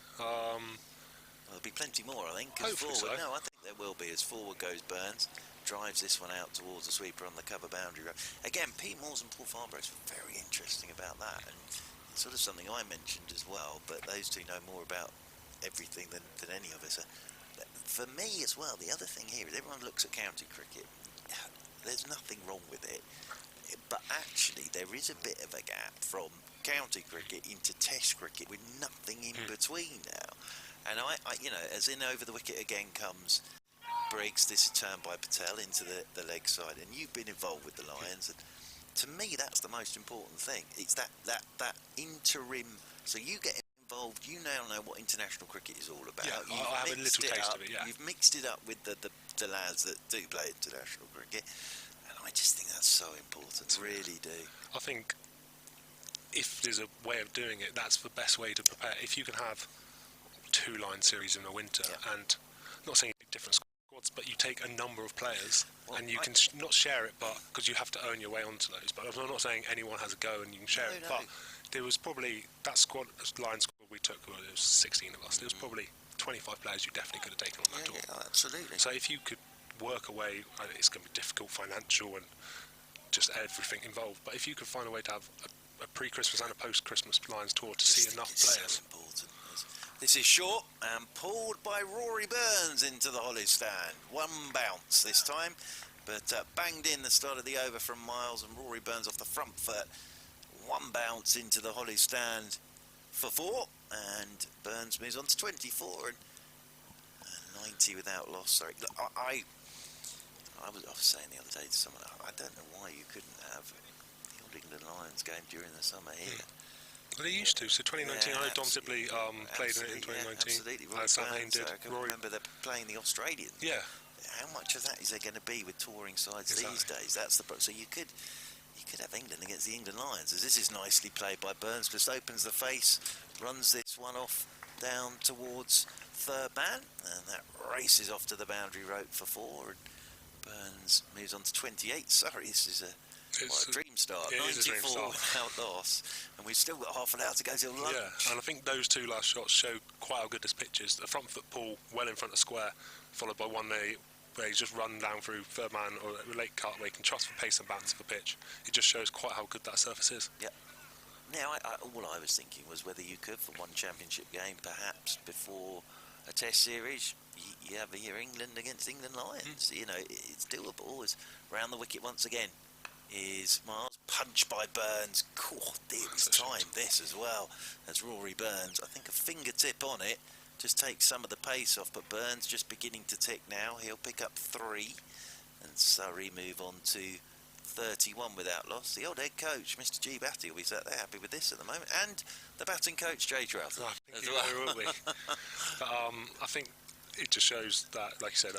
There'll be plenty more, I think. Hopefully forward, so. No, I think there will be. As forward goes Burns, drives this one out towards the sweeper on the cover boundary row. Again, Pete Moores and Paul Farnborough's very interesting about that, and it's sort of something I mentioned as well, but those two know more about everything than any of us. for me as well, the other thing here is everyone looks at county cricket. There's nothing wrong with it, but actually there is a bit of a gap from county cricket into Test cricket with nothing in between now. And I, you know, as in over the wicket again comes Briggs. This is turned by Patel into the leg side, and you've been involved with the Lions. And to me, that's the most important thing. It's that interim. So you get involved. You now know what international cricket is all about. Yeah, I have a little taste of it. Yeah, you've mixed it up with the lads that do play international cricket, and I just think that's so important. Really do. I think if there's a way of doing it, that's the best way to prepare. If you can have 2 line series in the winter, and not saying different squads, but you take a number of players, and you can not share it, but because you have to own your way onto those. But I'm not saying anyone has a go and you can share it. But there was probably that line squad we took. Well, there was 16 of us. There was probably 25 players you definitely could have taken on that tour. Yeah, absolutely. So if you could work a way, it's going to be difficult, financial and just everything involved. But if you could find a way to have a pre-Christmas and a post-Christmas Lions tour to see enough players. So important. This is short and pulled by Rory Burns into the Hollies stand. 1 bounce this time, but banged in the start of the over from Miles, and Rory Burns off the front foot. 1 bounce into the Hollies stand for 4, and Burns moves on to 24 and 90 without loss. Sorry, look, I was saying the other day to someone, I don't know why you couldn't have the Old England Lions game during the summer here. Well, they used to. So 2019, I know Dom Sibley played in it in 2019. Absolutely. Sam Hain did. I can remember they're playing the Australians. Yeah. How much of that is there going to be with touring sides these days? That's the so you could have England against the England Lions. As this is nicely played by Burns, just opens the face, runs this one off down towards third man, and that races off to the boundary rope for 4. And Burns moves on to 28. Sorry, this is a dream start. 94 without loss, and we've still got half an hour to go till lunch. Yeah, and I think those 2 last shots show quite how good this pitch is. The front foot pull well in front of square, followed by one where he's just run down through third man or a late cut where he can trust for pace and balance of the pitch. It just shows quite how good that surface is. Yeah. Now, all I was thinking was whether you could, for one championship game, perhaps before a Test series, you have here England against England Lions. You know, it's doable. It's round the wicket once again. Is Miles, punched by Burns. God, dear, he's timed this as well. As Rory Burns, I think a fingertip on it just takes some of the pace off, but Burns just beginning to tick now. He'll pick up 3, and Surrey move on to 31 without loss. The old head coach, Mr. G. Batty, will be sat there happy with this at the moment, and the batting coach, Jay Troughton. I think will be. But I think it just shows that, like you said,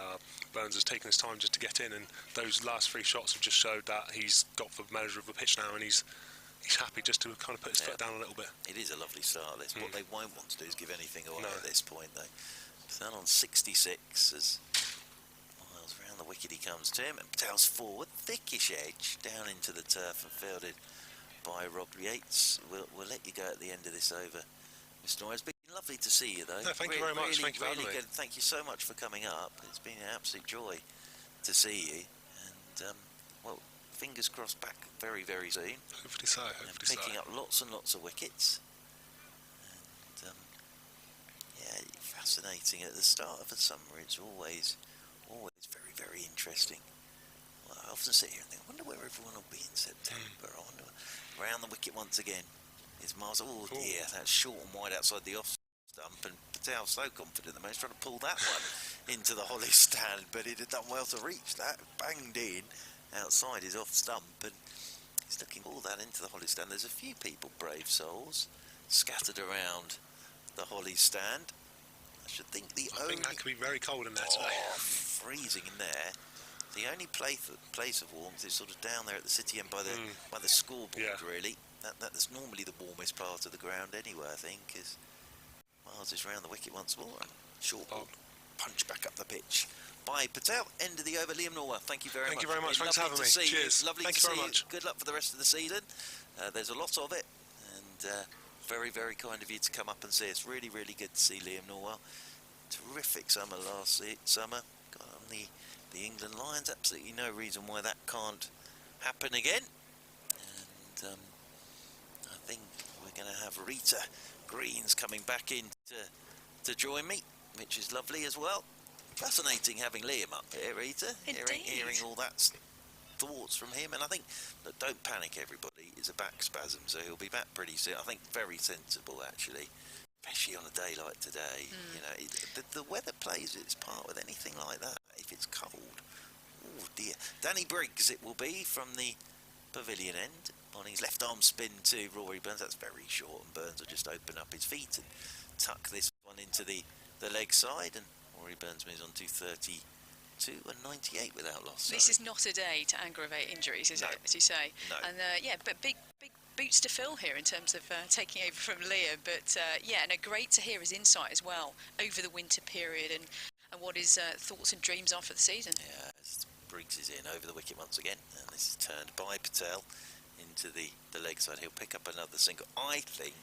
Burns has taken his time just to get in, and those last 3 shots have just showed that he's got the measure of the pitch now, and he's happy just to kind of put his foot down a little bit. It is a lovely start. What they won't want to do is give anything away at this point, though. Patel on 66 as Miles round the wicket he comes to him, and Patel's forward, thickish edge down into the turf and fielded by Rob Yates. We'll let you go at the end of this over, Mr. Norwell. It's been lovely to see you, though. No, thank you very much. Thank you for having me. Thank you so much for coming up. It's been an absolute joy to see you, and well, fingers crossed back very, very soon. Hopefully so. Picking up lots and lots of wickets. And yeah, fascinating. At the start of the summer, it's always very, very interesting. Well, I often sit here and think, I wonder where everyone will be in September. I wonder. Round the wicket once again is Miles. Oh dear, that's short and wide outside the off stump, and Patel so confident the man, he's trying to pull that one into the Holly stand, but he'd have done well to reach that. Banged in outside his off stump, and he's looking all that into the Holly stand. There's a few people, brave souls, scattered around the Holly stand. I should think I think that could be very cold in there today. Freezing in there. The only place of warmth is sort of down there at the city end by the scoreboard. Really, that's normally the warmest part of the ground anyway. I think is Miles is round the wicket once more. Short ball, punch back up the pitch by Patel. End of the over. Liam Norwell, thank you very much. Thank you very much. Thanks for having me. Cheers. Lovely to see you. Good luck for the rest of the season. There's a lot of it, and very, very kind of you to come up and see us. Really, really good to see Liam Norwell. Terrific summer last summer. Got on the England Lions. Absolutely no reason why that can't happen again. And I think we're going to have Rita Greens coming back in to join me, which is lovely as well. Fascinating having Liam up here, Rita. Hearing all that thoughts from him, and I think, look, don't panic, everybody. It's a back spasm, so he'll be back pretty soon. I think very sensible, actually, especially on a day like today. You know, the weather plays its part with anything like that. If it's cold, oh dear. Danny Briggs, it will be from the pavilion end on his left arm spin to Rory Burns. That's very short, and Burns will just open up his feet and tuck this one into the leg side, and Rory Burns moves on to 32 and 98 without loss. This is not a day to aggravate injuries, is it, as you say? No. And yeah, but big boots to fill here in terms of taking over from Liam. But yeah, and great to hear his insight as well over the winter period and what his thoughts and dreams are for the season. Yeah, as Briggs is in over the wicket once again, and this is turned by Patel into the leg side. He'll pick up another single. I think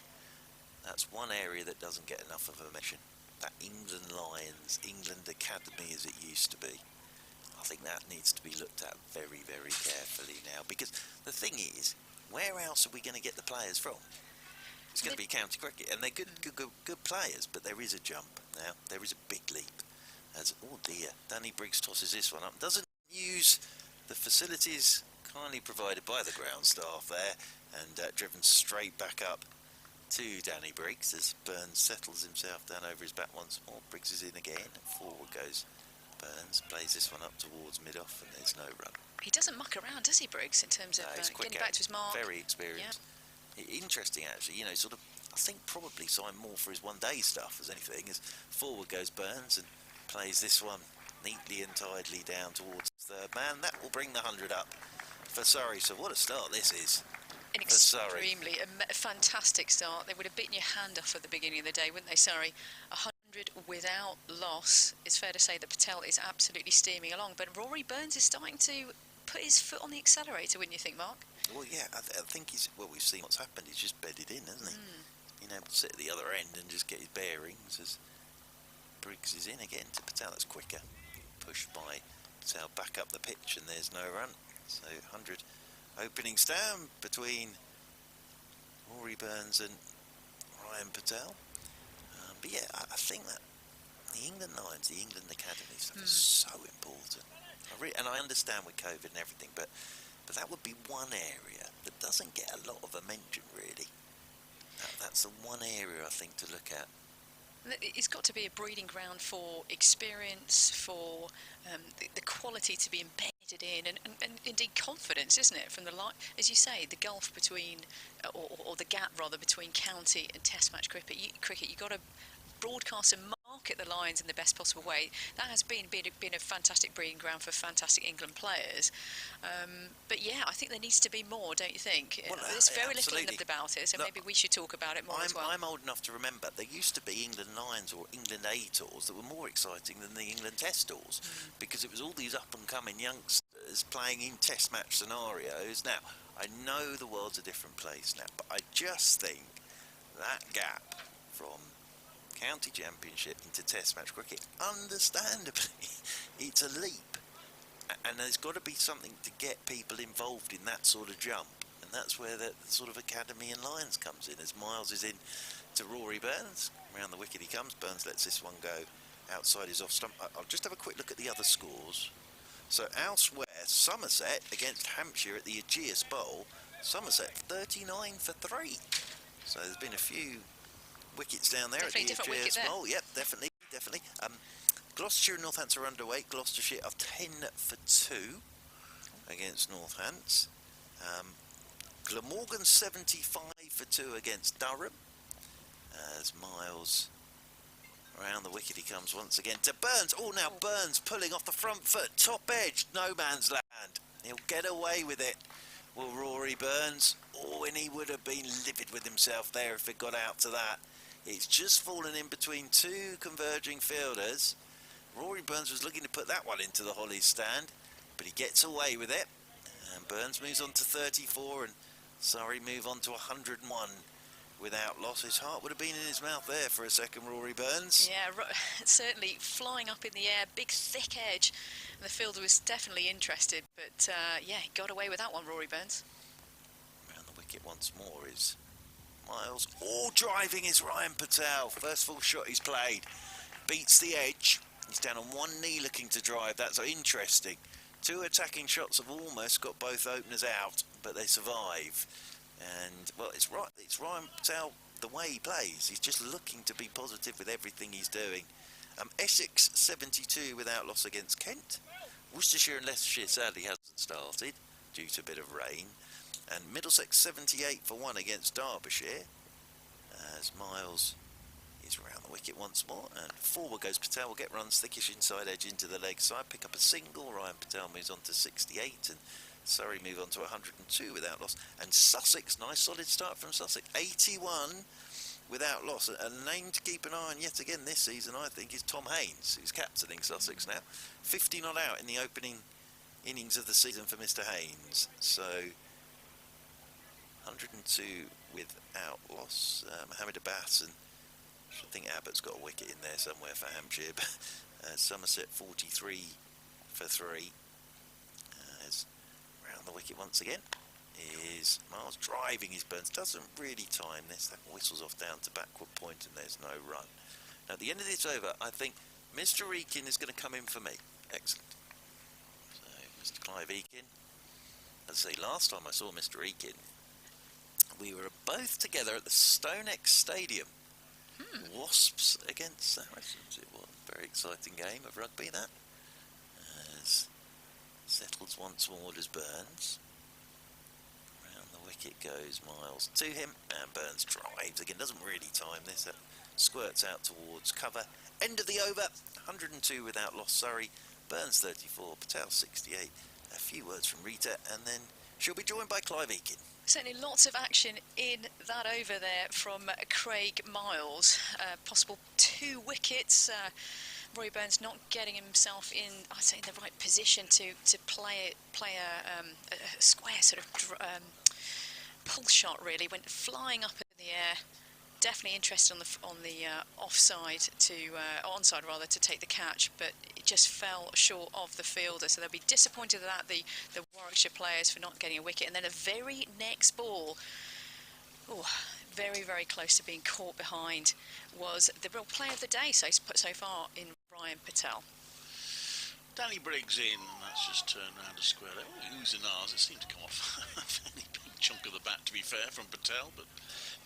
that's one area that doesn't get enough of a mention. That England Lions, England Academy as it used to be. I think that needs to be looked at very, very carefully now, because the thing is, where else are we going to get the players from? It's going to be county cricket, and they're good players, but there is a jump now. There is a big leap. As oh dear, Danny Briggs tosses this one up. Doesn't use the facilities kindly provided by the ground staff there, and driven straight back up to Danny Briggs as Burns settles himself down over his bat once more. Briggs is in again, and forward goes Burns, plays this one up towards mid-off, and there's no run. He doesn't muck around, does he, Briggs, in terms of getting back to his mark? Very experienced. Yeah. Interesting, actually, you know, sort of, I think probably signed more for his one-day stuff as anything, as forward goes Burns and plays this one neatly and tidily down towards third man. That will bring the 100 up for Surrey, so what a start this is. An extremely a fantastic start. They would have bitten your hand off at the beginning of the day, wouldn't they? Sorry, 100 without loss. It's fair to say that Patel is absolutely steaming along, but Rory Burns is starting to put his foot on the accelerator, wouldn't you think, Mark? Well, yeah, I think we've seen what's happened. He's just bedded in, hasn't he? Being able to sit at the other end and just get his bearings as Briggs is in again to Patel. That's quicker. Pushed by Patel back up the pitch, and there's no run. So 100. Opening stand between Rory Burns and Ryan Patel. But yeah, I think that the England Lions, the England Academy stuff is so important. And I understand with COVID and everything, but that would be one area that doesn't get a lot of a mention, really. That's the one area I think to look at. It's got to be a breeding ground for experience, for the quality to be embedded in, and indeed confidence, isn't it? From the as you say, the gulf between, or the gap rather, between county and Test match cricket. You've got to broadcast and market the Lions in the best possible way. That has been a fantastic breeding ground for fantastic England players. But yeah, I think there needs to be more, don't you think? Well, there's very little absolutely. England about it, so look, maybe we should talk about it more as well. I'm old enough to remember there used to be England Lions or England A tours that were more exciting than the England Test tours, because it was all these up-and-coming youngsters playing in Test match scenarios. Now, I know the world's a different place now, but I just think that gap from County Championship into Test match cricket, understandably, it's a leap, and there's got to be something to get people involved in that sort of jump, and that's where the sort of Academy and Lions comes in, as Miles is in to Rory Burns. Around the wicket he comes. Burns lets this one go outside his off stump. I'll just have a quick look at the other scores. So elsewhere, Somerset against Hampshire at the Aegeus Bowl. Somerset 39 for 3. So there's been a few wickets down there definitely at the Aegeus Bowl. Yep, definitely. Gloucestershire and Northants are underway. Gloucestershire are 10 for 2 against Northants. Glamorgan 75 for 2 against Durham. As Miles around the wicket he comes once again to Burns. Oh, now Burns pulling off the front foot, top edge, no man's land. He'll get away with it, will Rory Burns. Oh, and he would have been livid with himself there if it got out to that. It's just fallen in between two converging fielders. Rory Burns was looking to put that one into the Hollies stand, but he gets away with it. And Burns moves on to 34, and Surrey move on to 101 without loss. His heart would have been in his mouth there for a second, Rory Burns. Yeah, certainly flying up in the air, big thick edge, and the fielder was definitely interested, but yeah, he got away with that one, Rory Burns. Around the wicket once more is Miles. All driving is Ryan Patel. First full shot he's played. Beats the edge. He's down on one knee looking to drive. That's interesting. Two attacking shots have almost got both openers out, but they survive. And, well, it's Ryan Patel, the way he plays. He's just looking to be positive with everything he's doing. Essex 72 without loss against Kent. Worcestershire and Leicestershire sadly hasn't started due to a bit of rain. And Middlesex 78 for 1 against Derbyshire. As Miles is around the wicket once more. And forward goes Patel. Will get runs thickish inside edge into the leg side. Pick up a single. Ryan Patel moves on to 68. And Surrey move on to 102 without loss. And Sussex, nice solid start from Sussex. 81 without loss. A name to keep an eye on yet again this season, I think, is Tom Haynes, who's captaining Sussex now. 50 not out in the opening innings of the season for Mr. Haynes. So 102 without loss. Mohammed Abbas, and I think Abbott's got a wicket in there somewhere for Hampshire. But Somerset 43 for 3. As round the wicket once again is Miles driving his Burns. Doesn't really time this. That whistles off down to backward point and there's no run. Now at the end of this over, I think Mr. Eakin is going to come in for me. Excellent. So Mr. Clive Eakin. As I say, last time I saw Mr. Eakin, we were both together at the StoneX Stadium. Wasps against Saracens. It was a very exciting game of rugby, that. As settles once more as Burns. Round the wicket goes Miles to him, and Burns drives again. Doesn't really time this. Squirts out towards cover. End of the over. 102 without loss. Surrey. Burns 34. Patel 68. A few words from Rita, and then she'll be joined by Clive Eakin. Certainly lots of action in that over there from Craig Miles. Possible 2 wickets. Roy Burns not getting himself in, I'd say, the right position to play a square sort of pull shot. Really went flying up in the air. Definitely interested on the offside onside rather, to take the catch, but it just fell short of the fielder. So they'll be disappointed at that, the Warwickshire players, for not getting a wicket. And then a very next ball, very, very close to being caught behind, was the real player of the day so far in Ryan Patel. Danny Briggs in, and that's just turned around to square it. Oohs and ahs, it seemed to come off a fairly big chunk of the bat, to be fair, from Patel, but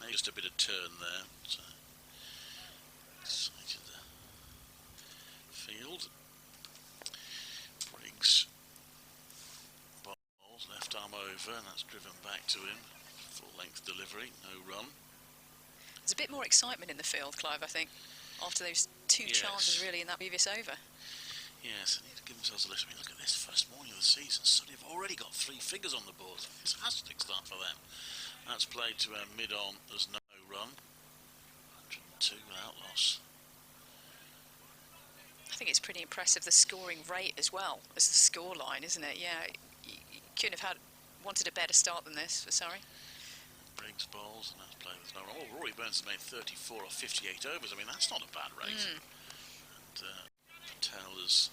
maybe just a bit of turn there. So, side of the field. Briggs bowls, left arm over, and that's driven back to him. Full length delivery, no run. There's a bit more excitement in the field, Clive, I think, after those 2 chances really in that previous over. Yes, they need to give themselves a lift. I mean, look at this, first morning of the season, Surrey have already got 3 figures on the board. Fantastic start for them. That's played to mid-on, there's no run. 102 without loss. I think it's pretty impressive, the scoring rate as well as the score line, isn't it? Yeah, you couldn't have wanted a better start than this for Surrey. Briggs bowls, and that's played with no run. Rory Burns has made 34 or 58 overs. I mean, that's not a bad rate. And Patel has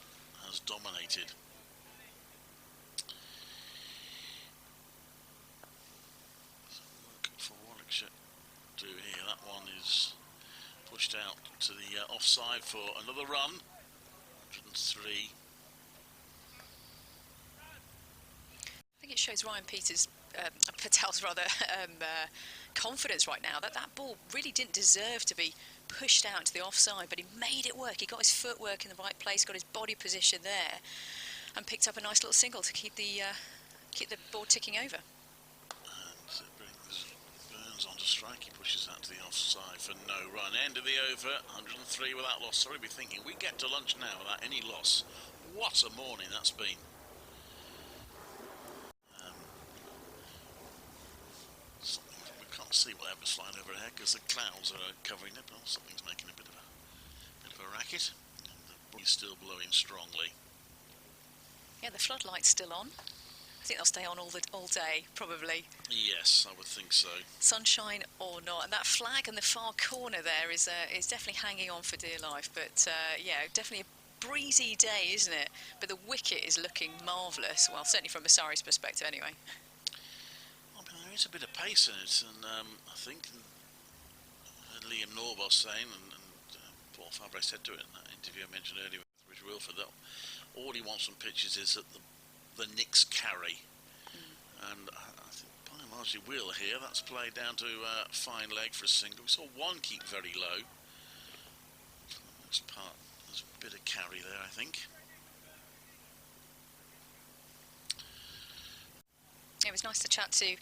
dominated. So work for Warwickshire do here. That one is pushed out to the offside for another run. 103. I think it shows Ryan Patel's confidence right now, that ball really didn't deserve to be pushed out to the offside, but he made it work. He got his footwork in the right place, got his body position there, and picked up a nice little single to keep the board ticking over. And it brings Burns onto strike. He pushes that to the offside for no run. End of the over, 103 without loss. Sorry, we're thinking we get to lunch now without any loss. What a morning that's been. We can't see whatever's flying overhead because the clouds are covering it, but something's making a bit of a racket. And the breeze still blowing strongly. Yeah, the floodlight's still on. I think they'll stay on all day, probably. Yes, I would think so. Sunshine or not, and that flag in the far corner there is definitely hanging on for dear life. But yeah, definitely a breezy day, isn't it? But the wicket is looking marvellous. Well, certainly from a Surrey's perspective, anyway. Well, there is a bit of pace in it, and I think Liam Norwell saying, and Paul Fabre said to it in that interview I mentioned earlier with Wilford, that all he wants from pitches is that the Knicks carry. And I think by and large he will here. That's played down to fine leg for a single. We saw one keep very low. For the most part, there's a bit of carry there, I think. It was nice to chat to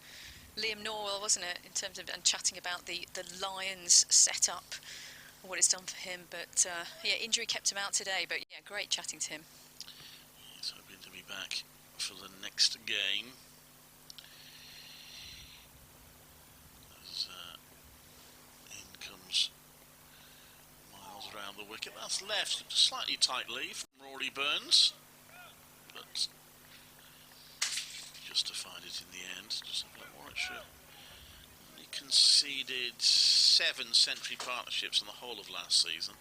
Liam Norwell, wasn't it, in terms of and chatting about the Lions setup, what it's done for him. But yeah, injury kept him out today. But yeah, great chatting to him. He's hoping to be back for the next game. As in comes Miles around the wicket. That's left. Slightly tight lead from Rory Burns, but justified it in the end. Just have a look, Warwickshire. He conceded 7 century partnerships in the whole of last season.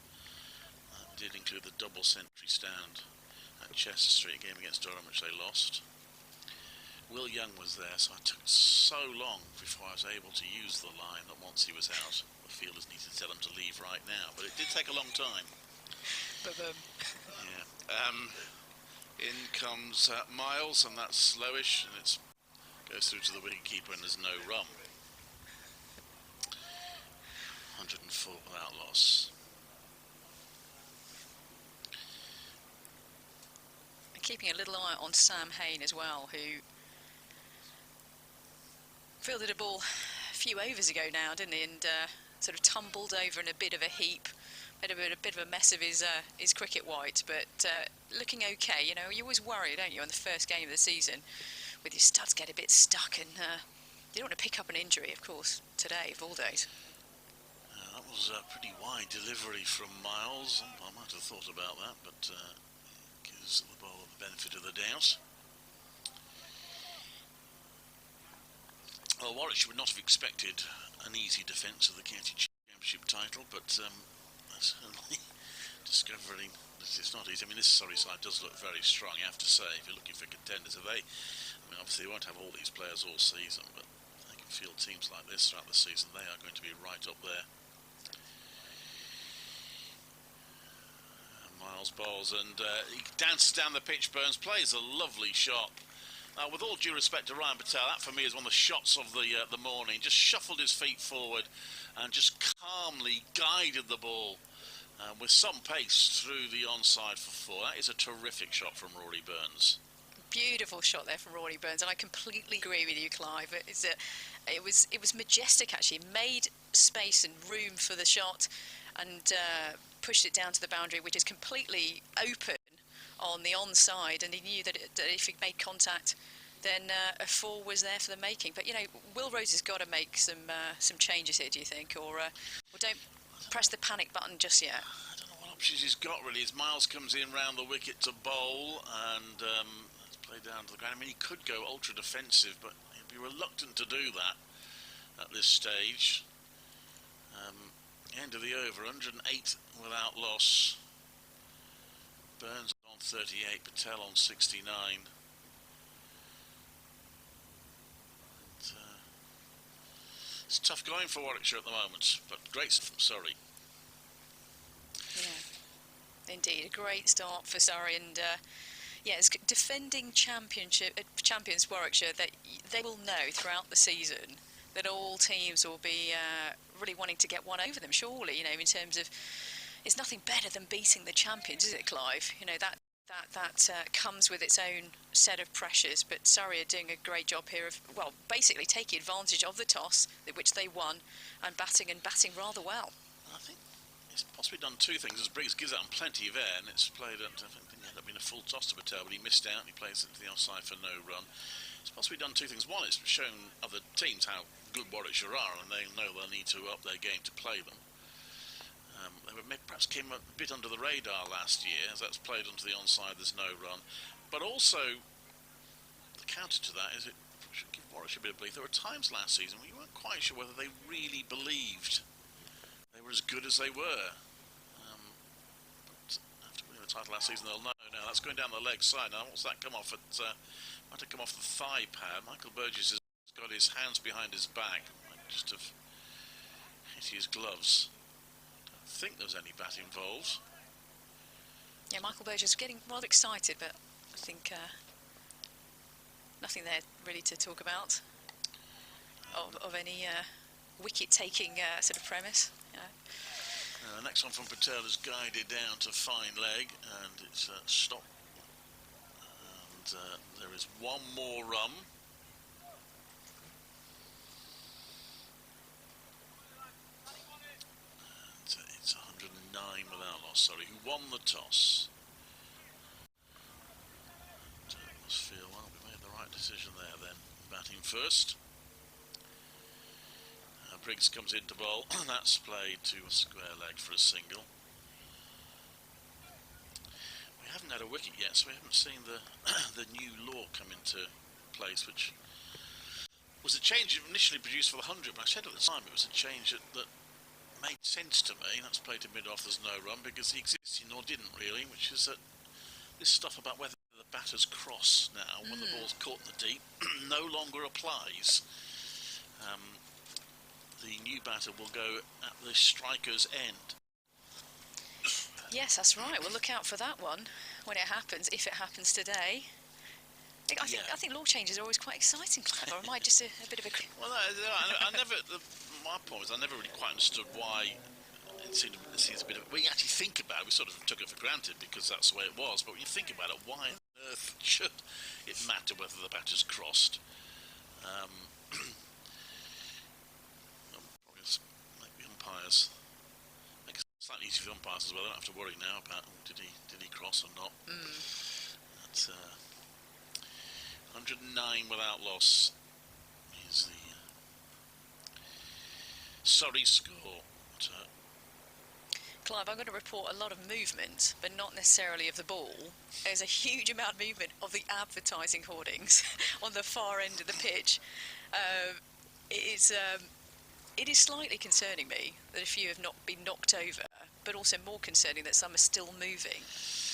That did include the double century stand at Chester Street, a game against Durham, which they lost. Will Young was there, so it took so long before I was able to use the line that once he was out, the fielders needed to tell him to leave right now. But it did take a long time. Yeah. In comes Miles, and that's slowish, and it goes through to the wicket keeper, and there's no run. 104 without loss. And keeping a little eye on Sam Hain as well, who fielded a ball a few overs ago now, didn't he? And sort of tumbled over in a bit of a heap. Made a bit of a mess of his cricket white, but looking okay. You know, you always worry, don't you, on the first game of the season, with your studs get a bit stuck, and you don't want to pick up an injury, of course, today of all days. That was a pretty wide delivery from Miles. I might have thought about that, but gives the bowler the benefit of the doubt. Well, Warwickshire would not have expected an easy defence of the county championship title, but certainly discovering that it's not easy. I mean, this Surrey side does look very strong, I have to say, if you're looking for contenders. Obviously they won't have all these players all season, but they can field teams like this throughout the season. They are going to be right up there. Miles bowls, and he dances down the pitch. Burns plays a lovely shot. Now, with all due respect to Ryan Patel, that for me is one of the shots of the morning. Just shuffled his feet forward and just calmly guided the ball with some pace through the onside for 4. That is a terrific shot from Rory Burns. Beautiful shot there from Rory Burns, and I completely agree with you, Clive. It was majestic, actually. It made space and room for the shot, and pushed it down to the boundary, which is completely open on the onside, and he knew that if he made contact, then a 4 was there for the making. But you know, Will Rose has got to make some changes here, do you think, or don't press the panic button just yet? I don't know what options he's got really. As Miles comes in round the wicket to bowl, and let's play down to the ground. I mean, he could go ultra defensive, but he'd be reluctant to do that at this stage. End of the over, 108 without loss. Burns on 38, Patel on 69. It's tough going for Warwickshire at the moment, but great stuff from Surrey. Yeah, indeed, a great start for Surrey, and yeah, as defending champions Warwickshire, that they will know throughout the season that all teams will be really wanting to get one over them, surely, you know, in terms of, it's nothing better than beating the champions, is it, Clive? You know, that comes with its own set of pressures, but Surrey are doing a great job here of, well, basically taking advantage of the toss, which they won, and batting rather well. I think it's possibly done 2 things, as Briggs gives out plenty of air, and it's played at, I think it ended up being a full toss to Patel, but he missed out, and he plays it to the offside for no run. It's possibly done 2 things. One, it's shown other teams how good Warwickshire are, and they know they'll need to up their game to play them. They perhaps came a bit under the radar last year, as that's played onto the onside, there's no run. But also, the counter to that is it should give Warwickshire a bit of belief. There were times last season when you weren't quite sure whether they really believed they were as good as they were. But after winning the title last season, they'll know. Now that's going down the leg side. Now what's that come off at? Might have come off the thigh pad. Michael Burgess has got his hands behind his back. Might just have hit his gloves. I don't think there was any bat involved. Yeah, Michael Burgess getting rather excited, but I think nothing there really to talk about of any wicket-taking sort of premise. Next one from Patel is guided down to fine leg, and it's stop. And there is one more run. And it's 109 without loss. Sorry, who won the toss? And, must feel well. We made the right decision there. Then batting first. Briggs comes into bowl, and that's played to a square leg for a single. We haven't had a wicket yet, so we haven't seen the the new law come into place, which was a change initially produced for the 100, but I said at the time it was a change that made sense to me. That's played to mid-off, there's no run, because the existing law didn't really, which is that this stuff about whether the batters cross now, when the ball's caught in the deep, no longer applies. The new batter will go at the striker's end. Yes, that's right. We'll look out for that one when it happens, if it happens today. I think law changes are always quite exciting, Clive. Or am I just a bit of a... Well, I never... my point was I never really quite understood why it seems a bit of... When you actually think about it, we sort of took it for granted because that's the way it was, but when you think about it, why on earth should it matter whether the batter's crossed? Umpires make it slightly easier for the umpires as well. They don't have to worry now about did he cross or not. That's 109 without loss is the Surrey score. Clive, I'm going to report a lot of movement, but not necessarily of the ball. There's a huge amount of movement of the advertising hoardings on the far end of the pitch. It is slightly concerning me that a few have not been knocked over, but also more concerning that some are still moving.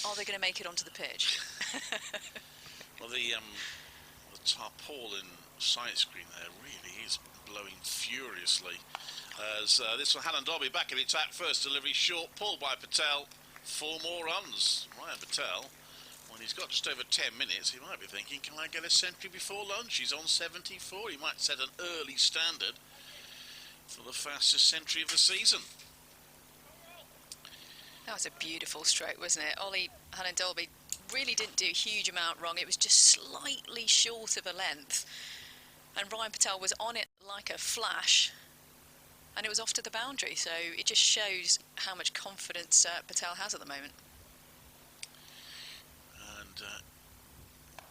Are they going to make it onto the pitch? Well, the tarpaulin side screen there really is blowing furiously. As this one, Hannah Dobby back in the attack. First delivery short, pulled by Patel. 4 more runs. Ryan Patel, when he's got just over 10 minutes, he might be thinking, can I get a century before lunch? He's on 74. He might set an early standard for the fastest century of the season. That was a beautiful stroke, wasn't it? Ollie Hannah-Dolby really didn't do a huge amount wrong. It was just slightly short of a length. And Ryan Patel was on it like a flash. And it was off to the boundary. So it just shows how much confidence Patel has at the moment. And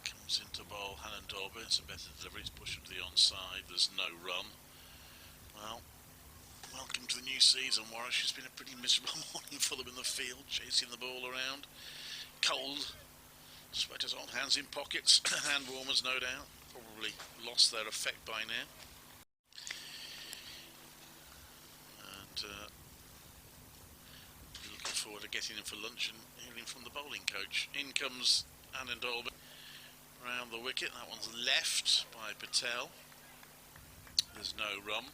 comes into bowl Hannah-Dolby. It's a better delivery. It's pushed him to the onside. There's no run. Well, welcome to the new season, Warwickshire. It's been a pretty miserable morning for them in the field, chasing the ball around. Cold, sweaters on, hands in pockets, hand warmers no doubt. Probably lost their effect by now. And looking forward to getting in for lunch and hearing from the bowling coach. In comes Anand Dolby around the wicket. That one's left by Patel. There's no run.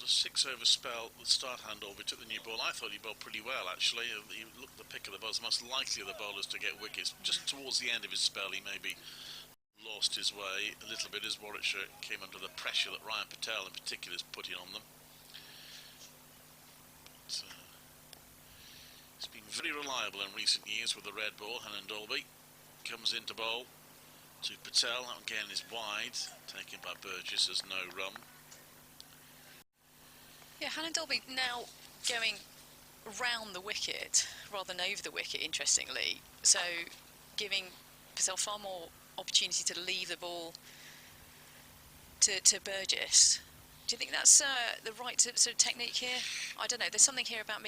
A 6-over spell with start handle. We took the new ball. I thought he bowled pretty well actually. He looked the pick of the bowlers, most likely of the bowlers to get wickets. Just towards the end of his spell he maybe lost his way a little bit as Warwickshire came under the pressure that Ryan Patel in particular is putting on them. But, it's been very reliable in recent years with the red ball. Hannah Dolby comes into bowl to Patel. That again is wide, taken by Burgess. There's no run. Yeah, Hannah Dolby now going round the wicket rather than over the wicket, interestingly. So giving Patel far more opportunity to leave the ball to Burgess. Do you think that's the right sort of technique here? I don't know. There's something here about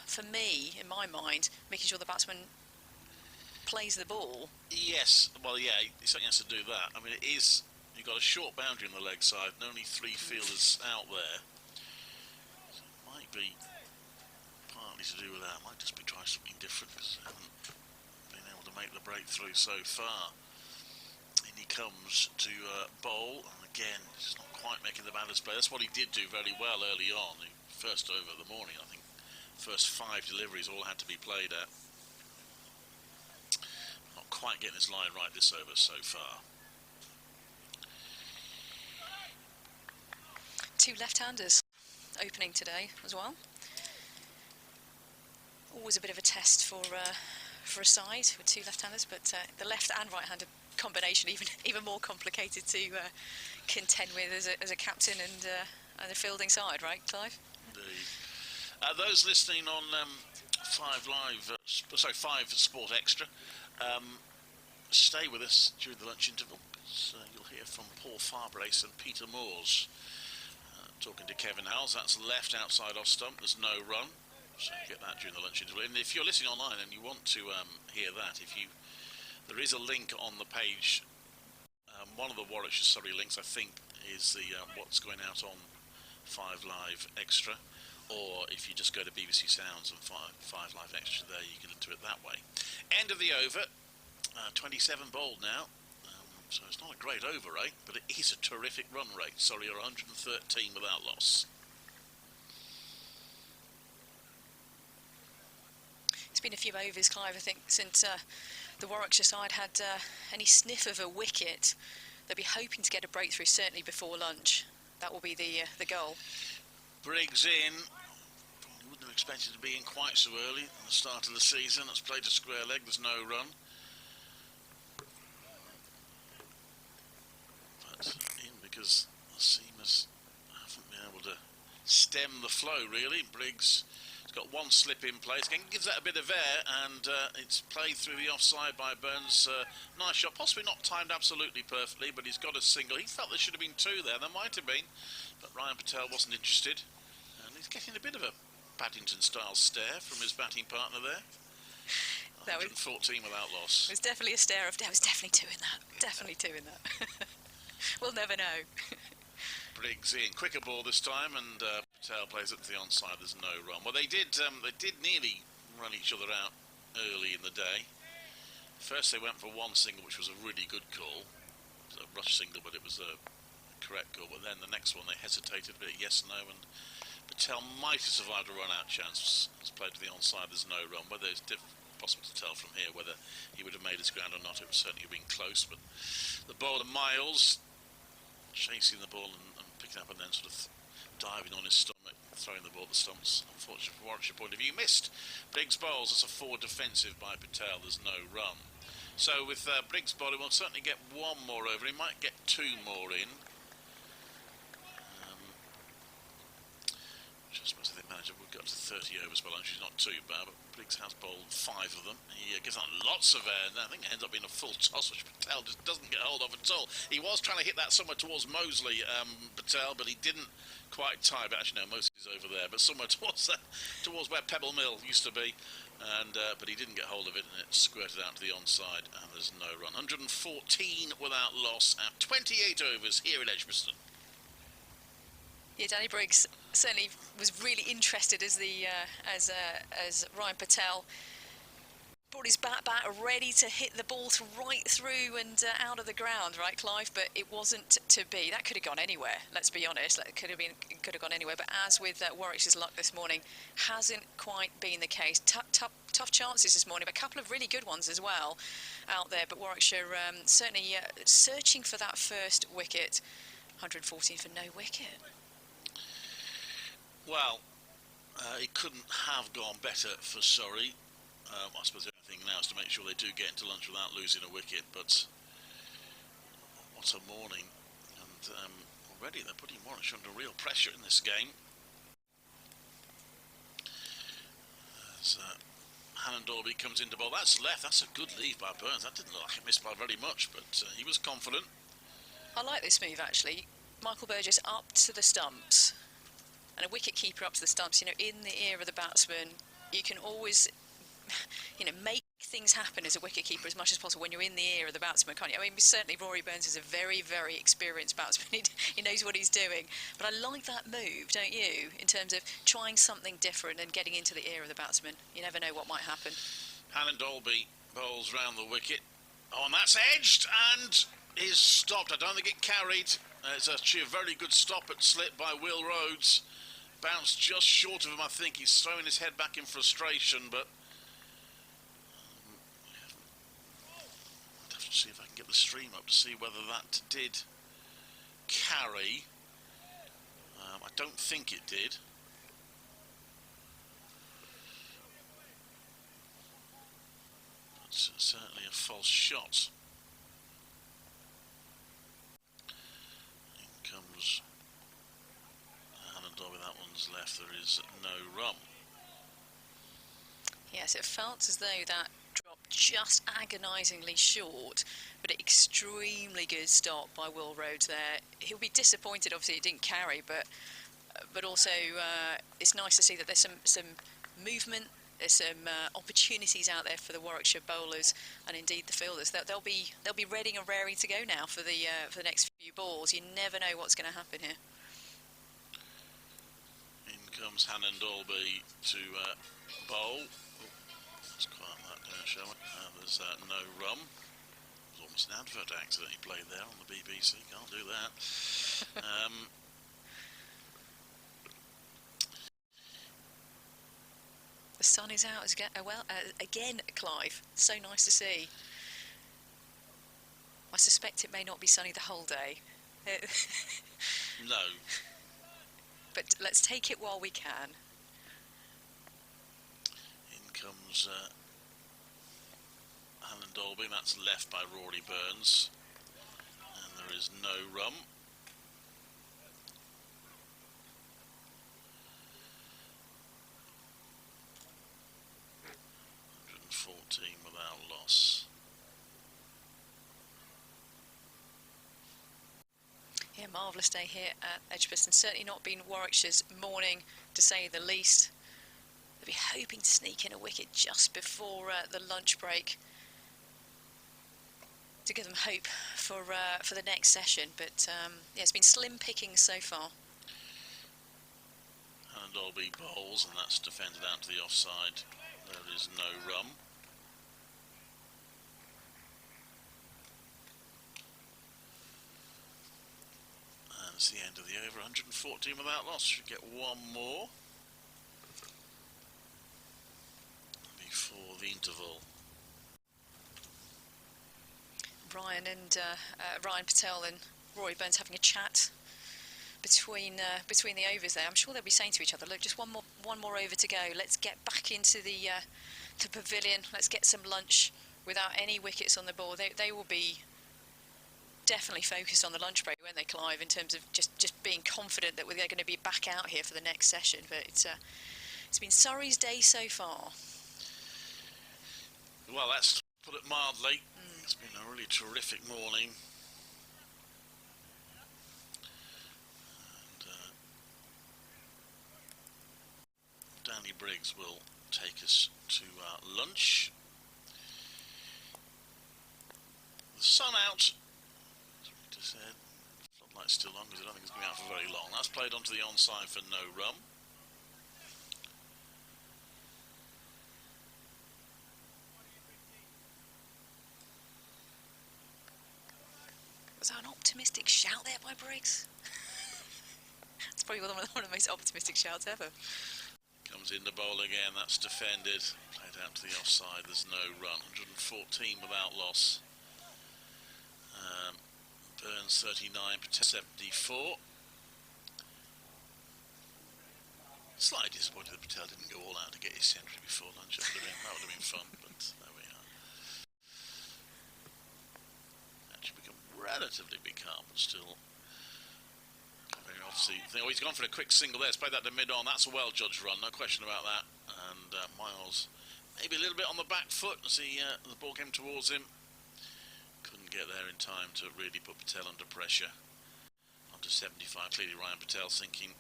for me, in my mind, making sure the batsman plays the ball. Yes, well, yeah, he certainly has to do that. I mean, it is, you've got a short boundary on the leg side and only 3 fielders out there. Be partly to do with that. Might just be trying something different because they haven't been able to make the breakthrough so far. He he comes to bowl, and again, he's not quite making the batters play. That's what he did do very well early on. The first over of the morning, I think, first 5 deliveries all had to be played at. Not quite getting his line right this over so far. 2 left-handers opening today as well. Always a bit of a test for a side with 2 left-handers, but the left and right-handed combination even more complicated to contend with as a captain and a fielding side, right, Clive? Indeed. Those listening on 5 Sport Extra, stay with us during the lunch interval. So you'll hear from Paul Farbrace and Peter Moores. Talking to Kevin Howells, that's left outside off stump, there's no run, so you get that during the lunch interval. And if you're listening online and you want to hear that, there is a link on the page. One of the Warwickshire Surrey links, I think, is the what's going out on 5 Live Extra, or if you just go to BBC Sounds and 5 Live Extra there, you can listen to it that way. End of the over, 27 bowled now. So it's not a great over rate, but it is a terrific run rate. Surrey are 113 without loss. It's been a few overs, Clive, I think, since the Warwickshire side had any sniff of a wicket. They'll be hoping to get a breakthrough, certainly before lunch. That will be the goal. Briggs in. Probably wouldn't have expected to be in quite so early at the start of the season. It's played a square leg, there's no run. In because the seamers haven't been able to stem the flow really. Briggs has got 1 slip in place, gives that a bit of air, and it's played through the offside by Burns. Nice shot, possibly not timed absolutely perfectly, but he's got a single. He felt there should have been 2 there might have been, but Ryan Patel wasn't interested, and he's getting a bit of a Paddington style stare from his batting partner there. 114 without loss. It was definitely a stare of, there was definitely 2 in that, definitely 2 in that. We'll never know. Briggs in, quicker ball this time, and Patel plays it to the onside. There's no run. Well, they did nearly run each other out early in the day. First, they went for 1 single, which was a really good call. It was a rush single, but it was a correct call. But then the next one, they hesitated a bit, yes, no, and Patel might have survived a run-out chance. It's played to the onside. There's no run. Whether it's possible to tell from here whether he would have made his ground or not. It would certainly have been close. But the bowler Miles chasing the ball and picking up and then sort of diving on his stomach, throwing the ball at the stumps. Unfortunately from Warwickshire point of view, missed. Briggs bowls, it's a 4 defensive by Patel, there's no run. So with Briggs bowling, we'll certainly get 1 more over. He might get 2 more in. I suppose the manager would go up to 30 overs by lunch. She's not too bad, but Briggs has bowled 5 of them. He gives out lots of air, and I think it ends up being a full toss, which Patel just doesn't get hold of at all. He was trying to hit that somewhere towards Moseley, Patel, but he didn't quite tie. But actually, no, Moseley's over there, but somewhere towards where Pebble Mill used to be. And but he didn't get hold of it, and it squirted out to the onside, and there's no run. 114 without loss at 28 overs here at Edgbaston. Yeah, Danny Briggs certainly was really interested as Ryan Patel brought his bat back, ready to hit the ball right through and out of the ground, right, Clive? But it wasn't to be. That could have gone anywhere. Let's be honest. That could have gone anywhere. But as with Warwickshire's luck this morning, hasn't quite been the case. Tough chances this morning, but a couple of really good ones as well out there. But Warwickshire certainly searching for that first wicket. 114 for no wicket. Well, it couldn't have gone better for Surrey. I suppose the only thing now is to make sure they do get into lunch without losing a wicket, but what a morning. And already they're putting Warwickshire under real pressure in this game. As Hannon Dorby comes into bowl, that's left, that's a good leave by Burns. That didn't look like it missed by very much, but he was confident. I like this move actually. Michael Burgess up to the stumps. And a wicket keeper up to the stumps, you know, in the ear of the batsman. You can always, you know, make things happen as a wicket keeper as much as possible when you're in the ear of the batsman, can't you? I mean, certainly Rory Burns is a very, very experienced batsman. He knows what he's doing. But I like that move, don't you, in terms of trying something different and getting into the ear of the batsman. You never know what might happen. Hannon Dolby bowls round the wicket. Oh, and that's edged, and is stopped. I don't think it carried. It's actually a very good stop at slip by Will Rhodes. Bounced just short of him, I think. He's throwing his head back in frustration, but I'd have to see if I can get the stream up to see whether that did carry. I don't think it did. It's certainly a false shot. In comes Hannah with that one's left. There is no run. Yes, it felt as though that dropped just agonisingly short, but an extremely good stop by Will Rhodes there. He'll be disappointed, obviously it didn't carry, but also it's nice to see that there's some movement. There's some opportunities out there for the Warwickshire bowlers and indeed the fielders. They'll be ready and raring to go now for the next few balls. You never know what's going to happen here. In comes Hannon Dalby to bowl. Let's quiet that down, shall we? There's no run. There's almost an advert accident he played there on the BBC. Can't do that. The sun is out again, Clive. So nice to see. I suspect it may not be sunny the whole day. No. But let's take it while we can. In comes Alan Dolby. That's left by Rory Burns. And there is no run. 114 without loss. Yeah, marvellous day here at Edgbaston. Certainly not been Warwickshire's morning, to say the least. They'll be hoping to sneak in a wicket just before the lunch break to give them hope for the next session. But yeah, it's been slim pickings so far. And Dolby bowls, and that's defended out to the offside. There is no run. And it's the end of the over. 114 without loss. Should get one more before the interval. Ryan Patel and Rory Burns having a chat between the overs there. I'm sure they'll be saying to each other, look, just one more over to go. Let's get back into the pavilion. Let's get some lunch without any wickets on the board. They will be definitely focused on the lunch break, won't they, Clive, in terms of just being confident that they're going to be back out here for the next session. But it's been Surrey's day so far. Well, that's to put it mildly. It's been a really terrific morning. Danny Briggs will take us to lunch. The sun out, as Rita said. Floodlight's still on because I don't think it's going to be out for very long. That's played onto the onside for no run. Was that an optimistic shout there by Briggs? It's probably one of the most optimistic shouts ever. Comes in the bowl again, that's defended. Played out to the offside, there's no run. 114 without loss. Burns 39, Patel 74. Slightly disappointed that Patel didn't go all out to get his century before lunch. That would have been fun, but there we are. Actually become relatively calm, but still. Obviously, he's gone for a quick single there. It's played that to mid-on. That's a well-judged run, no question about that. And Miles maybe a little bit on the back foot as the ball came towards him. Couldn't get there in time to really put Patel under pressure. On to 75. Clearly Ryan Patel thinking,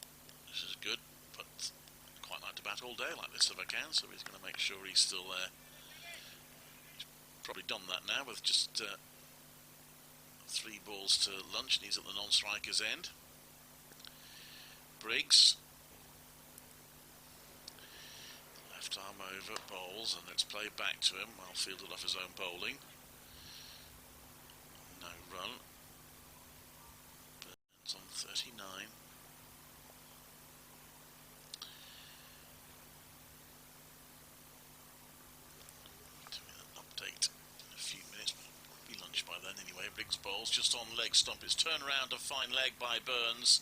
this is good, but I'd quite like to bat all day like this if I can. So he's going to make sure he's still there. He's probably done that now with just 3 balls to lunch, and he's at the non-striker's end. Briggs, left arm over, bowls, and it's played back to him. Well fielded off his own bowling. No run. Burns on 39. Update in a few minutes. Be lunch by then anyway. Briggs bowls just on leg stump. It's turned around a fine leg by Burns.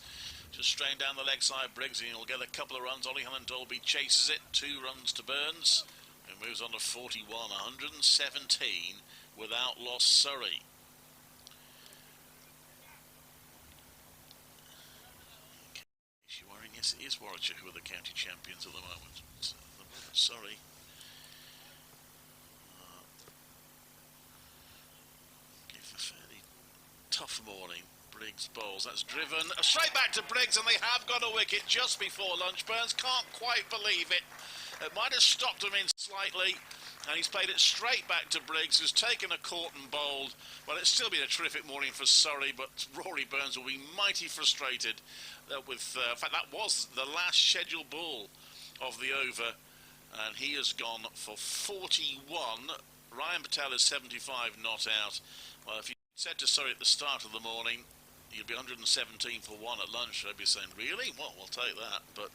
Just straying down the leg side. Briggs, and he'll get a couple of runs. Ollie Dolby chases it. 2 runs to Burns. And moves on to 41. 117 without loss, Surrey. Is you worrying? Yes, it is Warwickshire who are the county champions at the moment. Surrey. A fairly tough morning. Briggs bowls. That's driven straight back to Briggs, and they have got a wicket just before lunch. Burns can't quite believe it. It might have stopped him in slightly, and he's played it straight back to Briggs, who's taken a caught and bowled. Well, it's still been a terrific morning for Surrey, but Rory Burns will be mighty frustrated with. In fact, that was the last scheduled ball of the over, and he has gone for 41. Ryan Patel is 75 not out. Well, if you said to Surrey at the start of the morning, you'd be 117 for 1 at lunch, they'd be saying, really? Well, we'll take that. But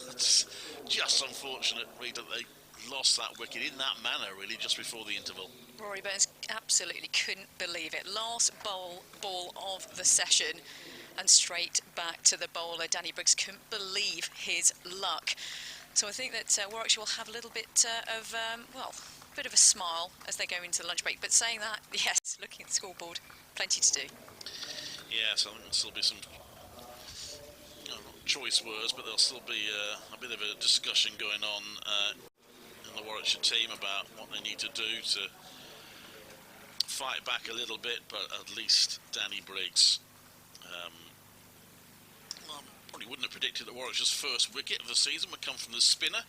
it's just unfortunate, really, that they lost that wicket in that manner, really, just before the interval. Rory Burns absolutely couldn't believe it. Last ball of the session, and straight back to the bowler. Danny Briggs couldn't believe his luck. So I think that Warwickshire will have a little bit of, well, a bit of a smile as they go into the lunch break. But saying that, yes, looking at the scoreboard, plenty to do. Yes, I think there'll still be some, not choice words, but there'll still be a bit of a discussion going on in the Warwickshire team about what they need to do to fight back a little bit. But at least Danny Briggs, well, probably wouldn't have predicted that Warwickshire's first wicket of the season would come from the spinner.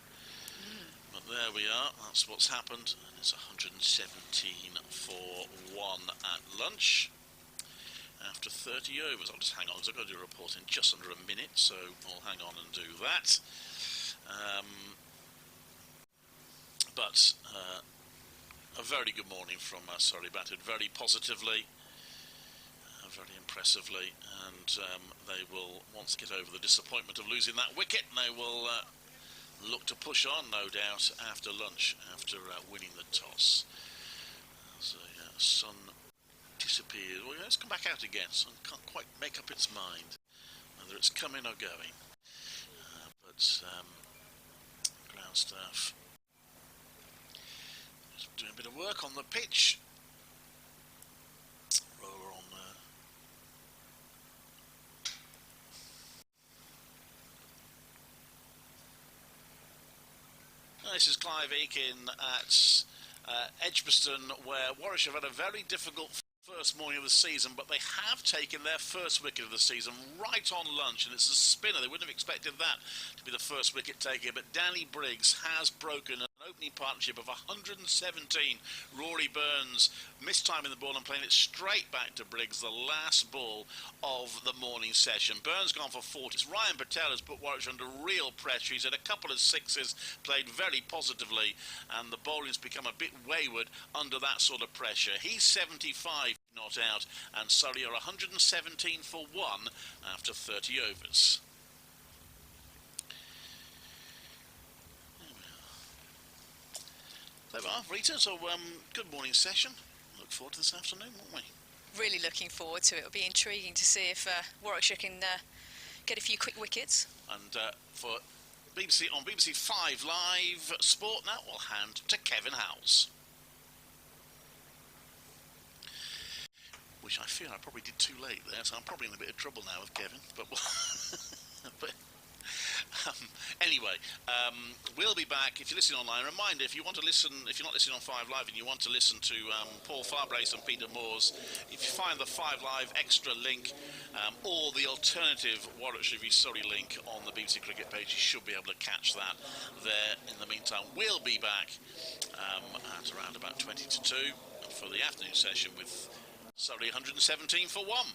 But there we are, that's what's happened. And it's 117 for 1 at lunch after 30 overs. I'll just hang on, because I've got to do a report in just under a minute, so I'll hang on and do that. But a very good morning from Surrey. Batted very positively, very impressively, and they will, once get over the disappointment of losing that wicket, they will look to push on, no doubt, after lunch, after winning the toss. So, sun disappeared. Well, it's come back out again. Sun can't quite make up its mind whether it's coming or going. But ground staff just doing a bit of work on the pitch. Roller on This is Clive Eakin at Edgbaston, where Warwickshire have had a very difficult first morning of the season, but they have taken their first wicket of the season right on lunch, and it's a spinner. They wouldn't have expected that to be the first wicket taker, but Danny Briggs has broken an opening partnership of 117. Rory Burns mistiming the ball and playing it straight back to Briggs, the last ball of the morning session. Burns gone for 40. Ryan Patel has put Warwickshire under real pressure. He's had a couple of sixes, played very positively, and the bowling's become a bit wayward under that sort of pressure. He's 75 not out, and Surrey are 117 for 1 after 30 overs. There we are, Rita. So, good morning session. Look forward to this afternoon, won't we? Really looking forward to it. It'll be intriguing to see if Warwickshire can get a few quick wickets. And for BBC, on BBC 5 Live Sport now, we'll hand to Kevin Howells. Which I fear I probably did too late there, so I'm probably in a bit of trouble now with Kevin. But, anyway, we'll be back. If you're listening online, reminder, if you want to listen, if you're not listening on 5 Live and you want to listen to Paul Farbrace and Peter Moores, if you find the 5 Live extra link or the alternative Warwickshire v Surrey link on the BBC Cricket page, you should be able to catch that there. In the meantime, we'll be back at around about 20 to 2 for the afternoon session with Surrey 117 for 1.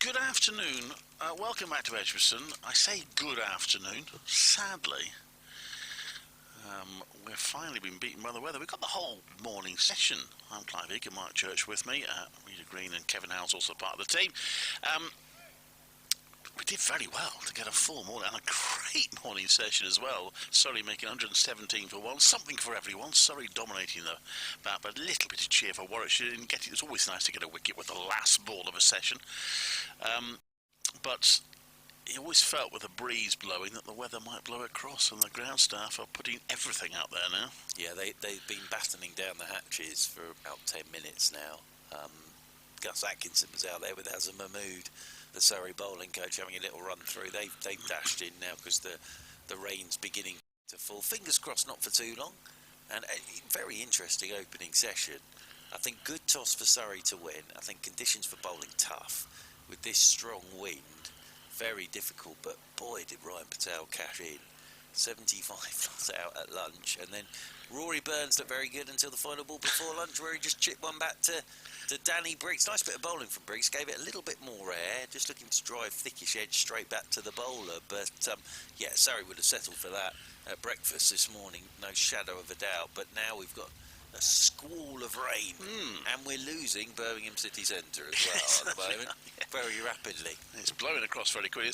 Good afternoon. Welcome back to Edgbaston. I say good afternoon. Sadly, we've finally been beaten by the weather. We've got the whole morning session. I'm Clive Egan, Mark Church with me. Rita Green and Kevin Howell's also part of the team. We did very well to get a full morning and a great morning session as well. Surrey making 117 for 1, something for everyone. Surrey dominating the bat, but a little bit of cheer for Warwickshire didn't get it. It's always nice to get a wicket with the last ball of a session. But you always felt with the breeze blowing that the weather might blow across, and the ground staff are putting everything out there now. Yeah, they've been battening down the hatches for about 10 minutes now. Gus Atkinson was out there with Azam Mahmood, the Surrey bowling coach, having a little run through. They've dashed in now because the rain's beginning to fall. Fingers crossed not for too long. And a very interesting opening session. I think good toss for Surrey to win. I think conditions for bowling tough. With this strong wind, very difficult. But boy, did Ryan Patel cash in. 75 not out at lunch. And then Rory Burns looked very good until the final ball before lunch, where he just chipped one back to Danny Briggs. Nice bit of bowling from Briggs, gave it a little bit more air, just looking to drive thickish edge straight back to the bowler. But yeah, Surrey would have settled for that at breakfast this morning, no shadow of a doubt. But now we've got a squall of rain, and we're losing Birmingham City Centre as well at the moment, very rapidly. It's blowing across very quickly.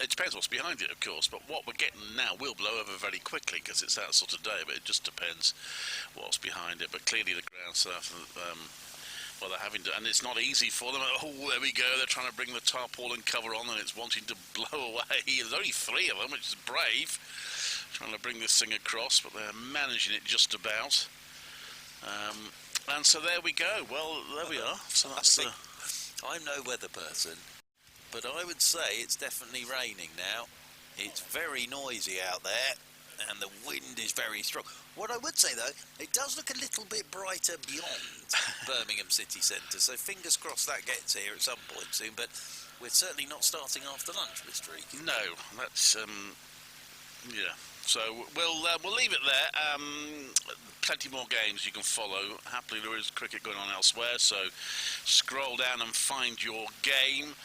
It depends what's behind it, of course, but what we're getting now will blow over very quickly because it's that sort of day, but it just depends what's behind it. But clearly the ground staff, well, they're having to, and it's not easy for them. Oh, there we go, they're trying to bring the tarpaulin cover on and it's wanting to blow away. There's only 3 of them, which is brave, trying to bring this thing across, but they're managing it just about. And so there we go. Well, there we are. So that's I'm no weather person, but I would say it's definitely raining now. It's very noisy out there, and the wind is very strong. What I would say, though, it does look a little bit brighter beyond Birmingham City Centre, so fingers crossed that gets here at some point soon, but we're certainly not starting after lunch, Mr. Egan. No, that's, yeah. So we'll leave it there. Plenty more games you can follow. Happily, there is cricket going on elsewhere, so scroll down and find your game.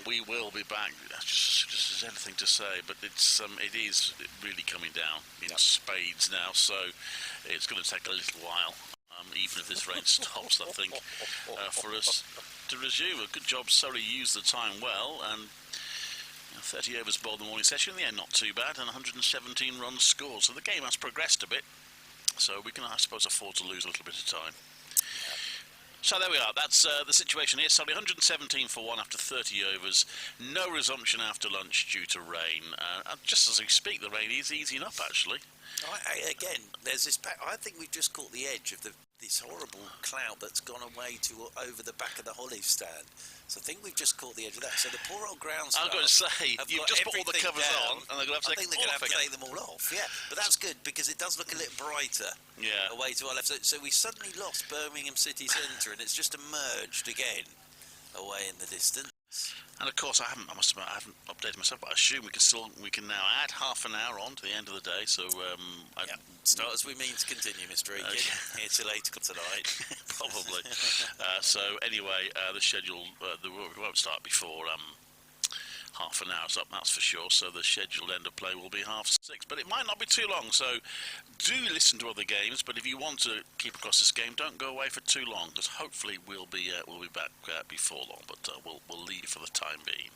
We will be back. Just as anything to say, but it is really coming down in spades now, so it's going to take a little while, even if this rain stops, I think, for us to resume. A good job, Surrey used the time well, and 30 overs bowled in the morning session. In the end, not too bad, and 117 runs scored. So the game has progressed a bit, so we can, I suppose, afford to lose a little bit of time. So there we are. That's the situation here. Surrey 117 for 1 after 30 overs. No resumption after lunch due to rain. Just as we speak, the rain is easing up, actually. Again, there's this. I think we've just caught the edge of this horrible cloud that's gone away to over the back of the olive stand. So I think we've just caught the edge of that. So the poor old ground staff. I've got to say, you've just put all the covers on, and they're going to have to take them all off. Yeah, but that's good because it does look a little brighter. Yeah. Away to our left. So we suddenly lost Birmingham City Centre, and it's just emerged again away in the distance. And of course, I must admit, I haven't updated myself, but I assume we can now add half an hour on to the end of the day. So start as we mean to continue, Mr. Egan. Here till 8 o'clock tonight, probably. So anyway, the schedule we won't start before half an hour's up, that's for sure. So the scheduled end of play will be 6:30, but it might not be too long. So do listen to other games, but if you want to keep across this game, don't go away for too long, because hopefully we'll be back before long. But we'll leave for the time being.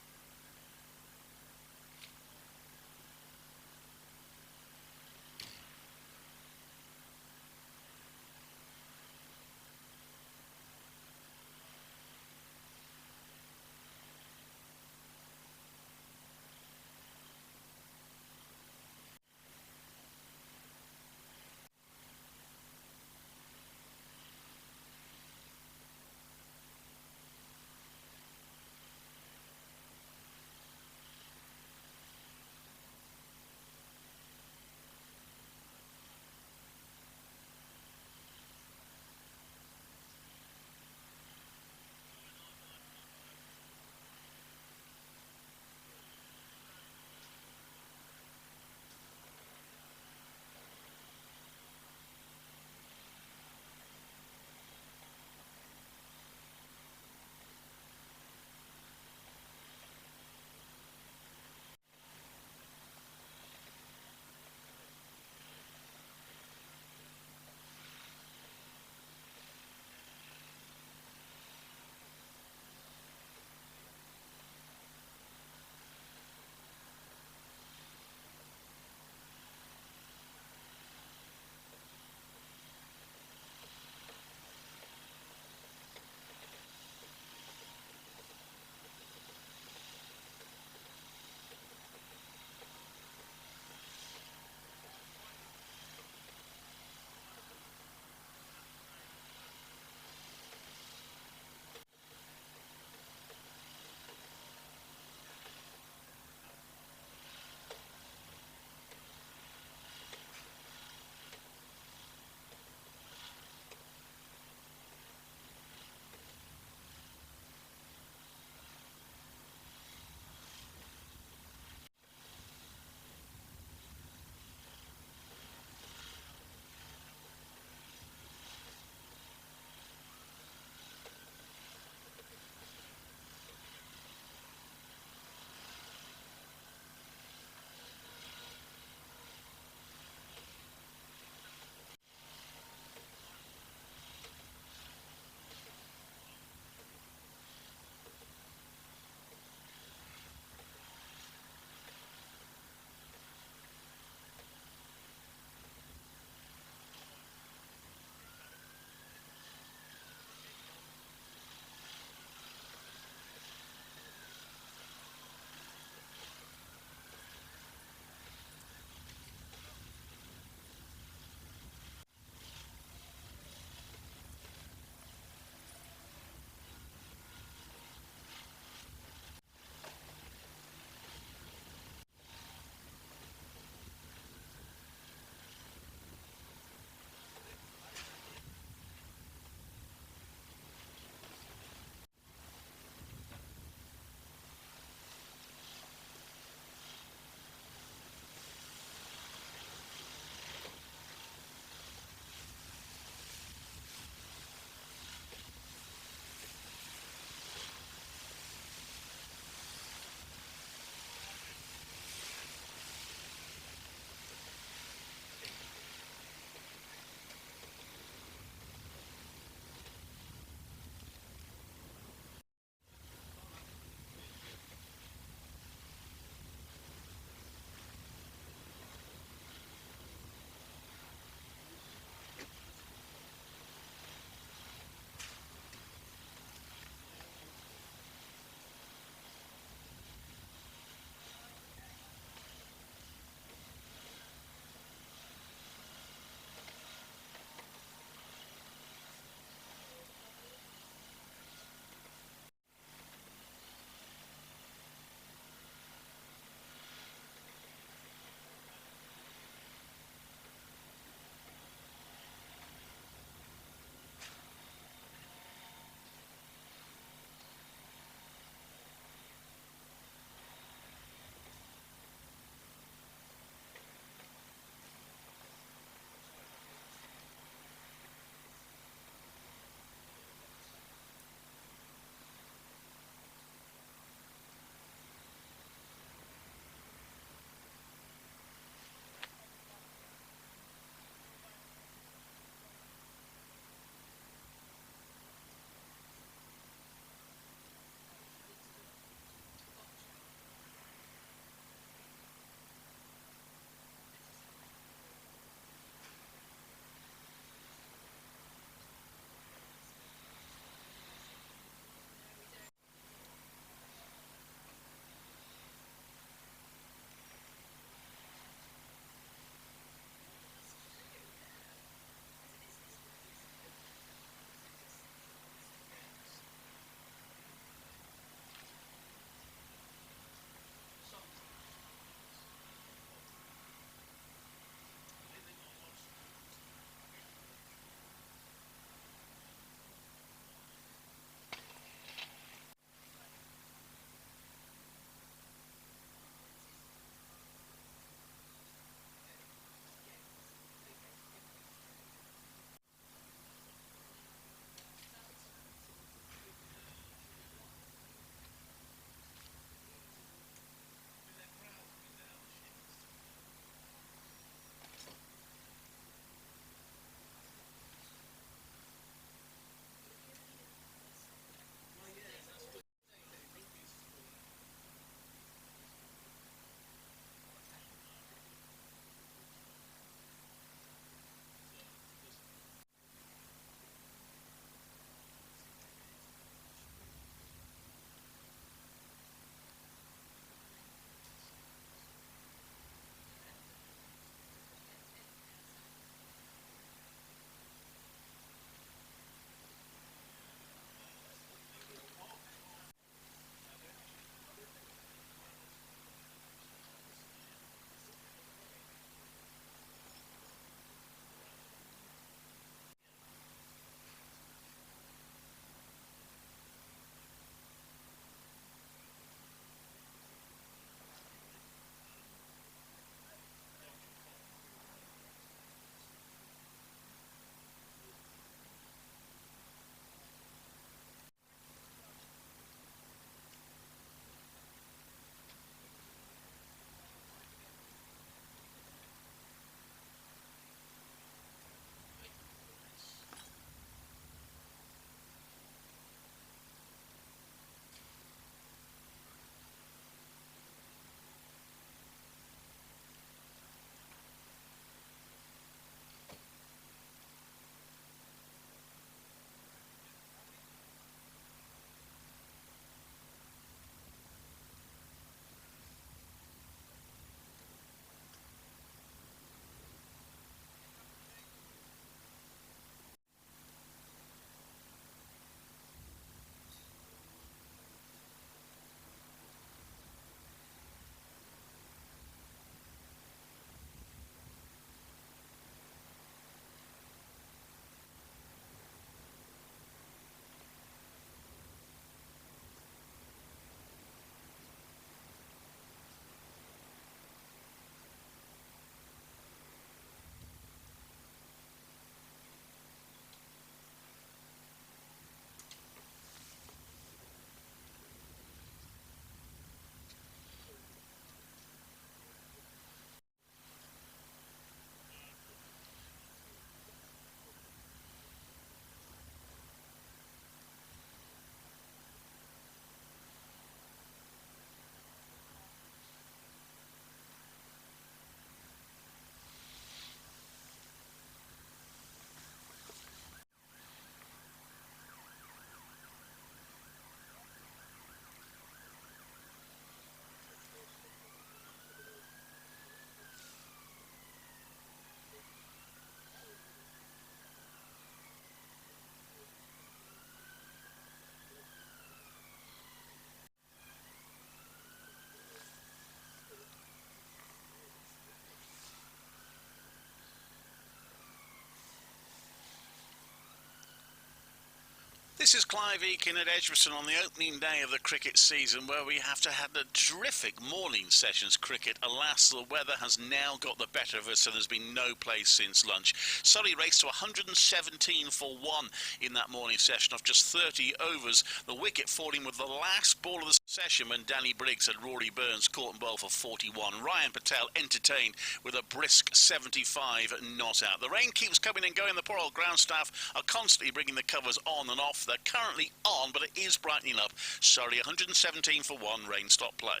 This is Clive Eakin at Edgbaston on the opening day of the cricket season, where we have to have a terrific morning sessions cricket. Alas, the weather has now got the better of us, so there's been no play since lunch. Surrey raced to 117 for 1 in that morning session of just 30 overs. The wicket falling with the last ball of the session when Danny Briggs had Rory Burns caught and bowled for 41. Ryan Patel entertained with a brisk 75 not out. The rain keeps coming and going. The poor old ground staff are constantly bringing the covers on and off. They're currently on, but it is brightening up. Surrey 117 for 1, rain stop play.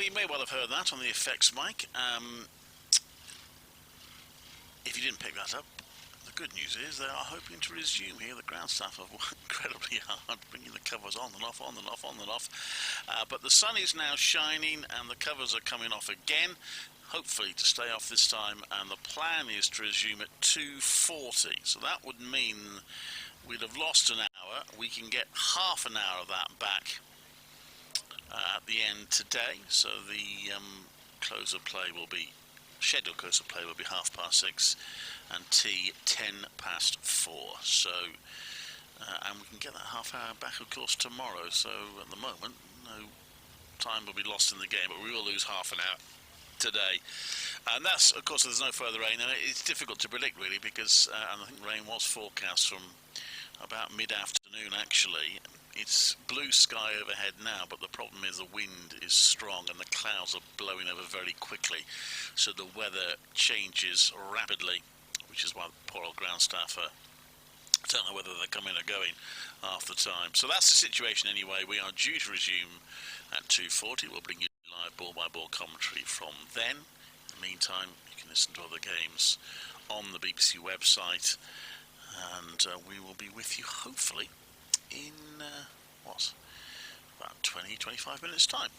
Well, you may well have heard that on the effects mic. If you didn't pick that up, the good news is they are hoping to resume here. The ground staff have worked incredibly hard, bringing the covers on and off, on and off, on and off. But the sun is now shining and the covers are coming off again, hopefully to stay off this time. And the plan is to resume at 2:40. So that would mean we'd have lost an hour. We can get half an hour of that back at the end today. So the close of play will be, scheduled close of play will be 6:30 and tea 4:10. So and we can get that half hour back of course tomorrow. So at the moment no time will be lost in the game, but we will lose half an hour today. And that's, of course, there's no further rain, and it's difficult to predict really, because and I think rain was forecast from about mid-afternoon actually. It's blue sky overhead now, but the problem is the wind is strong and the clouds are blowing over very quickly, so the weather changes rapidly, which is why the poor old ground staff don't know whether they're coming or going half the time. So that's the situation anyway. We are due to resume at 2:40. We'll bring you live ball-by-ball commentary from then. In the meantime, you can listen to other games on the BBC website, and we will be with you hopefully in about 20-25 minutes time.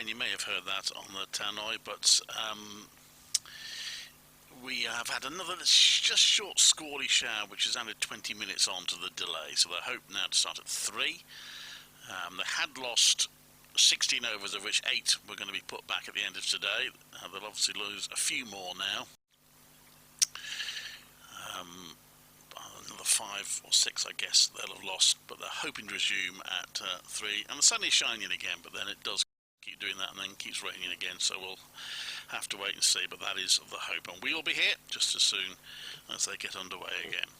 again, you may have heard that on the tannoy, but we have had another just short squally shower, which has added 20 minutes on to the delay. So they hope now to start at 3. They had lost 16 overs, of which 8 were going to be put back at the end of today. They'll obviously lose a few more now. Another 5 or 6, I guess, they'll have lost, but they're hoping to resume at 3. And the sun is shining again, but then it does keep doing that and then keeps raining again, so we'll have to wait and see, but that is the hope. And we'll be here just as soon as they get underway again.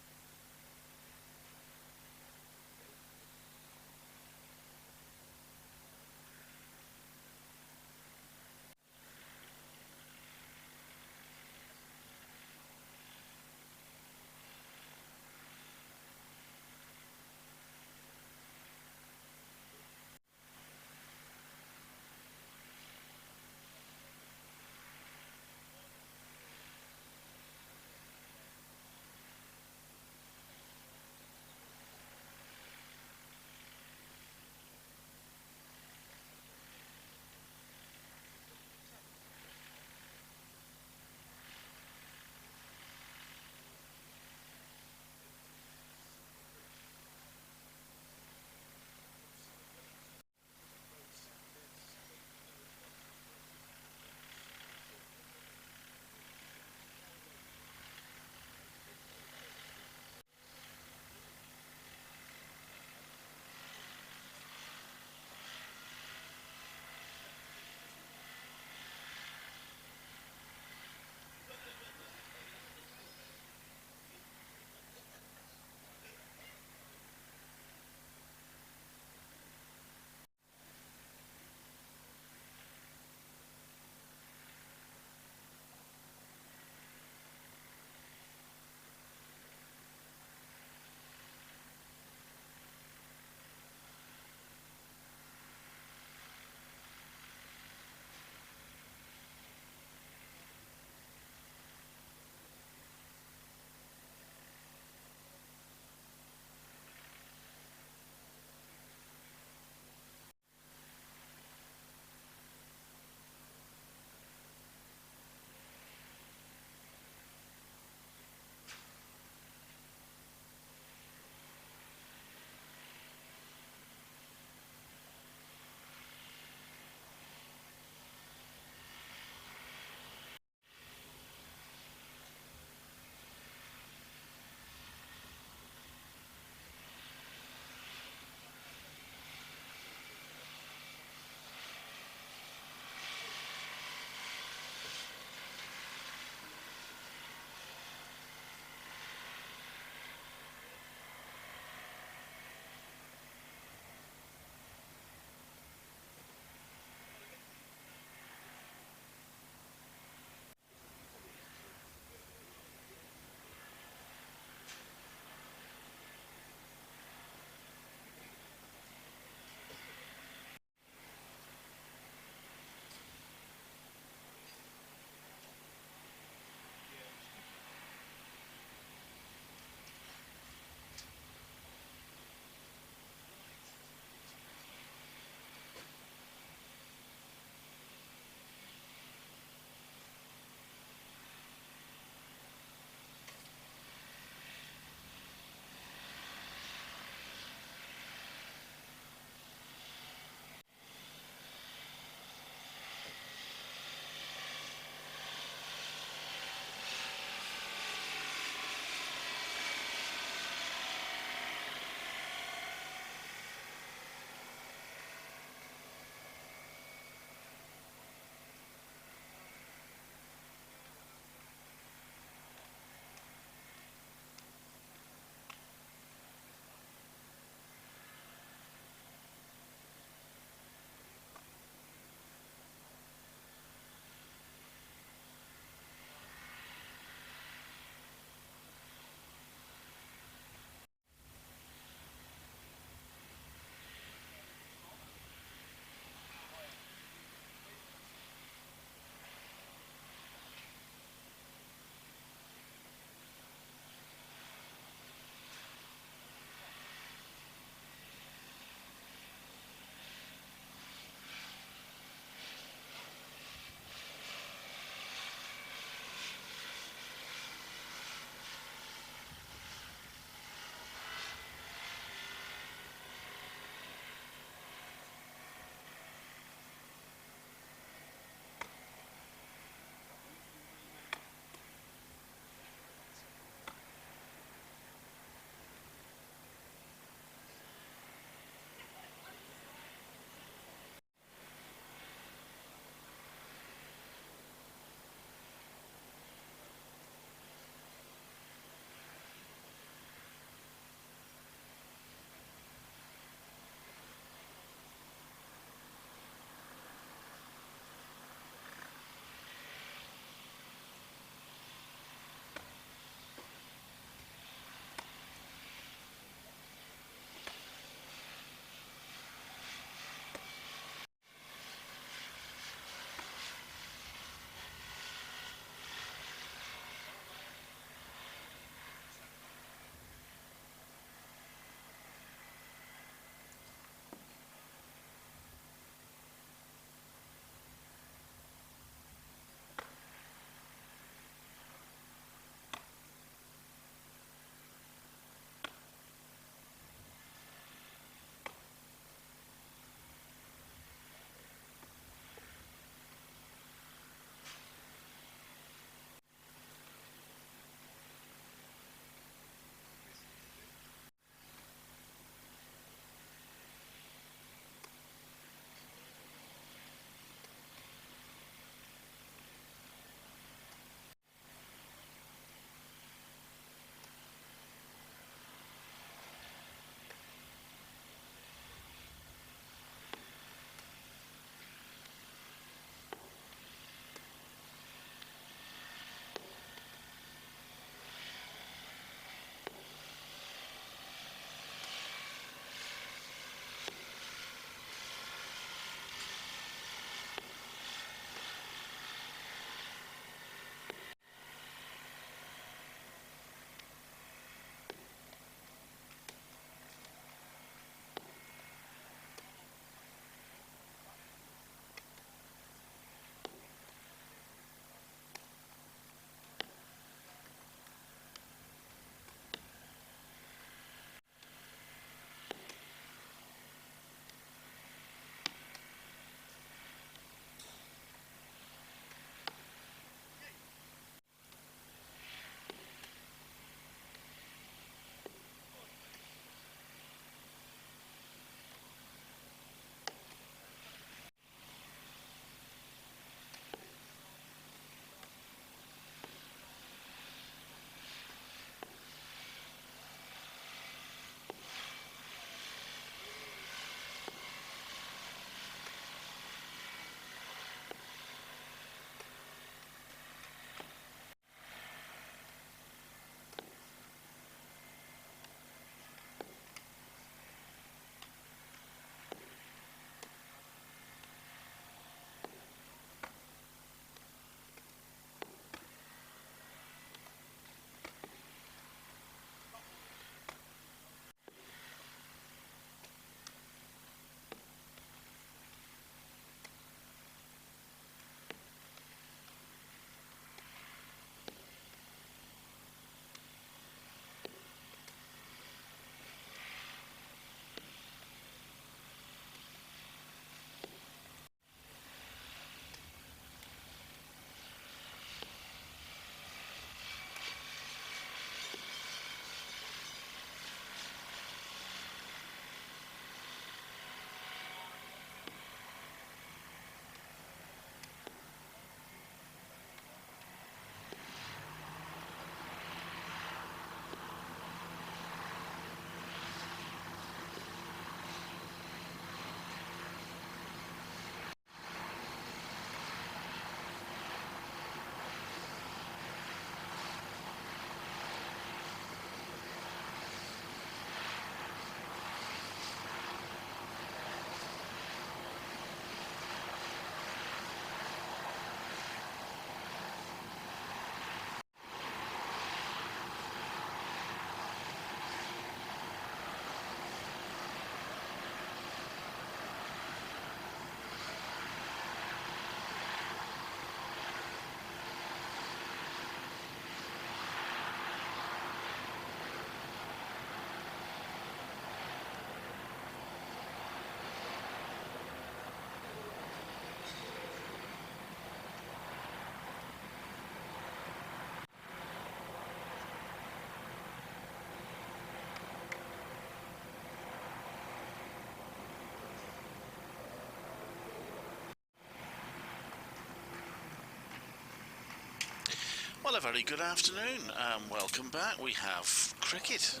Well, a very good afternoon. Welcome back. We have cricket.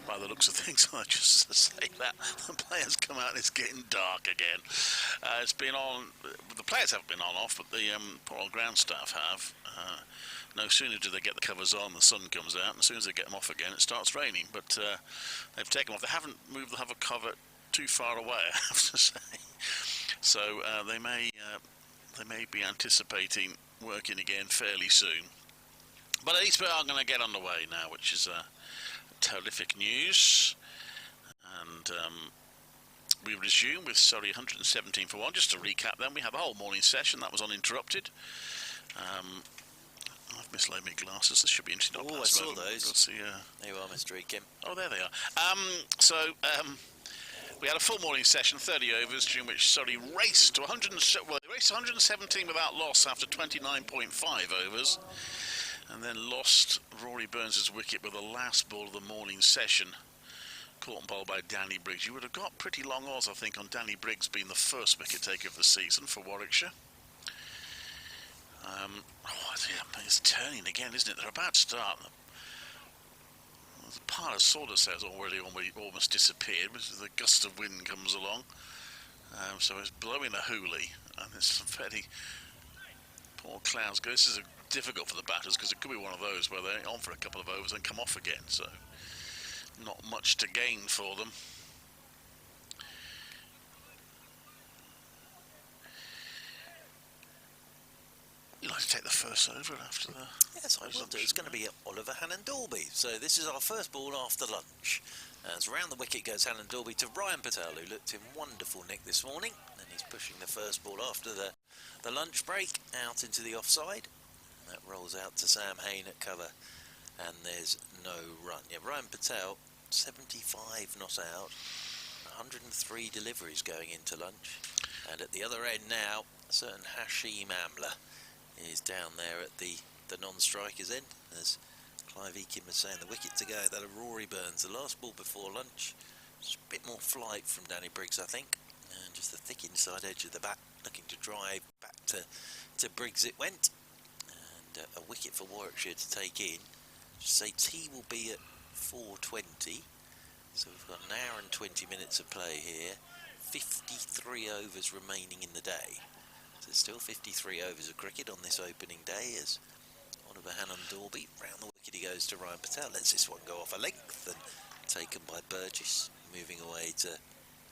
By the looks of things, I just say that the players come out and it's getting dark again. It's been on. The players haven't been on off, but the poor old ground staff have. No sooner do they get the covers on, the sun comes out, and as soon as they get them off again, it starts raining. But they've taken them off. They haven't moved the hover cover too far away, I have to say. So they may be anticipating working again fairly soon. But at least we are going to get underway now, which is terrific news. And we resume with Surrey 117 for 1. Just to recap then, we had the whole morning session. That was uninterrupted. I've mislaid my glasses. This should be interesting. Oh, I saw those. There you are, Mr. Eakin. Oh, there they are. We had a full morning session, 30 overs, during which Surrey raced to 117 without loss after 29.5 overs. And then lost Rory Burns' wicket with the last ball of the morning session, caught and bowled by Danny Briggs. You would have got pretty long odds, I think, on Danny Briggs being the first wicket taker of the season for Warwickshire. It's turning again, isn't it? They're about to start. The part of sort of says already almost disappeared, but the gust of wind comes along. So it's blowing a hoolie, and it's very poor clouds. This is difficult for the batters because it could be one of those where they're on for a couple of overs and come off again. So not much to gain for them. You'd like to take the first over after the... Yes, I will do. It's going to be Oliver Hannon-Dalby. So this is our first ball after lunch. As round the wicket goes Hannon-Dalby to Ryan Patel, who looked in wonderful nick this morning. And he's pushing the first ball after the lunch break out into the offside. And that rolls out to Sam Hain at cover. And there's no run. Yeah, Ryan Patel, 75 not out. 103 deliveries going into lunch. And at the other end now, a certain Hashim Amla is down there at the non-strikers end. As Clive Eakin was saying, the wicket to go, that of Rory Burns, the last ball before lunch. Just a bit more flight from Danny Briggs, I think, and just the thick inside edge of the bat, looking to drive back to Briggs it went, and a wicket for Warwickshire to take in. Just say tea will be at 4:20, so we've got an hour and 20 minutes of play here. 53 overs remaining in the day. So there's still 53 overs of cricket on this opening day as Oliver Hannon-Dalby, round the wicket he goes to Ryan Patel, lets this one go off a length and taken by Burgess, moving away to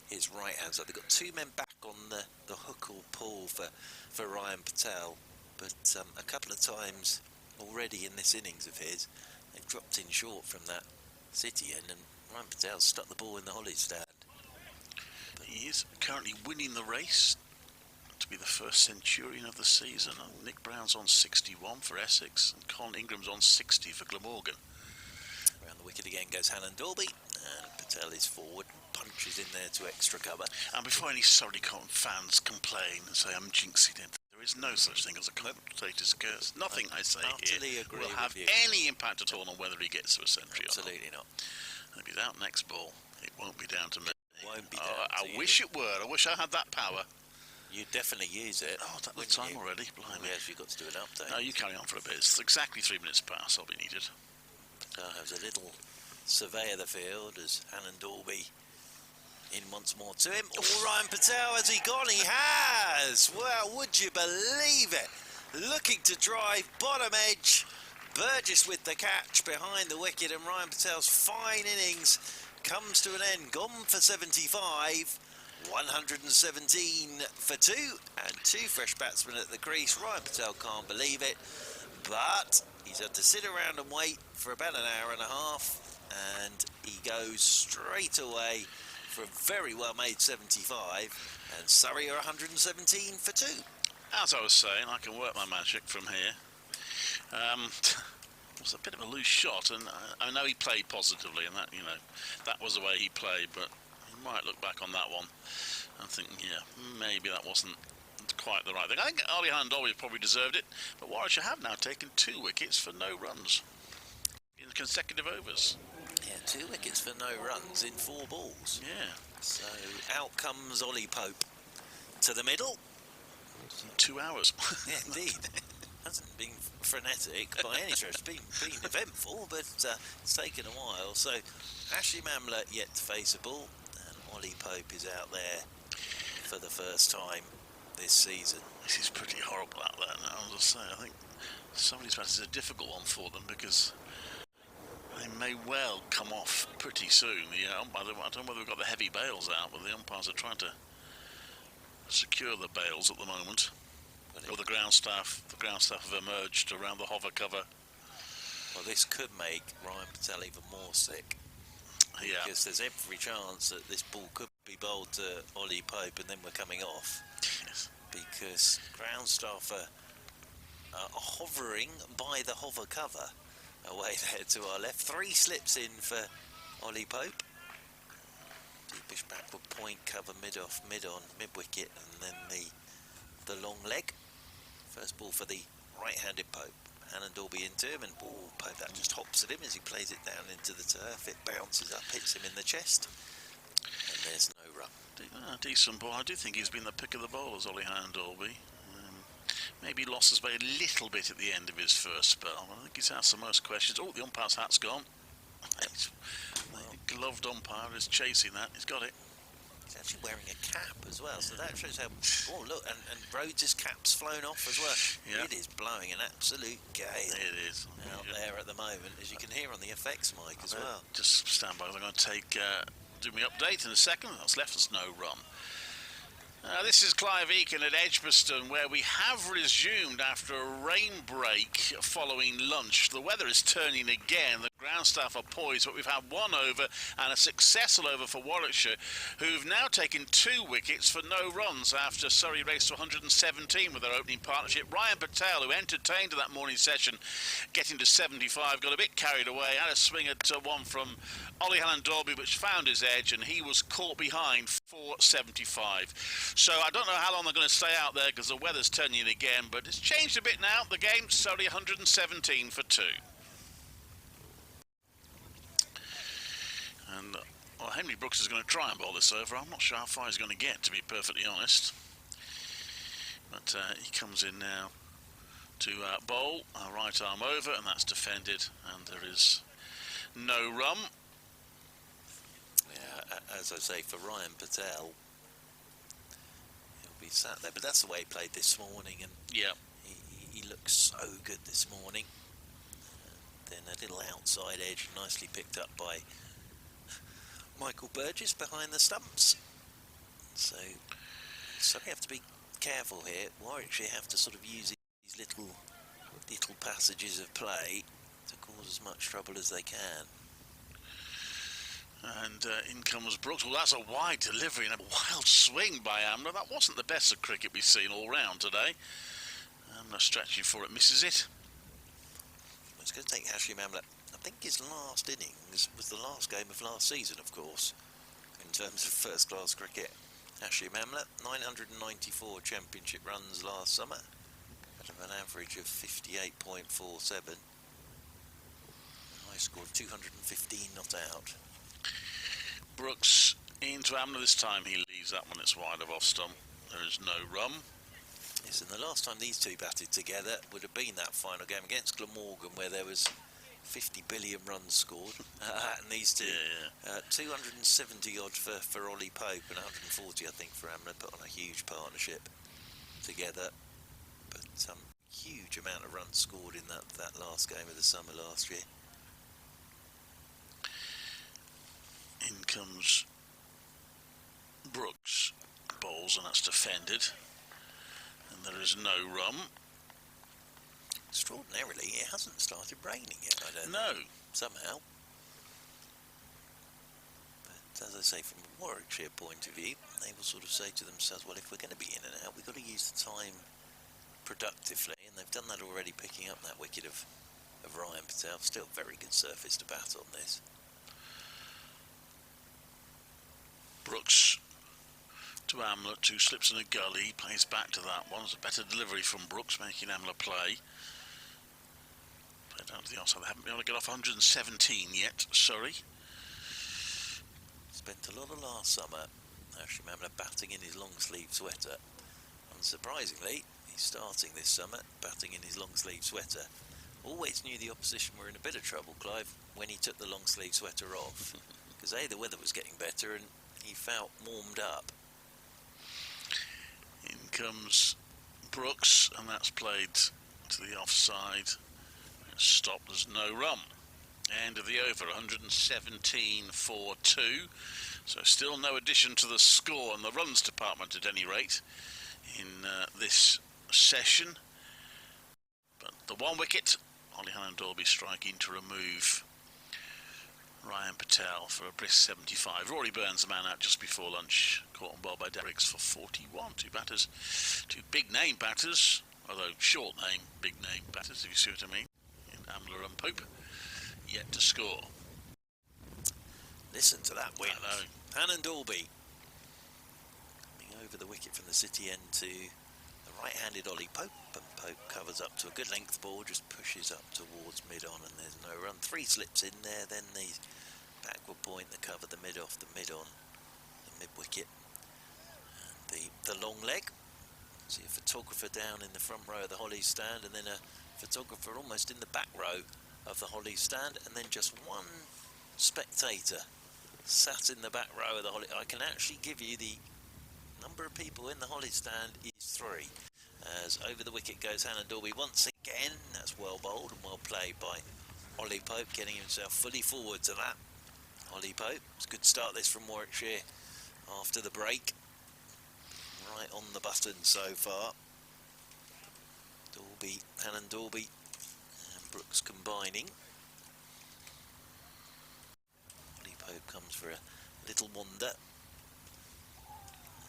his right hand side. They've got two men back on the hook or pull for Ryan Patel, but a couple of times already in this innings of his, they've dropped in short from that City end, and Ryan Patel's stuck the ball in the Hollies stand. He is currently winning the race to be the first centurion of the season. Nick Brown's on 61 for Essex, and Colin Ingram's on 60 for Glamorgan. Around the wicket again goes Hannon-Dalby, and Patel is forward and punches in there to extra cover. And before any Surrey fans complain and say I'm jinxing it, there is no such thing as a commentator's curse. Nothing I say here will have any impact at all on whether he gets to a century or not. Absolutely not. And if he's out next ball, it won't be down to me. Won't be down to I wish it were. I wish I had that power. You'd definitely use it. Oh, that the time already. Blimey. Yes, you've got to do an update. No, you carry on for a bit. It's exactly 3 minutes past. I'll be needed. Has a little survey of the field as Hannon-Dalby in once more to him. Oh, Ryan Patel, has he gone? He has! Well, would you believe it? Looking to drive, bottom edge. Burgess with the catch behind the wicket, and Ryan Patel's fine innings comes to an end. Gone for 75, 117 for 2, and 2 fresh batsmen at the crease. Ryan Patel can't believe it, but he's had to sit around and wait for about an hour and a half, and he goes straight away for a very well made 75, and Surrey are 117 for 2. As I was saying, I can work my magic from here. It was a bit of a loose shot, and I know he played positively, and that was the way he played, but you might look back on that one and think, yeah, maybe that wasn't quite the right thing. I think Ollie Hannon-Dalby probably deserved it, but Warwickshire have now taken 2 wickets for no runs in consecutive overs. Yeah, 2 wickets for no runs in 4 balls. Yeah. So out comes Ollie Pope to the middle. 2 hours. Yeah, indeed. hasn't been frenetic by any stretch. It's been eventful, but it's taken a while. So Ashley Mamler yet to face a ball, and Ollie Pope is out there for the first time this season. This is pretty horrible out there now, as I say. I think some of these matches are a difficult one for them because they may well come off pretty soon. The umpire, I don't know whether we've got the heavy bails out, but the umpires are trying to secure the bails at the moment. Or the ground staff have emerged around the hover cover. Well, this could make Ryan Patel even more sick. Yeah. Because there's every chance that this ball could be bowled to Ollie Pope and then we're coming off. Yes. Because ground staff are hovering by the hover cover away there to our left. 3 slips in for Ollie Pope. Deepish backward point cover mid wicket, and then the long leg. First ball for the right-handed Pope. Hannon Dorby into him, and Pope that just hops at him as he plays it down into the turf. It bounces up, hits him in the chest, and there's no run. Decent ball. I do think he's been the pick of the bowlers, Ollie Hannon Dorby. Maybe lost his way a little bit at the end of his first spell. I think he's asked the most questions. Oh, the umpire's hat's gone. The gloved umpire is chasing that. He's got it. He's actually wearing a cap as well, so that shows how... Oh, look, and Rhodes' cap's flown off as well. Yeah. It is blowing an absolute gale. It is. Out there at the moment, as you can hear on the effects mic as well. Just stand by. I'm going to do my update in a second. That's left us no run. This is Clive Eakin at Edgbaston, where we have resumed after a rain break following lunch. The weather is turning again. The ground staff are poised, but we've had 1 over and a successful over for Warwickshire, who've now taken 2 wickets for no runs after Surrey raced to 117 with their opening partnership. Ryan Patel, who entertained that morning session, getting to 75, got a bit carried away, had a swing at one from Ollie Hannon Dorby, which found his edge, and he was caught behind for 75. So I don't know how long they're going to stay out there because the weather's turning again, but it's changed a bit now. The game, Surrey 117 for 2. And well, Henry Brooks is going to try and bowl this over. I'm not sure how far he's going to get, to be perfectly honest. But he comes in now to bowl, right arm over, and that's defended, and there is no run. Yeah, as I say, for Ryan Patel, he'll be sat there, but that's the way he played this morning, and yeah, he looks so good this morning. Then a little outside edge, nicely picked up by Michael Burgess behind the stumps. So we have to be careful here. Warwickshire have to sort of use these little passages of play to cause as much trouble as they can. And in comes Brooks. Well, that's a wide delivery and a wild swing by Amler. That wasn't the best of cricket we've seen all round today. Amler stretching for it, misses it. It's going to take Ashley Mamler. I think his last innings was the last game of last season, of course, in terms of first-class cricket. Ashley Mamler, 994 championship runs last summer, out of an average of 58.47. High score of 215 not out. Brooks into Amler this time. He leaves that one. It's wide of off stump. There is no run. Yes, and the last time these two batted together would have been that final game against Glamorgan, where there was 50 billion runs scored. And these two, 270 odd for Ollie Pope and 140, I think, for Amler. Put on a huge partnership together. But huge amount of runs scored in that last game of the summer last year. In comes Brooks, bowls, and that's defended. And there is no run. Extraordinarily, it hasn't started raining yet, I don't know. Somehow. But as I say, from a Warwickshire point of view, they will sort of say to themselves, well, if we're going to be in and out, we've got to use the time productively, and they've done that already, picking up that wicket of Ryan Patel. Still very good surface to bat on this. Brooks to Amler, 2 slips in a gully, plays back to that one. It's a better delivery from Brooks, making Amler play. Play down to the outside. They haven't been able to get off 117 yet, Surrey. Spent a lot of last summer, Ashley Amler batting in his long sleeve sweater. Unsurprisingly, He's starting this summer, batting in his long sleeve sweater. Always knew the opposition were in a bit of trouble, Clive, when he took the long sleeve sweater off. Because the weather was getting better and he felt warmed up. In comes Brooks, and that's played to the offside. It's stopped, there's no run. End of the over, 117 for 2. So still no addition to the score in the runs department at any rate in this session. But the one wicket, Ollie Hannon-Dolby striking to remove Ryan Patel for a brisk 75. Rory Burns, the man out just before lunch, caught on ball by Derricks for 41. Two batters, two big name batters, although short name, big name batters, if you see what I mean, in Amler and Pope, yet to score. Listen to that wind. Hannon-Dolby coming over the wicket from the city end to the right-handed Ollie Pope, and Pope covers up to a good length ball, just pushes up towards mid-on, and there's no run. 3 slips in there, then the backward point, the cover, the mid-off, the mid-on, the mid-wicket, and the long leg. See a photographer down in the front row of the Hollies stand, and then a photographer almost in the back row of the Hollies stand, and then just one spectator sat in the back row of the Hollies. I can actually give you the number of people in the Hollies stand is 3. As over the wicket goes Hannon-Dolby once again. That's well bowled and well played by Ollie Pope, getting himself fully forward to that. Ollie Pope, it's a good start this from Warwickshire after the break. Right on the button so far. Dolby, Hannon-Dolby and Brooks combining. Ollie Pope comes for a little wander.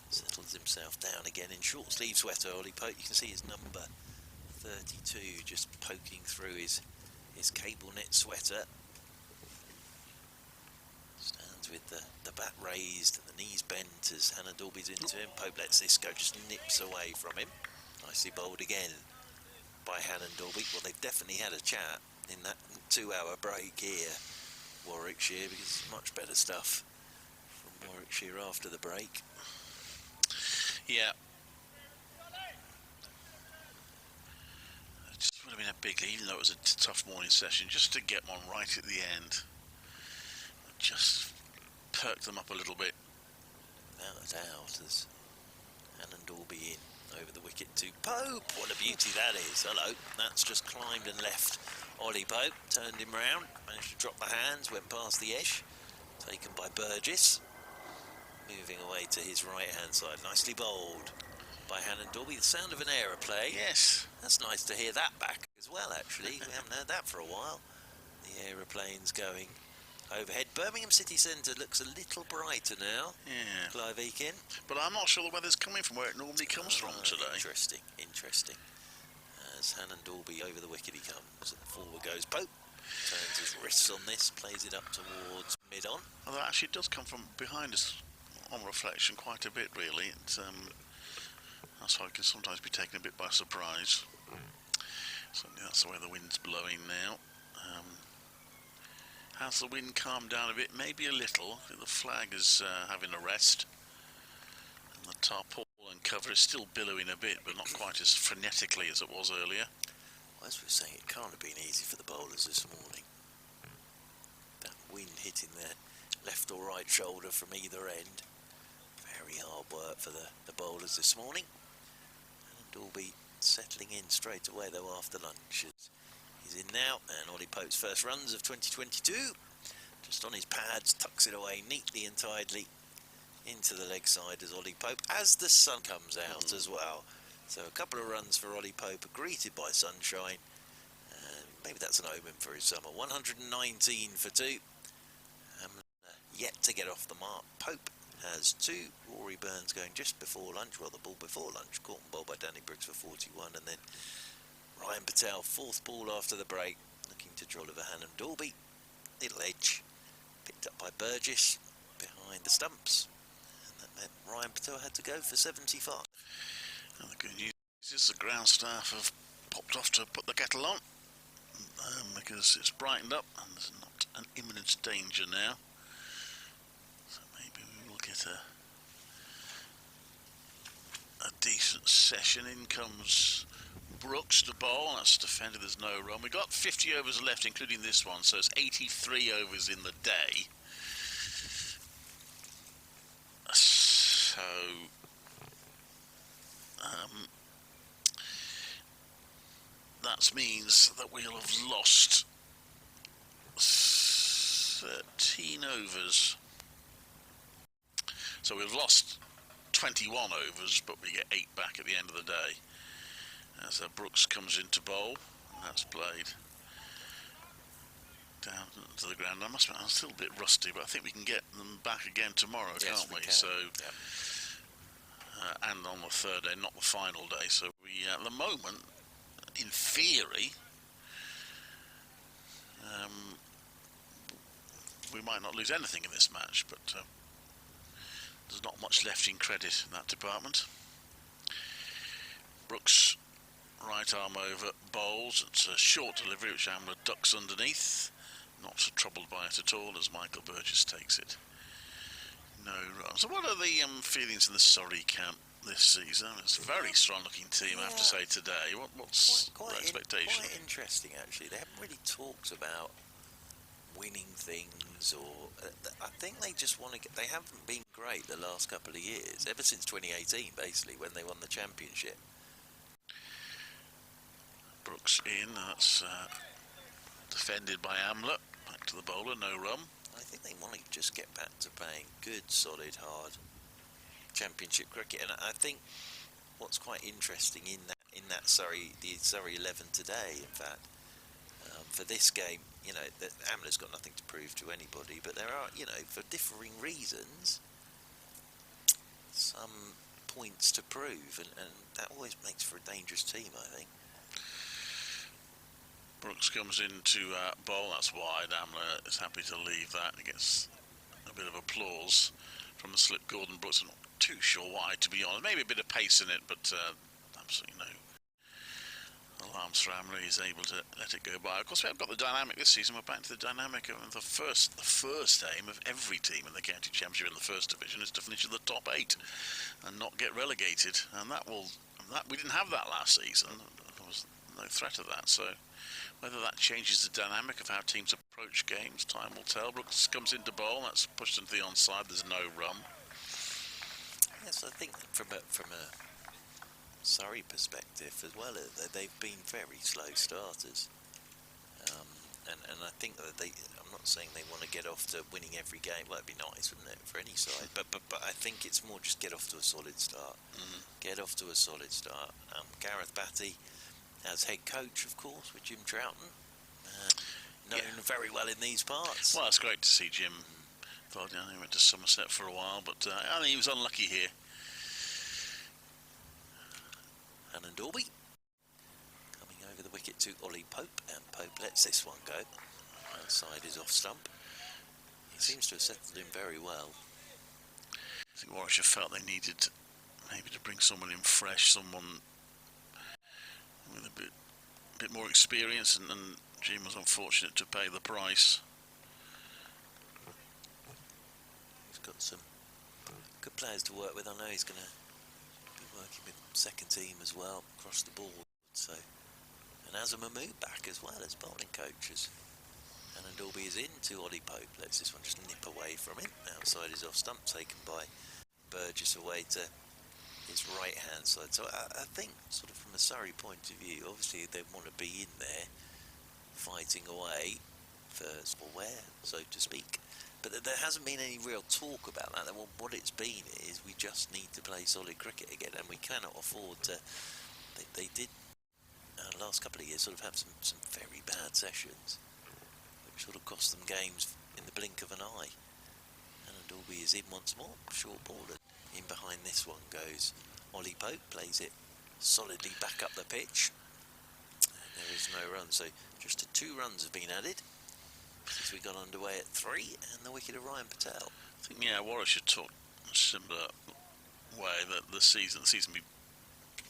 Settles himself down again in short sleeve sweater. Ollie Pope, you can see his number 32 just poking through his cable knit sweater. Stands with the bat raised and the knees bent as Hannon-Dolby's into him. Pope lets this go, just nips away from him. Nicely bowled again by Hannon-Dolby. Well, they've definitely had a chat in that 2-hour break here, Warwickshire, because it's much better stuff from Warwickshire after the break. Yeah. It just would have been a big, even though it was a tough morning session, just to get one right at the end. Just perk them up a little bit. Without a doubt, as Hannon-Dolby in over the wicket to Pope. What a beauty that is. Hello. That's just climbed and left Ollie Pope. Turned him round. Managed to drop the hands. Went past the edge. Taken by Burgess. Moving away to his right-hand side. Nicely bowled by Hannon-Dolby. The sound of an aeroplane. Yes. That's nice to hear that back as well, actually. We haven't heard that for a while. The aeroplane's going overhead. Birmingham City Centre looks a little brighter now. Yeah. Clive Eakin. But I'm not sure the weather's coming from where it normally comes from today. Interesting, interesting. As Hannon-Dolby over the wicket he comes. And forward goes Pope. Turns his wrists on this. Plays it up towards mid-on. Although actually it does come from behind us on reflection quite a bit, really. That's why I can sometimes be taken a bit by surprise. Certainly that's the way the wind's blowing now. Has the wind calmed down a bit? Maybe a little. The flag is having a rest. And the tarpaulin cover is still billowing a bit, but not quite as frenetically as it was earlier. Well, as we were saying, it can't have been easy for the bowlers this morning. That wind hitting their left or right shoulder from either end. Very hard work for the bowlers this morning. And Dolby settling in straight away though after lunch. He's in now, and Ollie Pope's first runs of 2022. Just on his pads, tucks it away neatly and tidily into the leg side as Ollie Pope, as the sun comes out as well. So a couple of runs for Ollie Pope, greeted by sunshine. Maybe that's an omen for his summer. 119 for 2. Yet to get off the mark. Pope has 2. Rory Burns going just before lunch. Well, the ball before lunch. Caught and bowled by Danny Brooks for 41. And then Ryan Patel, 4th ball after the break. Looking to Jolliver Hannon-Dolby. Little edge. Picked up by Burgess. Behind the stumps. And that meant Ryan Patel had to go for 75. And the good news is the ground staff have popped off to put the kettle on. Because it's brightened up and there's not an imminent danger now. So maybe we will get a decent session. In comes Brooks to bowl. That's defended. There's no run. We've got 50 overs left, including this one, so it's 83 overs in the day. So that means that we'll have lost 13 overs. So we've lost 21 overs, but we get 8 back at the end of the day. As Brooks comes into bowl, that's played down to the ground. I'm still a bit rusty, but I think we can get them back again tomorrow, can't we? So, yep. And on the third day, not the final day. So we, at the moment, in theory, we might not lose anything in this match, but there's not much left in credit in that department. Brooks, right arm over, bowls. It's a short delivery which Amler ducks underneath. Not troubled by it at all as Michael Burgess takes it. No runs. So what are the feelings in the Surrey camp this season? It's a very strong looking team, I have to say, today. What's the expectation? Quite interesting, actually. They haven't really talked about winning things, or I think they just want to get. They haven't been great the last couple of years, ever since 2018, basically, when they won the championship. Brooks in, that's defended by Amler. Back to the bowler, no run. I think they want to just get back to playing good, solid, hard championship cricket, and I think what's quite interesting in that the Surrey 11 today, in fact, for this game, you know, that Amler's got nothing to prove to anybody, but there are, you know, for differing reasons, some points to prove, and that always makes for a dangerous team, I think. Brooks comes into bowl, that's wide. Amler is happy to leave that. He gets a bit of applause from the slip. Gordon Brooks, not too sure why, to be honest. Maybe a bit of pace in it, but absolutely no alarms for Amler. He's able to let it go by. Of course, we have got the dynamic this season. We're back to the dynamic of the first aim of every team in the county championship in the first division is to finish in the top 8 and not get relegated. And we didn't have that last season. There was no threat of that. So whether that changes the dynamic of how teams approach games, time will tell. Brooks comes into bowl. That's pushed into the onside. There's no run. Yes, I think from a Surrey perspective as well, they've been very slow starters, and I think that I'm not saying they want to get off to winning every game. Well, that'd be nice, wouldn't it, for any side? But I think it's more just get off to a solid start. Get off to a solid start. Gareth Batty as head coach, of course, with Jim Troughton, known very well in these parts. Well, it's great to see Jim. Thought, you know, he went to Somerset for a while, but I think he was unlucky here. Anand Dorby coming over the wicket to Ollie Pope, and Pope lets this one go. Outside is off stump. He seems to have settled in very well. I think Warwickshire felt they needed maybe to bring someone in fresh, someone with a bit more experience, and Jim was unfortunate to pay the price. He's got some good players to work with. I know he's going to be working with second team as well across the board. So, and Azam Mahmood back as well as bowling coaches. And Dorby is in to Ollie Pope. Lets this one just nip away from him. Outside is off stump, taken by Burgess away to his right hand side. So I think, sort of from a Surrey point of view, obviously they want to be in there fighting away for wear, so to speak. But there hasn't been any real talk about that. What it's been is we just need to play solid cricket again, and we cannot afford to. They did last couple of years sort of have some very bad sessions, which sort of cost them games in the blink of an eye. And Dorby is in once more, short ball. In behind this one goes Ollie Pope, plays it solidly back up the pitch. And there is no run, so just 2 runs have been added since we got underway at 3, and the wicket of Ryan Patel. I think, Warwickshire took a similar way that the season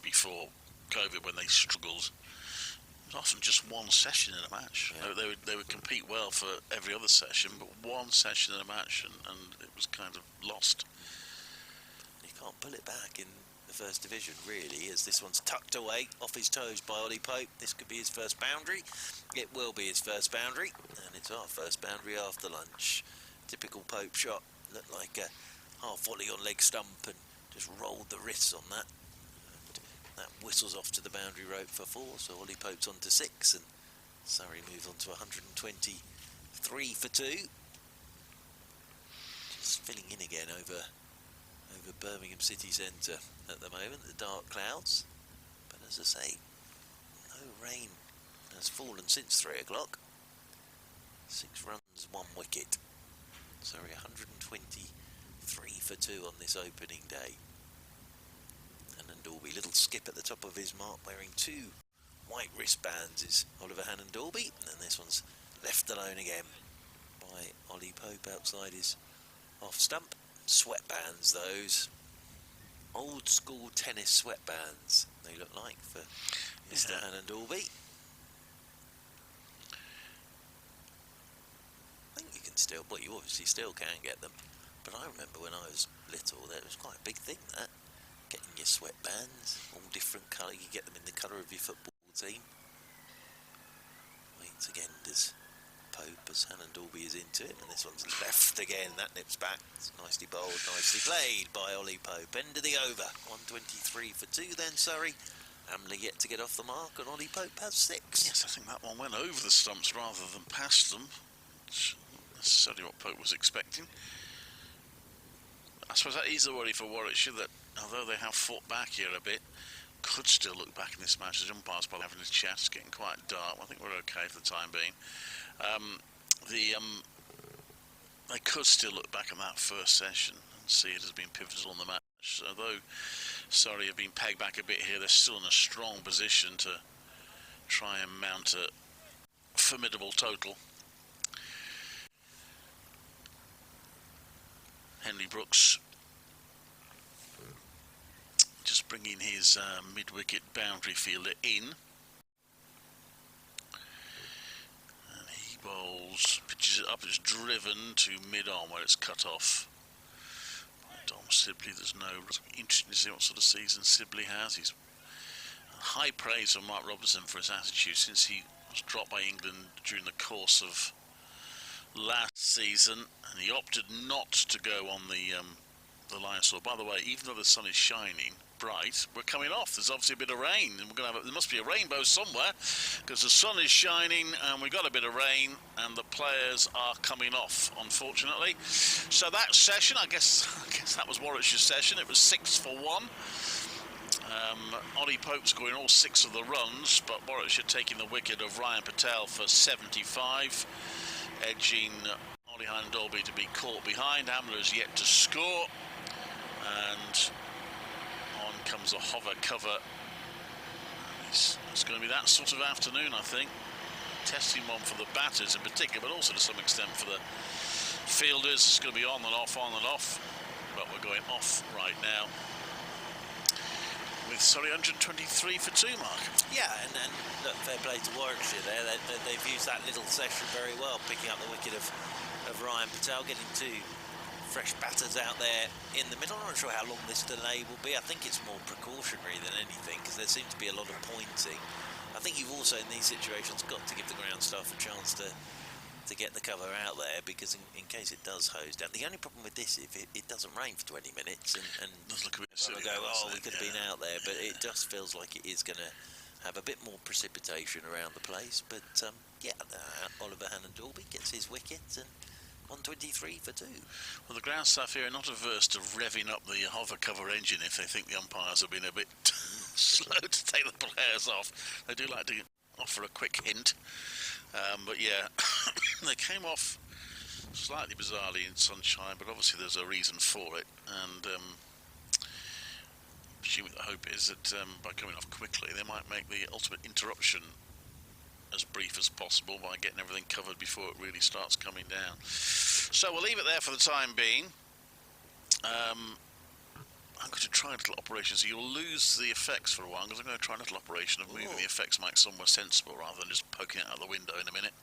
before COVID, when they struggled, it was often just one session in a match. Yeah. They would compete well for every other session, but one session in a match, and it was kind of lost. You can't pull it back in the First Division, really, as this one's tucked away off his toes by Ollie Pope. This could be his first boundary. It will be his first boundary, and it's our first boundary after lunch. Typical Pope shot, looked like a half volley on leg stump and just rolled the wrists on that. And that whistles off to the boundary rope for 4, so Ollie Pope's on to 6, and Surrey move on to 123 for 2. Just filling in again over Birmingham city centre at the moment, the dark clouds. But as I say, no rain has fallen since 3 o'clock. 6 runs, 1 wicket. Surrey 123 for 2 on this opening day. Hannon-Dalby, little skip at the top of his mark, wearing 2 white wristbands is Oliver Hannon-Dalby, and this one's left alone again by Ollie Pope outside his off stump. Sweatbands, those old school tennis sweatbands they look like for Mr. Hannon-Dalby. I think you can still, well, you obviously still can get them, but I remember when I was little that was quite a big thing, that getting your sweatbands, all different colour. You get them in the colour of your football team. Waits again does Pope as Hannon-Dalby is into it, and this one's left again. That nips back. It's nicely bowled, nicely played by Ollie Pope. End of the over. 123 for 2 then, Surrey. Hamley yet to get off the mark, and Ollie Pope has 6. Yes, I think that one went over the stumps rather than past them. Which not necessarily what Pope was expecting. I suppose that is the worry for Warwickshire, that although they have fought back here a bit, could still look back in this match. The umpires probably having a chat. It's getting quite dark. I think we're okay for the time being. They could still look back at that first session and see it as being pivotal in the match. So although Surrey have been pegged back a bit here, they're still in a strong position to try and mount a formidable total. Henry Brooks just bringing his mid-wicket boundary fielder in. And he bowls, pitches it up, it's driven to mid-on where it's cut off by Dom Sibley. There's no... Interesting to see what sort of season Sibley has. He's high praise from Mark Robertson for his attitude since he was dropped by England during the course of last season, and he opted not to go on the line saw. By the way, even though the sun is shining bright, we're coming off. There's obviously a bit of rain, and we're going to have there must be a rainbow somewhere, because the sun is shining and we got a bit of rain, and the players are coming off, unfortunately. So that session, I guess that was Warwickshire's session. It was 6 for 1. Ollie Pope scoring all 6 of the runs, but Warwickshire taking the wicket of Ryan Patel for 75. Edging Ollie Hannon-Dalby to be caught behind. Amler is yet to score, and on comes a hover cover. It's going to be that sort of afternoon, I think. Testing one for the batters in particular, but also to some extent for the fielders. It's going to be on and off, but we're going off right now. With, sorry, 123 for 2, Mark. Yeah, and look, fair play to Warwickshire there. They've used that little session very well, picking up the wicket of Ryan Patel, getting 2 fresh batters out there in the middle. I'm not sure how long this delay will be. I think it's more precautionary than anything, because there seems to be a lot of pointing. I think you've also, in these situations, got to give the ground staff a chance to get the cover out there, because in case it does hose down. The only problem with this, if it doesn't rain for 20 minutes, and does look a bit silly, go, oh, we could have been out there, but it just feels like it is going to have a bit more precipitation around the place. But Oliver Hannon-Dalby gets his wicket, and 123 for 2. Well, the ground staff here are not averse to revving up the hover cover engine if they think the umpires have been a bit slow to take the players off. They do like to offer a quick hint. But yeah, they came off slightly bizarrely in sunshine, but obviously there's a reason for it. And presumably the hope is that by coming off quickly, they might make the ultimate interruption as brief as possible by getting everything covered before it really starts coming down. So we'll leave it there for the time being. I'm going to try a little operation, so you'll lose the effects for a while, because I'm going to try a little operation of moving the effects mic somewhere sensible rather than just poking it out the window in a minute.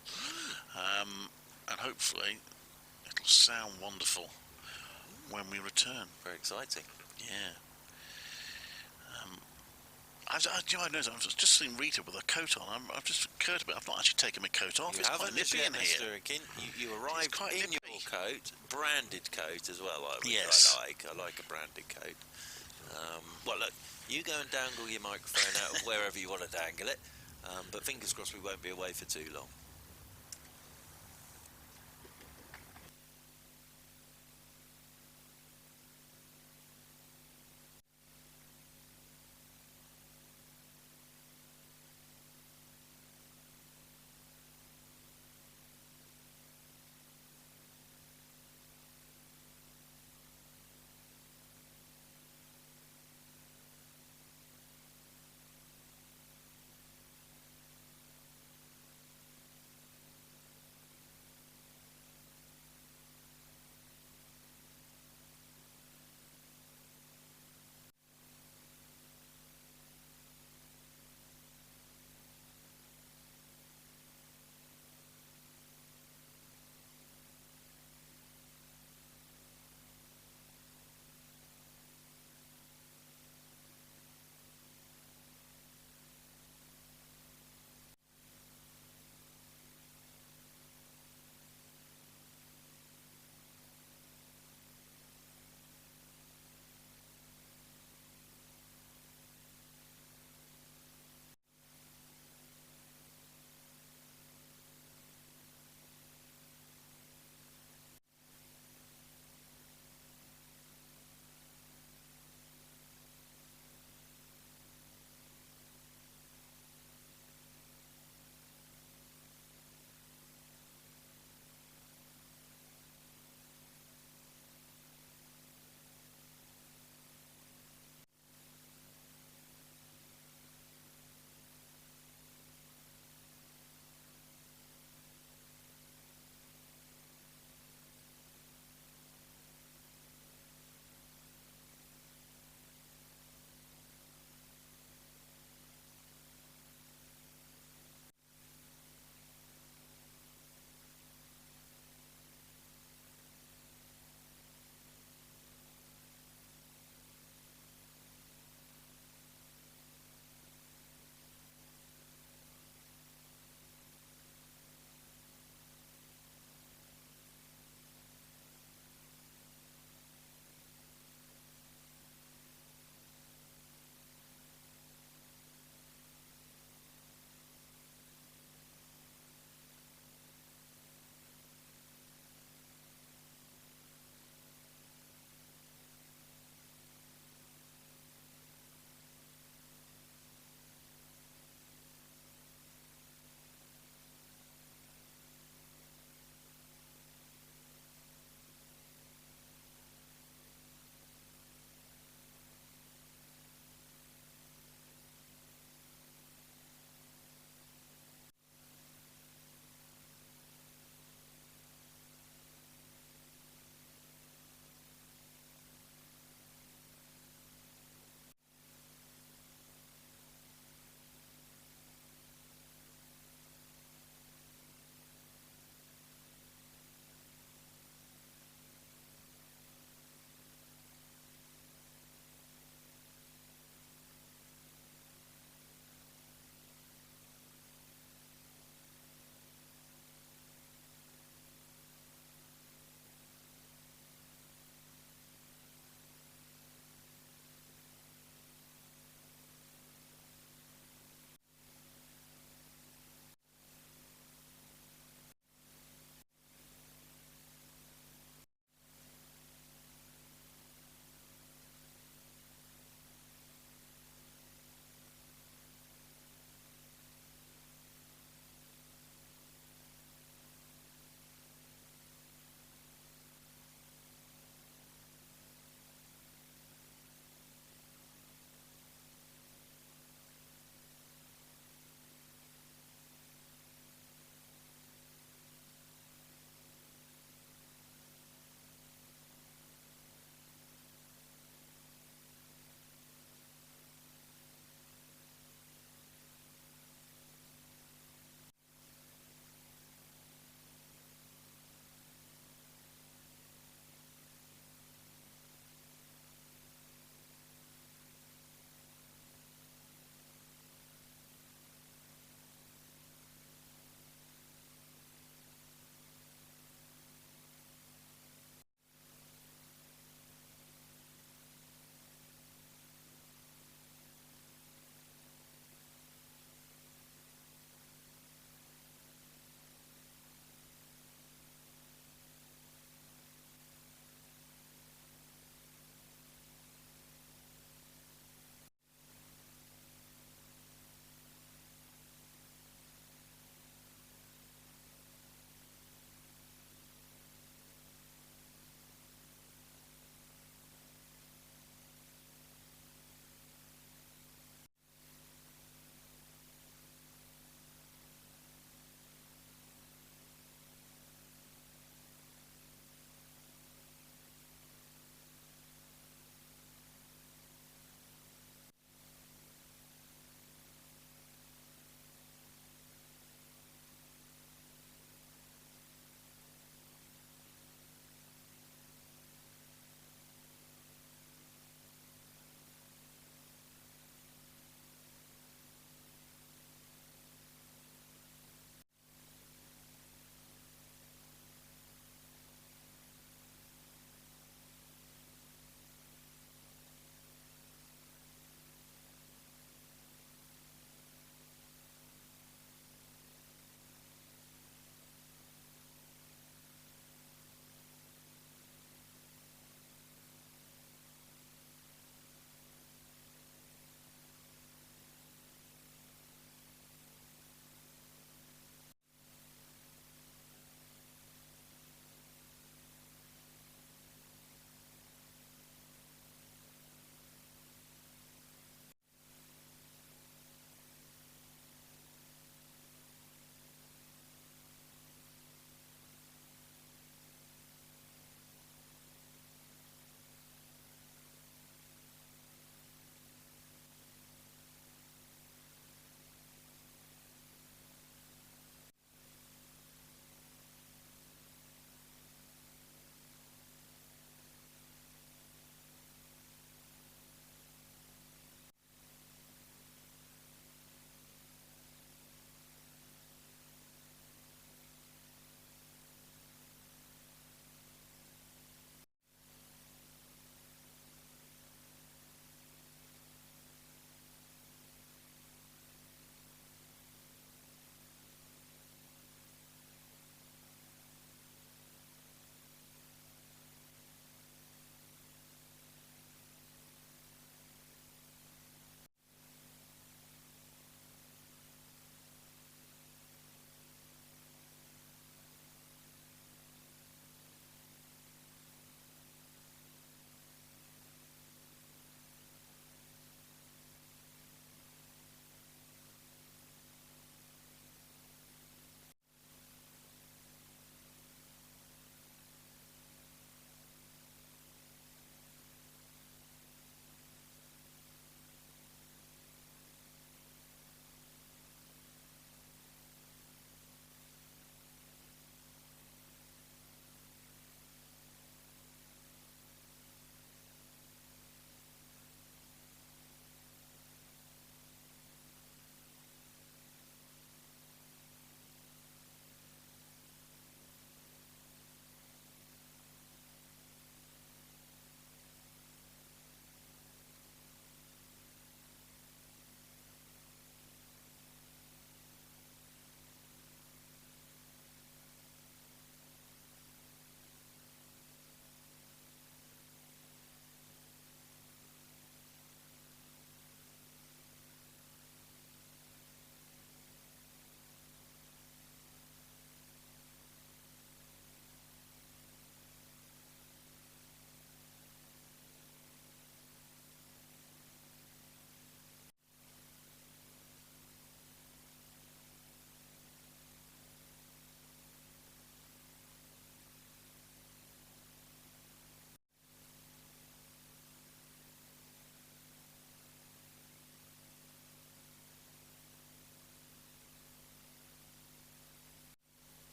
And hopefully it'll sound wonderful when we return. Very exciting. Yeah. I know, I've just seen Rita with her coat on. I've just occurred to me, I've not actually taken my coat off. You It's quite haven't nippy yet, in Mr. here. Akin. You arrived quite in nippy. your coat, branded coat as well, which Yes. I like a branded coat. Well, look, you go and dangle your microphone out of wherever you want to dangle it, but fingers crossed we won't be away for too long.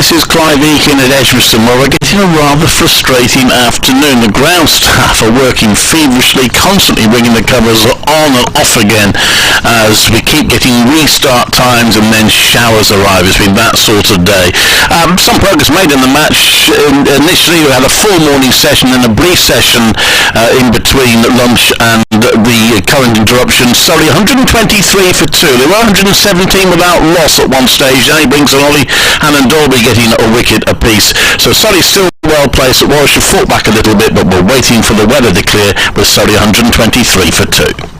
this is Clive Eakin at Edgbaston, where we're getting a rather frustrating afternoon. The ground staff are working feverishly, constantly bringing the covers on and off again as we keep getting restart times and then showers arrive. It's been that sort of day. Some progress made in the match. Initially we had a full morning session and a brief session in between lunch and the current interruption. Surrey 123 for 2. They were 117 without loss at one stage. Now he brings on Ollie and Dolby getting a wicket apiece. So Surrey still well placed. Warwickshire fought back a little bit, but we're waiting for the weather to clear with Surrey 123 for 2.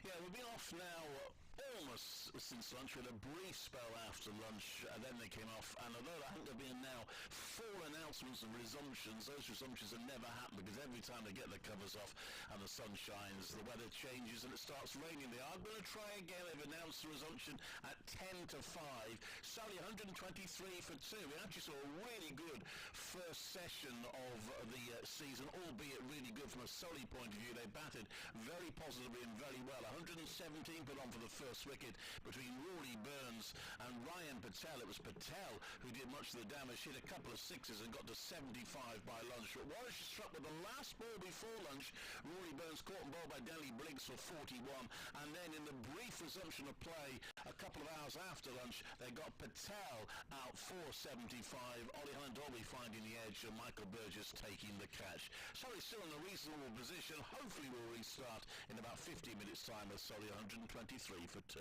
Yeah, we've been off now almost since lunch. We had a brief spell after lunch, and then they came off. And although I think there have been now 4 announcements of resumptions, those resumptions have never happened because every time they get the covers off and the sun shines, the weather changes and it starts raining. They are going to try again. They've announced the resumption at 10 to 5. Surrey 123 for 2. We actually saw a really good first session of the season, albeit really good from a Surrey point of view. They batted very positively and very well. 117 put on for the first wicket between Rory Burns and Ryan Patel. It was Patel who did much of the damage, hit a couple of sixes and got to 75 by lunch. But Warwickshire struck with the last ball before lunch. Rory Burns caught and bowled by Danny Briggs for 41, and then in the brief resumption of play a couple of hours after lunch, they got Patel out for 75, Ollie Hunter-Dolby finding the edge and Michael Burgess taking the catch. Surrey still in a reasonable position. Hopefully we'll restart in about 15 minutes time as Surrey 123 for 2.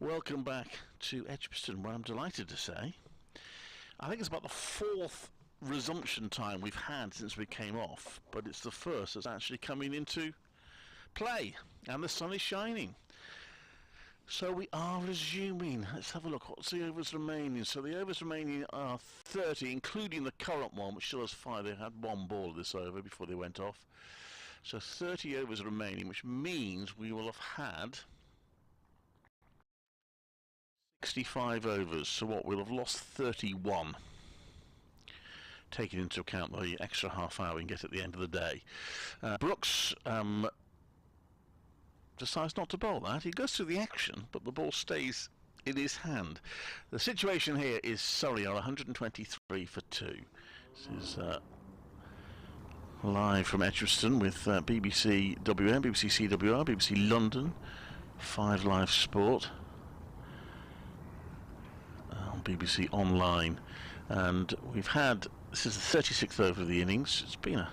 Welcome back to Edgbaston, where I'm delighted to say I think it's about the fourth resumption time we've had since we came off, but it's the first that's actually coming into play, and the sun is shining. So we are resuming. Let's have a look. What's the overs remaining? So the overs remaining are 30, including the current one, which still has 5. They had one ball of this over before they went off. So 30 overs remaining, which means we will have had 65 overs. So what? We'll have lost 31. Taking into account the extra half hour we can get at the end of the day. Brooks decides not to bowl that. He goes through the action, but the ball stays in his hand. The situation here is Surrey are 123 for 2. This is live from Edgbaston with BBC WM, BBC CWR, BBC London, 5 Live Sport, BBC Online, and we've had, this is the 36th over of the innings. It's been a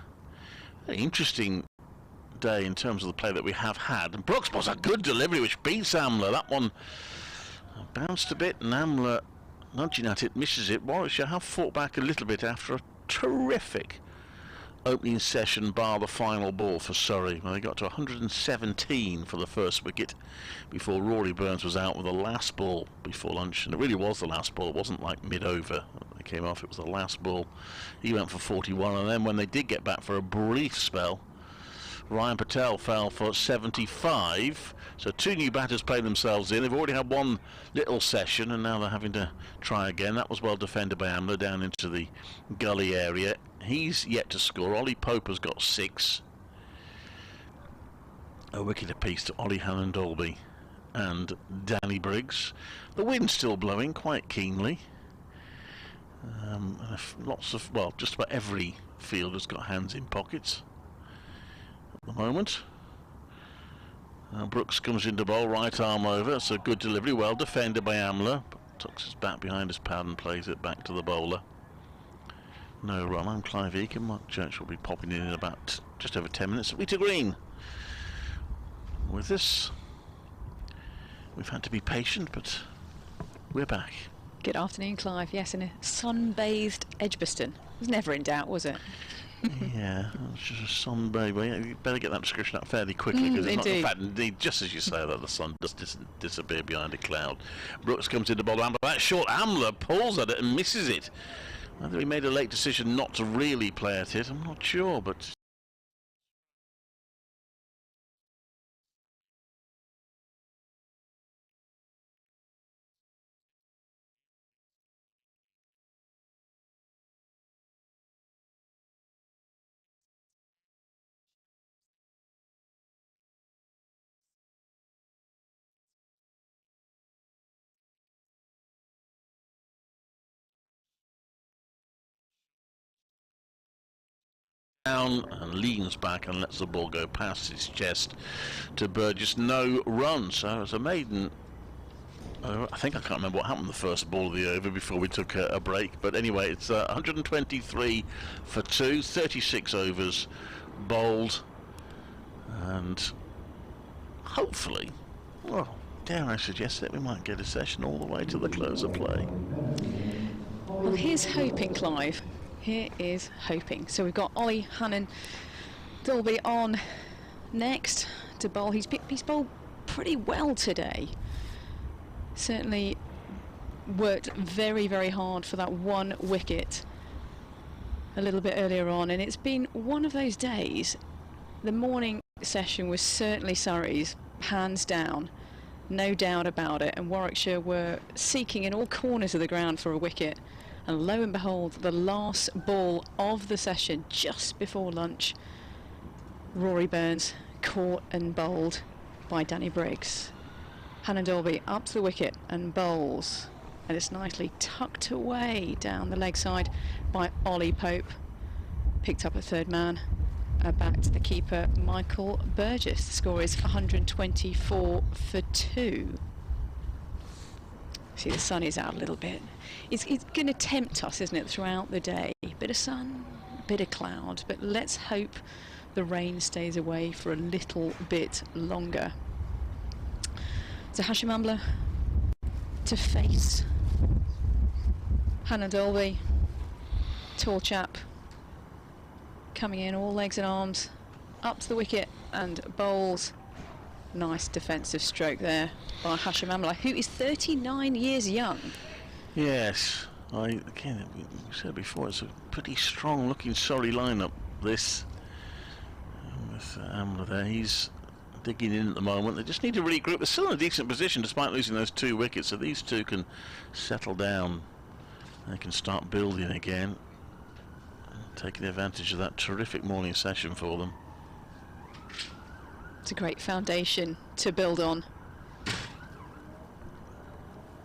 very interesting day in terms of the play that we have had, and Brooks was a good delivery which beats Amler. That one bounced a bit and Amler nudging at it, misses it. Warwickshire have fought back a little bit after a terrific opening session, bar the final ball for Surrey. Well, they got to 117 for the first wicket before Rory Burns was out with the last ball before lunch, and it really was the last ball. It wasn't like mid-over they came off, it was the last ball. He went for 41, and then when they did get back for a brief spell, Ryan Patel fell for 75, so 2 new batters played themselves in. They've already had one little session and now they're having to try again. That was well defended by Amler down into the gully area. He's yet to score. Ollie Pope has got 6. A wicket apiece to Ollie Hannon-Dolby and Danny Briggs. The wind's still blowing quite keenly. Lots of, well, just about every fielder's got hands in pockets at the moment. Brooks comes into bowl, right arm over. It's a good delivery, well defended by Amler. Tucks his bat behind his pad and plays it back to the bowler. No run. I'm Clive Eakin. Mark Church will be popping in about just over 10 minutes. Rita Green with this. We've had to be patient, but we're back. Good afternoon, Clive. Yes, in a sun-bathed Edgbaston. It was never in doubt, was it? Yeah, it's just a sun baby. You better get that description up fairly quickly, because it's not the fact, indeed, just as you say that the sun does disappear behind a cloud. Brooks comes into bowl, but that short Amler pulls at it and misses it. Whether he made a late decision not to really play at it, I'm not sure, but down and leans back and lets the ball go past his chest to Burgess. No run, so it's a maiden. I think I can't remember what happened the first ball of the over before we took a break, but anyway, it's 123 for 2, 36 overs bowled, and hopefully, well, dare I suggest that we might get a session all the way to the close of play. Well, here's hoping, Clive. Here is hoping. So we've got Ollie Hannon-Dolby on next to bowl. He's bowled pretty well today. Certainly worked very, very hard for that 1 wicket a little bit earlier on, and it's been one of those days. The morning session was certainly Surrey's, hands down, no doubt about it, and Warwickshire were seeking in all corners of the ground for a wicket. And lo and behold, the last ball of the session, just before lunch, Rory Burns caught and bowled by Danny Briggs. Hannon-Dolby up to the wicket and bowls, and it's nicely tucked away down the leg side by Ollie Pope. Picked up a third man, back to the keeper, Michael Burgess. The score is 124 for 2. See, the sun is out a little bit. It's going to tempt us, isn't it, throughout the day? Bit of sun, bit of cloud, but let's hope the rain stays away for a little bit longer. So Hashim Amla to face Hannah Dolby, tall chap, coming in all legs and arms, up to the wicket and bowls. Nice defensive stroke there by Hashim Amla, who is 39 years young. Yes, again, we said before, it's a pretty strong looking Surrey lineup, this. With Amla there, he's digging in at the moment. They just need to regroup. They're still in a decent position despite losing those 2 wickets, so these 2 can settle down. They can start building again, taking advantage of that terrific morning session for them. It's a great foundation to build on.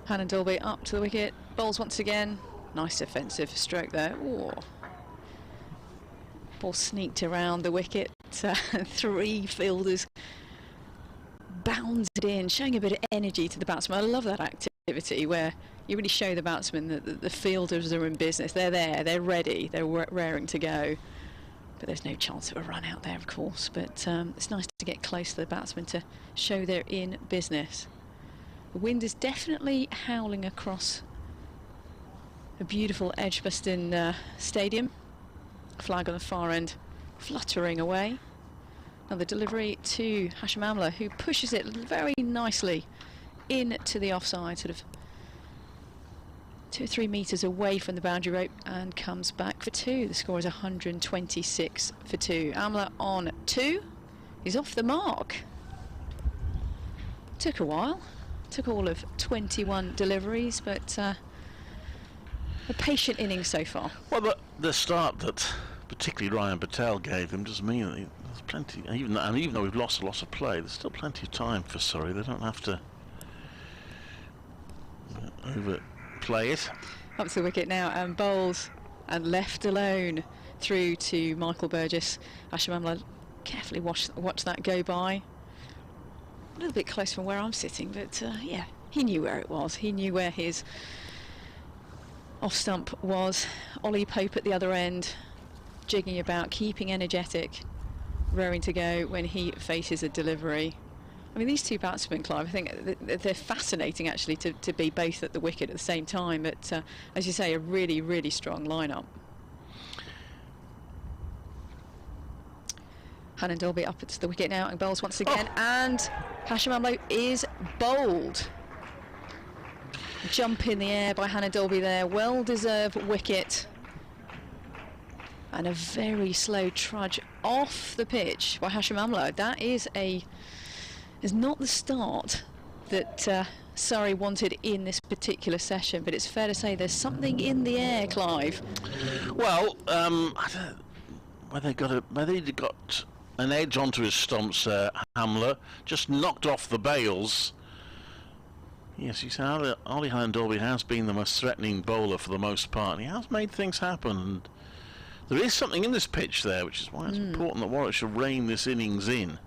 Hannah Dolby up to the wicket, bowls once again. Nice defensive stroke there. Ooh. Ball sneaked around the wicket. 3 fielders bounded in, showing a bit of energy to the batsman. I love that activity where you really show the batsman that the fielders are in business. They're there, they're ready, they're raring to go. But there's no chance of a run out there, of course. But it's nice to get close to the batsman to show they're in business. The wind is definitely howling across a beautiful Edgbaston stadium. Flag on the far end fluttering away. Now the delivery to Hashim Amla, who pushes it very nicely into the offside, sort of 2 or 3 metres away from the boundary rope, and comes back for 2. The score is 126 for 2. Amla on 2. He's off the mark. Took a while. Took all of 21 deliveries, but a patient innings so far. Well, the start that particularly Ryan Patel gave them does mean that there's plenty, even though we've lost a lot of play, there's still plenty of time for Surrey. They don't have to overplay it. Up to the wicket now, and bowls and left alone through to Michael Burgess. Hashim Amla carefully watch that go by. A little bit close from where I'm sitting, but yeah, he knew where it was. He knew where his off stump was. Ollie Pope at the other end, jigging about, keeping energetic, raring to go when he faces a delivery. I mean, these 2 batsmen, Clive, I think they're fascinating actually to be both at the wicket at the same time. But as you say, a really, really strong lineup. Hannah Dolby up to the wicket now and bowls once again, and Hashim Amla is bowled. Jump in the air by Hannah Dolby there, well-deserved wicket. And a very slow trudge off the pitch by Hashim Amla. That is not the start that Surrey wanted in this particular session, but it's fair to say there's something in the air, Clive. Well, I don't know whether he got an edge onto his stumps, Hamler, just knocked off the bails. Yes, you see, Ollie Dolby has been the most threatening bowler for the most part, and he has made things happen. And there is something in this pitch there, which is why it's important that Warwickshire rein this innings in.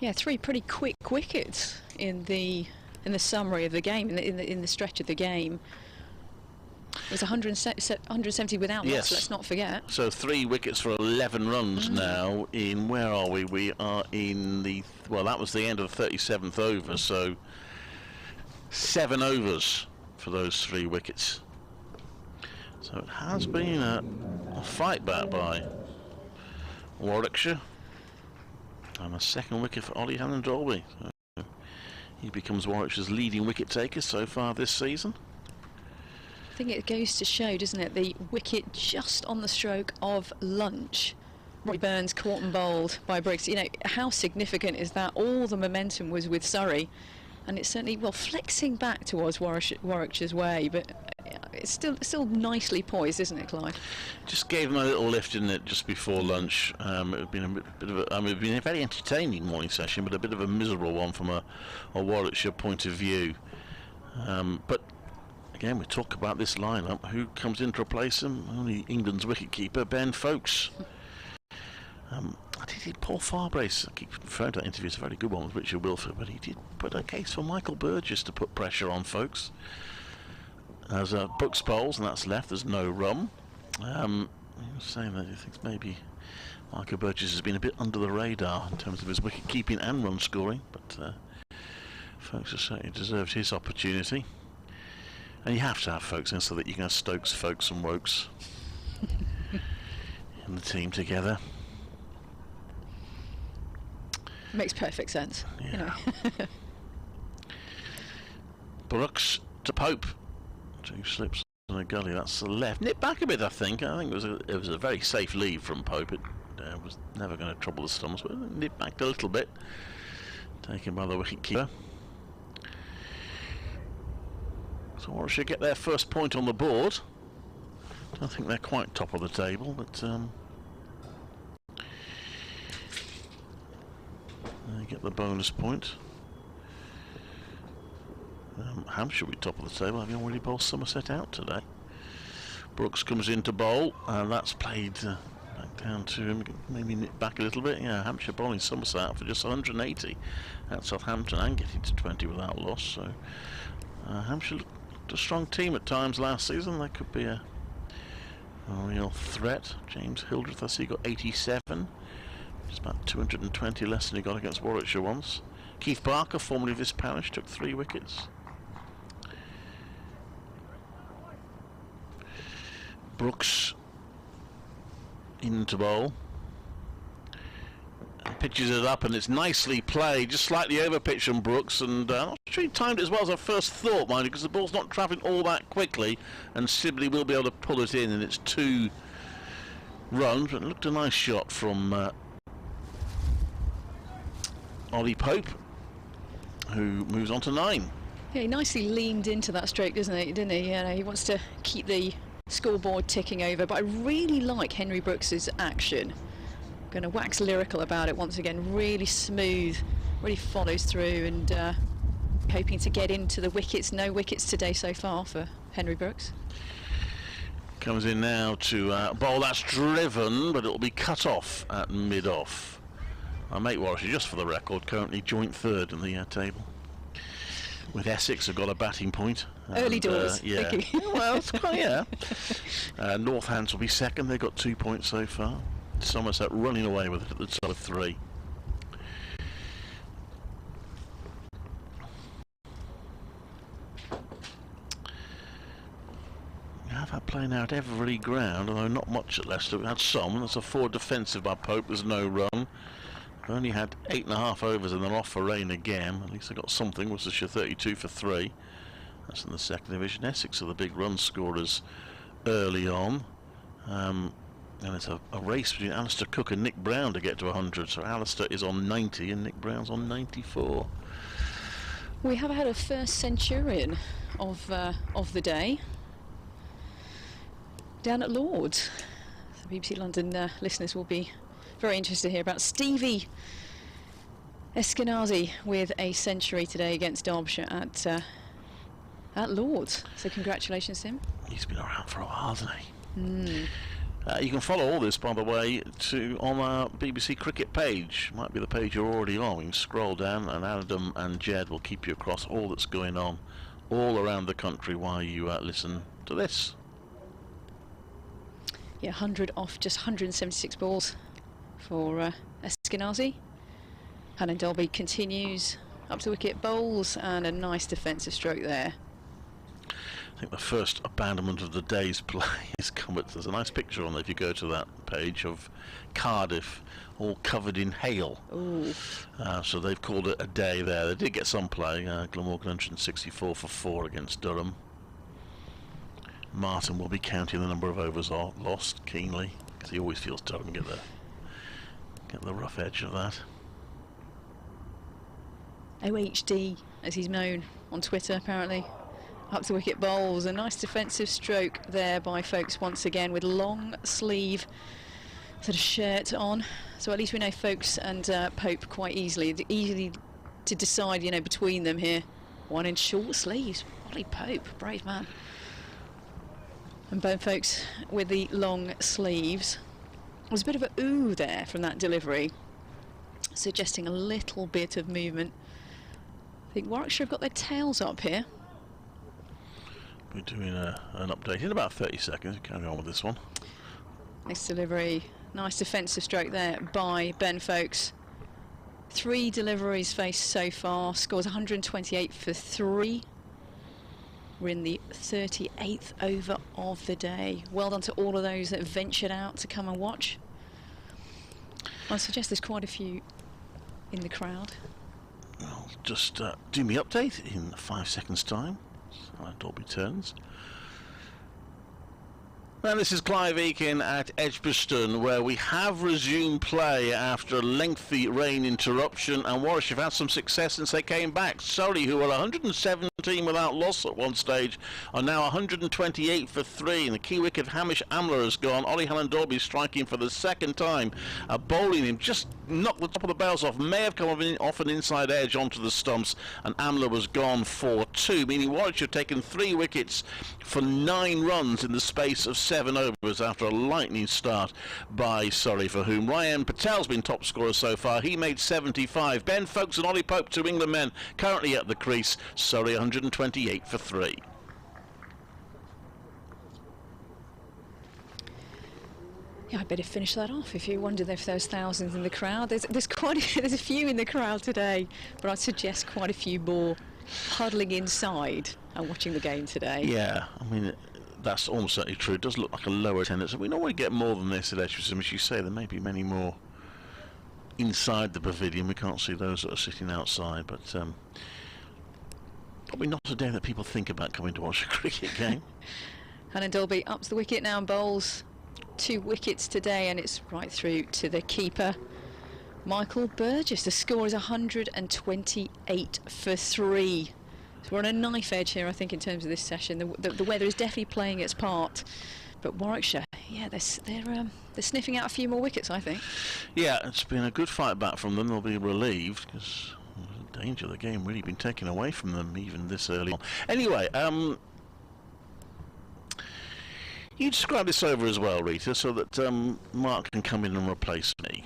Yeah, 3 pretty quick wickets in the summary of the game, in the stretch of the game. It was 170 without loss, let's not forget. So 3 wickets for 11 runs now in, where are we? We are in that was the end of the 37th over, so 7 overs for those 3 wickets. So it has been a fight back by Warwickshire. And a 2nd wicket for Ollie Dolby. So he becomes Warwickshire's leading wicket taker so far this season. I think it goes to show, doesn't it, the wicket just on the stroke of lunch. Roy Burns caught and bowled by Briggs. You know, how significant is that? All the momentum was with Surrey, and it's certainly, well, flexing back towards Warwickshire's way, but it's still nicely poised, isn't it, Clive? Just gave them a little lift, didn't it, just before lunch. It had been it'd been a very entertaining morning session, but a bit of a miserable one from a Warwickshire point of view. But again, we talk about this lineup. Who comes in to replace him? Only England's wicketkeeper, Ben Foakes. I did Paul Farbrace. I keep referring to that interview. It's a very good one with Richard Wilford, but he did put a case for Michael Burgess to put pressure on Foakes. As Brooks bowls, and that's left. There's no run. He was saying that he thinks maybe Michael Burgess has been a bit under the radar in terms of his wicket keeping and run scoring, but Folks have certainly deserved his opportunity. And you have to have Folks in so that you can have Stokes, Folks and Wokes in the team together. Makes perfect sense. Yeah. You know. Brooks to Pope. 2 slips and a gully. That's the left. Nip back a bit, I think. I think it was a very safe lead from Pope. It was never going to trouble the stumps, but nip back a little bit. Taken by the wicket keeper. So Warwickshire get their first point on the board. I think they're quite top of the table, but they get the bonus point. Hampshire will be top of the table, having already bowled Somerset out today. Brooks comes in to bowl, and that's played back down to him, maybe nip back a little bit. Yeah, Hampshire bowling Somerset out for just 180 at Southampton and getting to 20 without loss. So Hampshire looked a strong team at times last season. They could be a real threat. James Hildreth, I see, got 87. Just about 220 less than he got against Warwickshire once. Keith Barker, formerly of this parish, took 3 wickets. Brooks in to bowl. Pitches it up and it's nicely played, just slightly over pitch from Brooks, and I'm not sure he timed it as well as I first thought, mind you, because the ball's not travelling all that quickly, and Sibley will be able to pull it in, and it's 2 runs, but it looked a nice shot from Ollie Pope, who moves on to 9. Yeah, he nicely leaned into that stroke, didn't he? Yeah, he wants to keep the scoreboard ticking over, but I really like Henry Brooks's action. Going to wax lyrical about it once again. Really smooth, really follows through, and hoping to get into the wickets. No wickets today so far for Henry Brooks. Comes in now to bowl. That's driven, but it'll be cut off at mid-off. Our mate Warwickshire, just for the record, currently joint 3rd in the table, with Essex have got a batting point. Early doors. Yeah. Thank you. Well, it's quite, yeah. Northants will be 2nd. They've got 2 points so far. Somerset running away with it at the top of 3. We have had playing out every ground, although not much at Leicester. We've had some. There's a 4 defensive by Pope. There's no run. We've only had 8.5 overs and they're off for rain again. At least they got something. Worcestershire 32 for 3. That's in the 2nd division. Essex are the big run scorers early on. And it's a race between Alistair Cook and Nick Brown to get to 100. So Alistair is on 90 and Nick Brown's on 94. We have had a first centurion of the day down at Lord's. The BBC London listeners will be very interested to hear about Stevie Eskenazi with a century today against Derbyshire at Lord's. So congratulations to him. He's been around for a while, hasn't he? You can follow all this, by the way, on our BBC Cricket page. Might be the page you're already on. You can scroll down, and Adam and Jed will keep you across all that's going on all around the country while you listen to this. Yeah, 100 off just 176 balls for Eskenazi. Hannon Dolby continues up to wicket bowls, and a nice defensive stroke there. I think the first abandonment of the day's play is come. There's a nice picture on there if you go to that page of Cardiff all covered in hail. So they've called it a day there. They did get some play. Glamorgan 164 for 4 against Durham. Martin will be counting the number of overs lost keenly, because he always feels Durham get the rough edge of that. OHD, as he's known on Twitter apparently. Up to wicket bowls. A nice defensive stroke there by Folks once again, with long sleeve sort of shirt on. So at least we know Folks and Pope quite easily to decide, you know, between them here. One in short sleeves. Ollie Pope, brave man. And both Folks with the long sleeves. There's a bit of a ooh there from that delivery, suggesting a little bit of movement. I think Warwickshire have got their tails up here. We're doing an update in about 30 seconds. Carry on with this one. Next delivery Nice defensive stroke there by Ben Folkes. 3 deliveries faced so far. Scores 128 for 3. We're in the 38th over of the day. Well done to all of those that ventured out to come and watch. I suggest there's quite a few in the crowd. I'll just do me update in 5 seconds time. So Dolby turns. Well, this is Clive Eakin at Edgbaston, where we have resumed play after a lengthy rain interruption, and Warwickshire have had some success since they came back. Surrey, who were 117 without loss at one stage, are now 128 for 3, and the key wicket of Hamish Amler has gone. Ollie Halland-Dolby striking for the second time, bowling him, just knocked the top of the bells off, may have come off an inside edge onto the stumps, and Amler was gone for 2, meaning Warwickshire have taken 3 wickets for 9 runs in the space of 7 overs after a lightning start by Surrey, for whom Ryan Patel's been top scorer so far. He made 75. Ben Folkes and Ollie Pope, 2 England men, currently at the crease. Surrey 128 for 3. Yeah, I'd better finish that off. If you wondered if there's thousands in the crowd, there's there's a few in the crowd today, but I'd suggest quite a few more huddling inside and watching the game today. Yeah, I mean, that's almost certainly true. It does look like a lower attendance, and we normally get more than this at Edgbaston. As you say, there may be many more inside the pavilion. We can't see those that are sitting outside, but probably not a day that people think about coming to watch a cricket game. Halland-Dolby up to the wicket now and bowls 2 wickets today, and it's right through to the keeper, Michael Burgess. The score is 128 for 3. So we're on a knife edge here, I think, in terms of this session. The weather is definitely playing its part, but Warwickshire, yeah, they're sniffing out a few more wickets, I think. Yeah, it's been a good fight back from them. They'll be relieved, because the danger of the game really been taken away from them even this early on. Anyway, you describe this over as well, Rita, so that Mark can come in and replace me.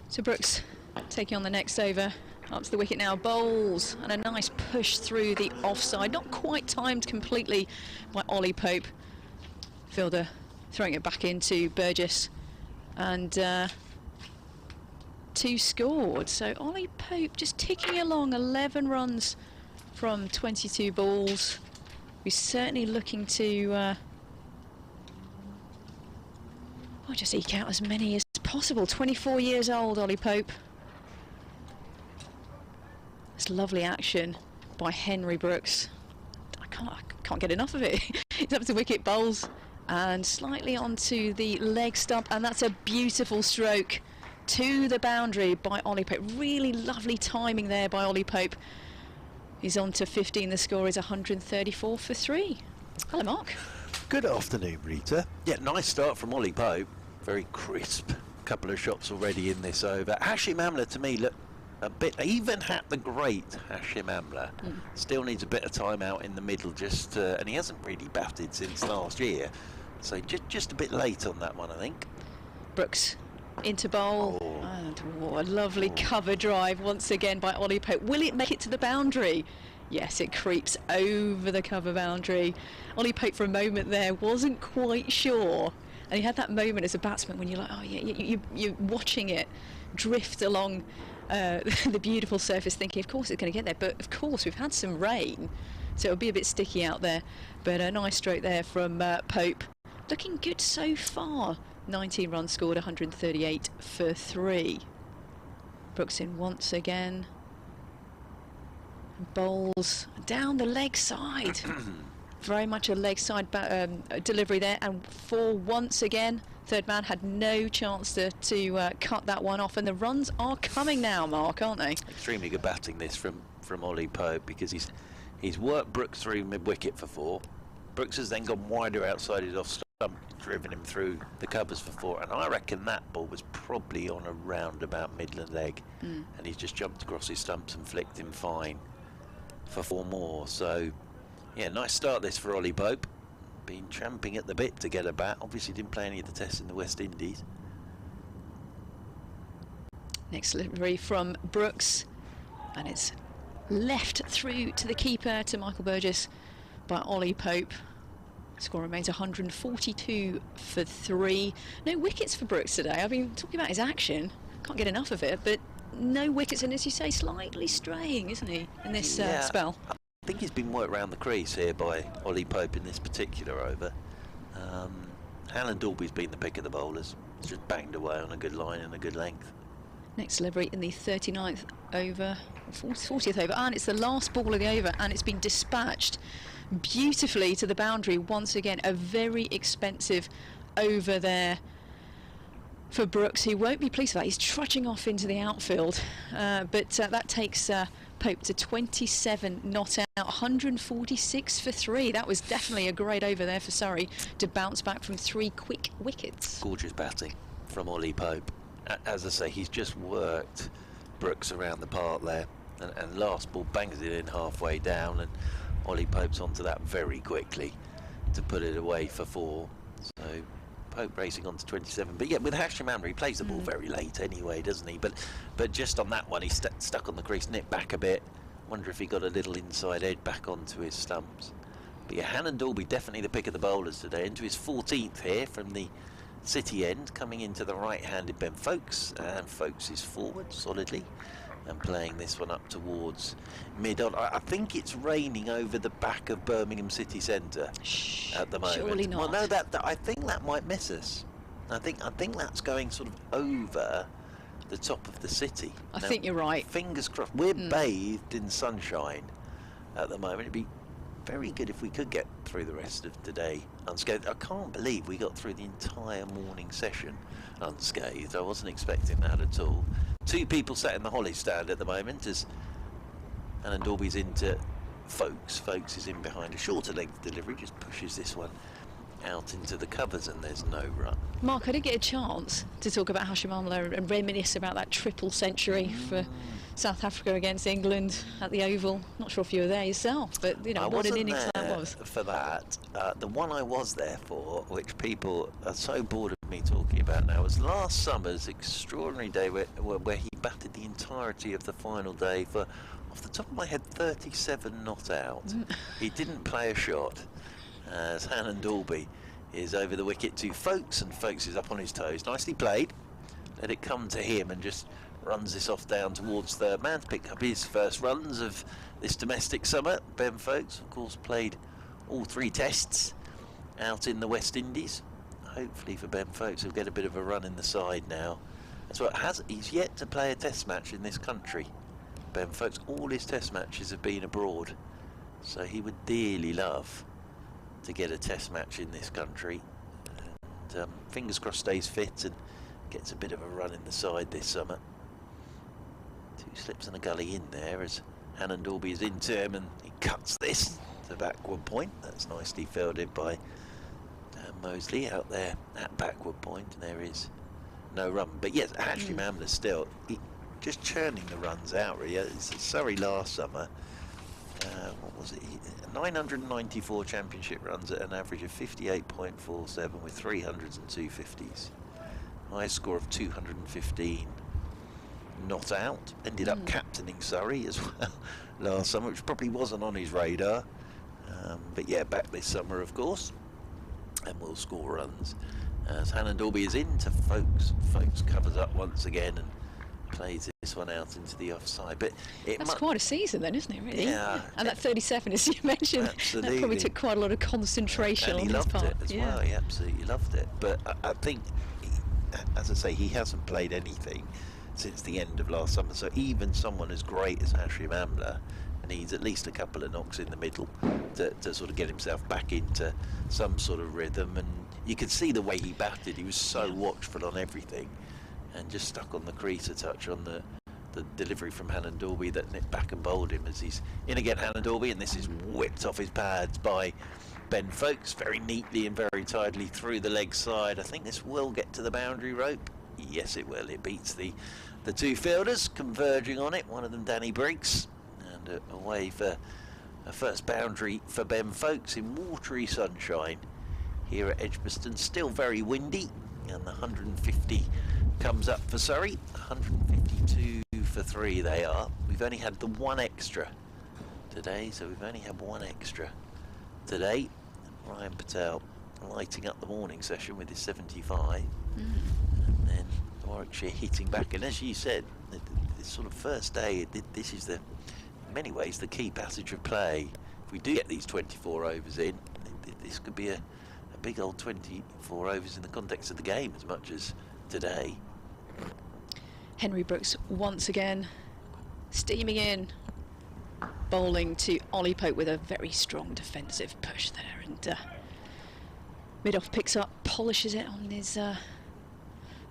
So Brooks taking on the next over. Up to the wicket now, bowls, and a nice push through the offside. Not quite timed completely by Ollie Pope. Fielder throwing it back into Burgess, and 2 scored. So Ollie Pope just ticking along, 11 runs from 22 balls. He's certainly looking to just eke out as many as possible. 24 years old, Ollie Pope. It's lovely action by Henry Brooks. I can't get enough of it. He's up to wicket, bowls, and slightly onto the leg stump, and that's a beautiful stroke to the boundary by Ollie Pope. Really lovely timing there by Ollie Pope. He's on to 15. The score is 134 for 3. Hello, Mark. Good afternoon, Rita. Yeah, nice start from Ollie Pope. Very crisp. Couple of shots already in this over. Hashim Amla, to me, look a bit, even at the great Hashim Amla, still needs a bit of time out in the middle, and he hasn't really batted since last year, so just a bit late on that one, I think. Brooks into bowl, and a lovely cover drive once again by Ollie Pope. Will it make it to the boundary? Yes, it creeps over the cover boundary. Ollie Pope for a moment there wasn't quite sure, and he had that moment as a batsman when you're like, oh yeah, you're watching it drift along the beautiful surface, thinking of course it's going to get there, but of course we've had some rain, so it'll be a bit sticky out there. But a nice stroke there from Pope, looking good so far. 19 runs scored, 138 for 3. Brooks in once again, bowls down the leg side. Very much a leg side delivery there, and 4 once again. Third man had no chance to cut that one off, and the runs are coming now, Mark, aren't they? Extremely good batting this from Ollie Pope, because he's worked Brooks through mid-wicket for 4. Brooks has then gone wider outside his off stump, driven him through the covers for 4, and I reckon that ball was probably on around about Midland leg, and he's just jumped across his stumps and flicked him fine for 4 more. So yeah, nice start this for Ollie Pope. Been champing at the bit to get a bat. Obviously didn't play any of the tests in the West Indies. Next delivery from Brooks, and it's left through to the keeper, to Michael Burgess, by Ollie Pope. Score remains 142 for 3. No wickets for Brooks today. I mean, talking about his action, can't get enough of it, but no wickets, and as you say, slightly straying, isn't he, in this spell? I think he's been worked around the crease here by Ollie Pope in this particular over. Alan Dalby's been the pick of the bowlers. He's just banged away on a good line and a good length. Next delivery in the 39th over, 40th over, and it's the last ball of the over, and it's been dispatched beautifully to the boundary once again. A very expensive over there for Brooks, who won't be pleased with that. He's trudging off into the outfield, but that takes Pope to 27 not out, 146 for 3. That was definitely a great over there for Surrey to bounce back from 3 quick wickets. Gorgeous batting from Ollie Pope. As I say, he's just worked Brooks around the park there, and last ball bangs it in halfway down, and Ollie Pope's onto that very quickly to put it away for 4. So Pope racing on to 27. But yeah, with Hashim Amla, he plays the ball very late anyway, doesn't he? But just on that one, he's stuck on the crease, nipped back a bit. Wonder if he got a little inside edge back onto his stumps. But yeah, Hannon Dalby definitely the pick of the bowlers today. Into his 14th here from the City end, coming into the right-handed Ben Folkes, and Folkes is forward solidly and playing this one up towards mid-on. I think it's raining over the back of Birmingham City Centre at the moment. Surely not. Well, no, that I think that might miss us. I think that's going sort of over the top of the city. I think you're right. Fingers crossed. We're bathed in sunshine at the moment. It'd be very good if we could get through the rest of today unscathed. I can't believe we got through the entire morning session unscathed. I wasn't expecting that at all. 2 people sat in the Holly stand at the moment as Alan Dalby's into Folkes. Folkes is in behind a shorter length delivery, just pushes this one out into the covers, and there's no run. Mark, I didn't get a chance to talk about Hashim Amla and reminisce about that triple century for South Africa against England at the Oval. Not sure if you were there yourself, but you know, what an innings that was. For that, the one I was there for, which people are so bored of me talking about now, was last summer's extraordinary day where he batted the entirety of the final day for, off the top of my head, 37 not out. He didn't play a shot, as Hannon Dalby is over the wicket to Folkes, and Folkes is up on his toes. Nicely played. Let it come to him, and just runs this off down towards third man to pick up his first runs of this domestic summer. Ben Folkes, of course, played all 3 tests out in the West Indies. Hopefully for Ben Folkes, he'll get a bit of a run in the side now. That's what he's yet to play a test match in this country. Ben Folkes, all his test matches have been abroad, so he would dearly love to get a test match in this country. And fingers crossed stays fit and gets a bit of a run in the side this summer. 2 slips and a gully in there as Hannon Dalby is into him, and he cuts this to backward point. That's nicely fielded by Mosley out there at backward point, and there is no run. But yes, Hashim Amla still just churning the runs out really. It's Surrey last summer. What was it? 994 championship runs at an average of 58.47 with 300s and 250s. High score of 215 not out. Ended up captaining Surrey as well last summer, which probably wasn't on his radar. But yeah, back this summer, of course, and will score runs. As Hannon Dalby is into Folkes. Folkes covers up once again and plays this one out into the offside. But that's quite a season then, isn't it, really? Yeah. And that 37, as you mentioned, absolutely. That probably took quite a lot of concentration and on he his loved part. it as well. He absolutely loved it. But I think, as I say, he hasn't played anything since the end of last summer. So even someone as great as Hashim Amla needs at least a couple of knocks in the middle to sort of get himself back into some sort of rhythm. And you could see the way he batted. He was so watchful on everything, and just stuck on the crease a touch on the delivery from Hannon Dalby that nipped back and bowled him as he's in again. Hannon Dalby, and this is whipped off his pads by Ben Folkes very neatly and very tidily through the leg side. I think this will get to the boundary rope. Yes, it will. It beats the 2 fielders converging on it. One of them, Danny Briggs, and away for a first boundary for Ben Folkes in watery sunshine here at Edgbaston. Still very windy, and the 150 comes up for Surrey. 152 for 3 they are. We've only had the 1 extra today, so we've only had 1 extra today. Ryan Patel lighting up the morning session with his 75, and then Warwickshire hitting back. And as you said, this sort of first day, this is in many ways the key passage of play. If we do get these 24 overs in, this could be a big old 24 overs in the context of the game as much as today. Henry Brooks once again steaming in, bowling to Ollie Pope with a very strong defensive push there, and mid-off picks up, polishes it on his I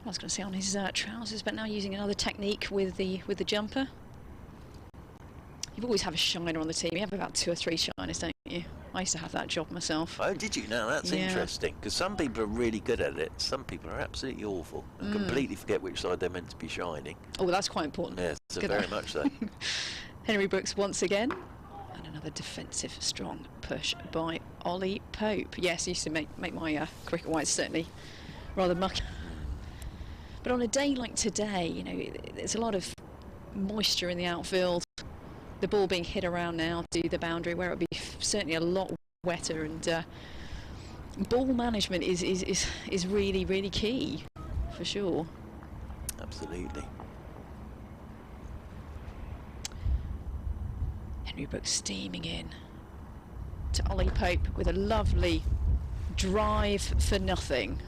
was going to say on his trousers, but now using another technique with the jumper. You always have a shiner on the team. You have about 2 or 3 shiners, don't you? I used to have that job myself. Oh, did you? No, that's interesting, because some people are really good at it, some people are absolutely awful and completely forget which side they're meant to be shining. Oh, well, that's quite important. Yes, so very much so. Henry Brooks once again, and another defensive strong push by Ollie Pope. Yes, used to make my cricket whites certainly rather mucky. But on a day like today, you know, there's a lot of moisture in the outfield. The ball being hit around now to the boundary, where it'll be certainly a lot wetter, and ball management is really key for sure. Absolutely. Henry Brooks steaming in to Ollie Pope with a lovely drive for nothing,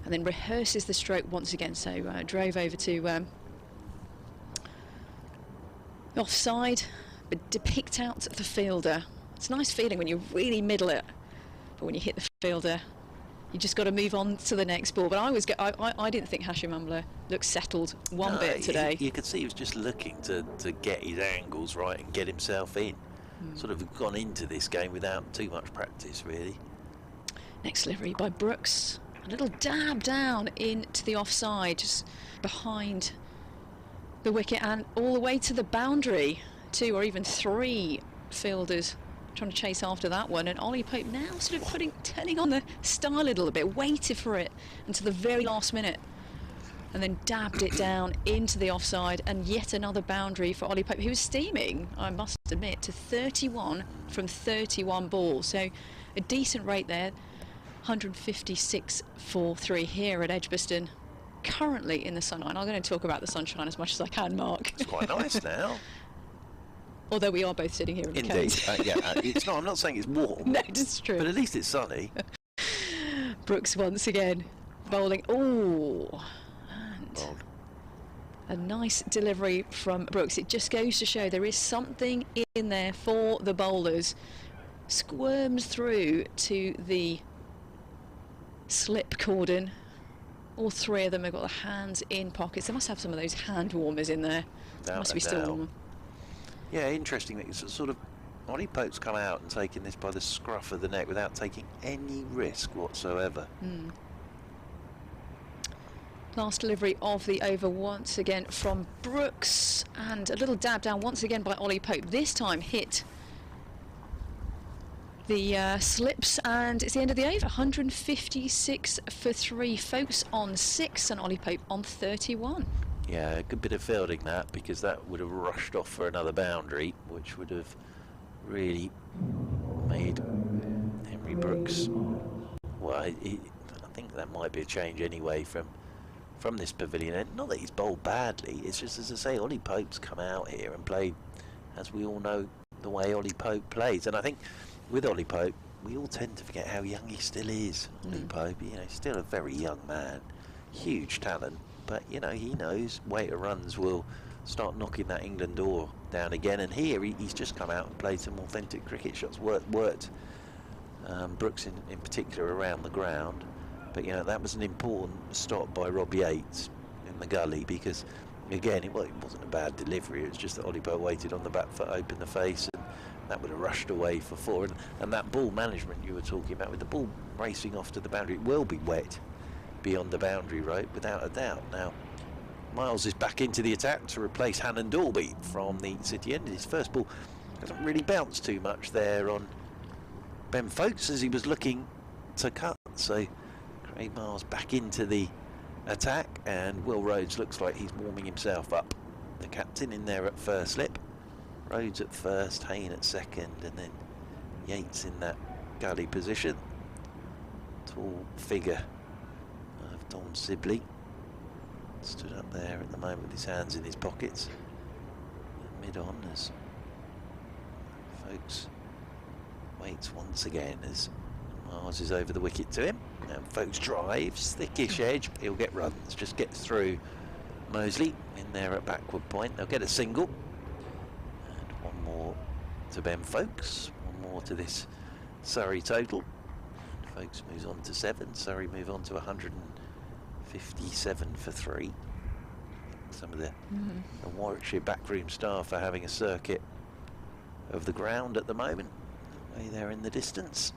and then rehearses the stroke once again. So drove over to offside, but picked out the fielder. It's a nice feeling when you really middle it, but when you hit the fielder, you just got to move on to the next ball. But I didn't think Hashim Amla looked settled one bit today. You could see he was just looking to get his angles right and get himself in. Sort of gone into this game without too much practice, really. Next delivery by Brooks. A little dab down into the offside, just behind the wicket and all the way to the boundary. 2 or even 3 fielders trying to chase after that one, and Ollie Pope now sort of turning on the style a little bit, waited for it until the very last minute, and then dabbed it down into the offside, and yet another boundary for Ollie Pope, who was steaming, I must admit, to 31 from 31 balls. So a decent rate there, 156 for 3 here at Edgbaston, currently in the sunshine. I'm going to talk about the sunshine as much as I can, Mark. It's quite nice now. Although we are both sitting here in the Indeed. cave. It's not. I'm not saying it's warm. No, it's true. But at least it's sunny. Brooks once again bowling. Oh, and Bold. a nice delivery from Brooks. It just goes to show there is something in there for the bowlers. Squirms through to the slip cordon. All 3 of them have got the hands in pockets. They must have some of those hand warmers in there. Must be still warm. Yeah, interesting that it's sort of Ollie Pope's come out and taken this by the scruff of the neck without taking any risk whatsoever. Last delivery of the over once again from Brooks, and a little dab down once again by Ollie Pope. This time hit the slips, and it's the end of the over. 156 for 3. Folks on 6 and Ollie Pope on 31. Yeah, a good bit of fielding that, because that would have rushed off for another boundary, which would have really made Henry Brooks, well, I think that might be a change anyway from this pavilion. And not that he's bowled badly, it's just, as I say, Ollie Pope's come out here and played, as we all know, the way Ollie Pope plays. And I think with Ollie Pope, we all tend to forget how young he still is. Ollie Pope, you know, still a very young man, huge talent. But, you know, he knows later runs will start knocking that England door down again. And here he's just come out and played some authentic cricket shots. Worked Brooks in particular around the ground. But, you know, that was an important stop by Rob Yates in the gully, because, again, it wasn't a bad delivery. It was just that Ollie Pope waited on the back foot, opened the face, and that would have rushed away for 4. And that ball management you were talking about, with the ball racing off to the boundary, it will be wet beyond the boundary rope, without a doubt. Now, Miles is back into the attack to replace Hannon Dalby from the City end. His first ball doesn't really bounce too much there on Ben Folkes as he was looking to cut. So Craig Miles back into the attack, and Will Rhodes looks like he's warming himself up. The captain in there at first slip, Rhodes at first, Hayne at second, and then Yates in that gully position. Tall figure of Dom Sibley. Stood up there at the moment with his hands in his pockets. Mid-on as Folkes waits once again as Miles is over the wicket to him. And Folkes drives, thickish edge, he'll get runs, just gets through Mosley in there at backward point. They'll get a single. And one more to Ben Folkes, one more to this Surrey total. And Folkes moves on to 7, Surrey move on to 157 for 3. Some of the Warwickshire backroom staff are having a circuit of the ground at the moment, way there in the distance.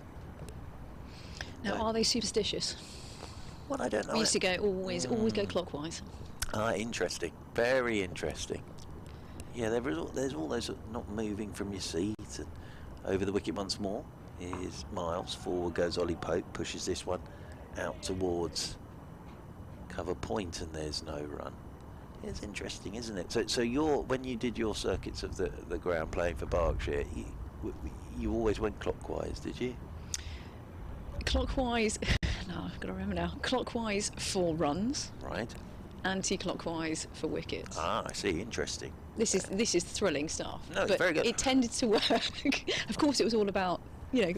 Now, are they superstitious? Well, I don't know. We used to go always go clockwise. Ah, interesting. Very interesting. Yeah, there's all those not moving from your seat. And over the wicket once more is Miles. Forward goes Ollie Pope, pushes this one out towards cover point, and there's no run. It's interesting, isn't it? So when you did your circuits of the ground playing for Berkshire, you always went clockwise, did you? Clockwise, no, I've got to remember now. Clockwise for runs. Right. Anti-clockwise for wickets. Ah, I see. Interesting. This is thrilling stuff. No, it's but very good. It tended to work. Of course, it was all about, you know,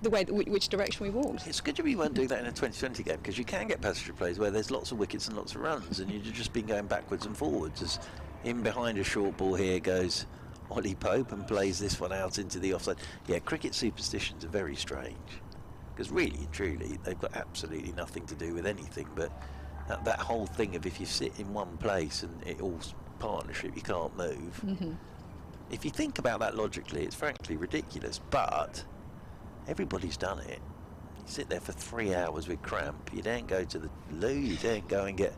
the way which direction we walked. It's good you weren't doing that in a 2020 game, because you can get passenger plays where there's lots of wickets and lots of runs, and you've just been going backwards and forwards. As in behind a short ball here goes Ollie Pope and plays this one out into the offside. Yeah, cricket superstitions are very strange, because really and truly they've got absolutely nothing to do with anything, but that whole thing of if you sit in one place and it all's partnership, you can't move. If you think about that logically, it's frankly ridiculous, but everybody's done it. You sit there for 3 hours with cramp, you don't go to the loo, you don't go and get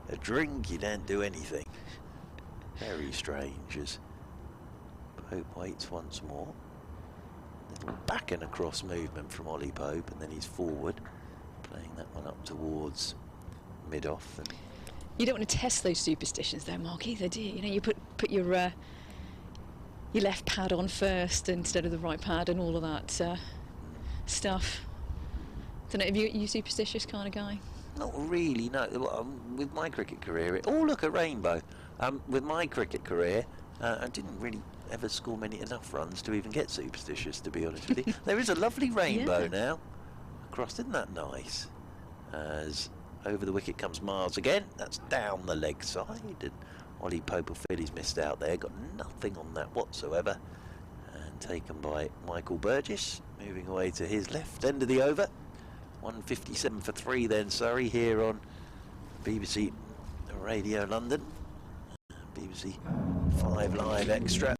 a drink, you don't do anything. Very strange. As Pope waits once more. Little back and across movement from Ollie Pope, and then he's forward, playing that one up towards mid-off. And You don't want to test those superstitions though, Mark, either, do you? You know, you put your left pad on first instead of the right pad and all of that stuff. Don't know, are you superstitious kind of guy? Not really, no. With my cricket career, oh look, a rainbow. With my cricket career, I didn't really ever score enough runs to even get superstitious, to be honest with you. There is a lovely rainbow now across, isn't that nice? As over the wicket comes Miles again, that's down the leg side, and Ollie Pope will feel he's missed out there, got nothing on that whatsoever, and taken by Michael Burgess, moving away to his left end of the over. 157 for 3 then, Surrey, here on BBC Radio London, BBC 5 Live Extra.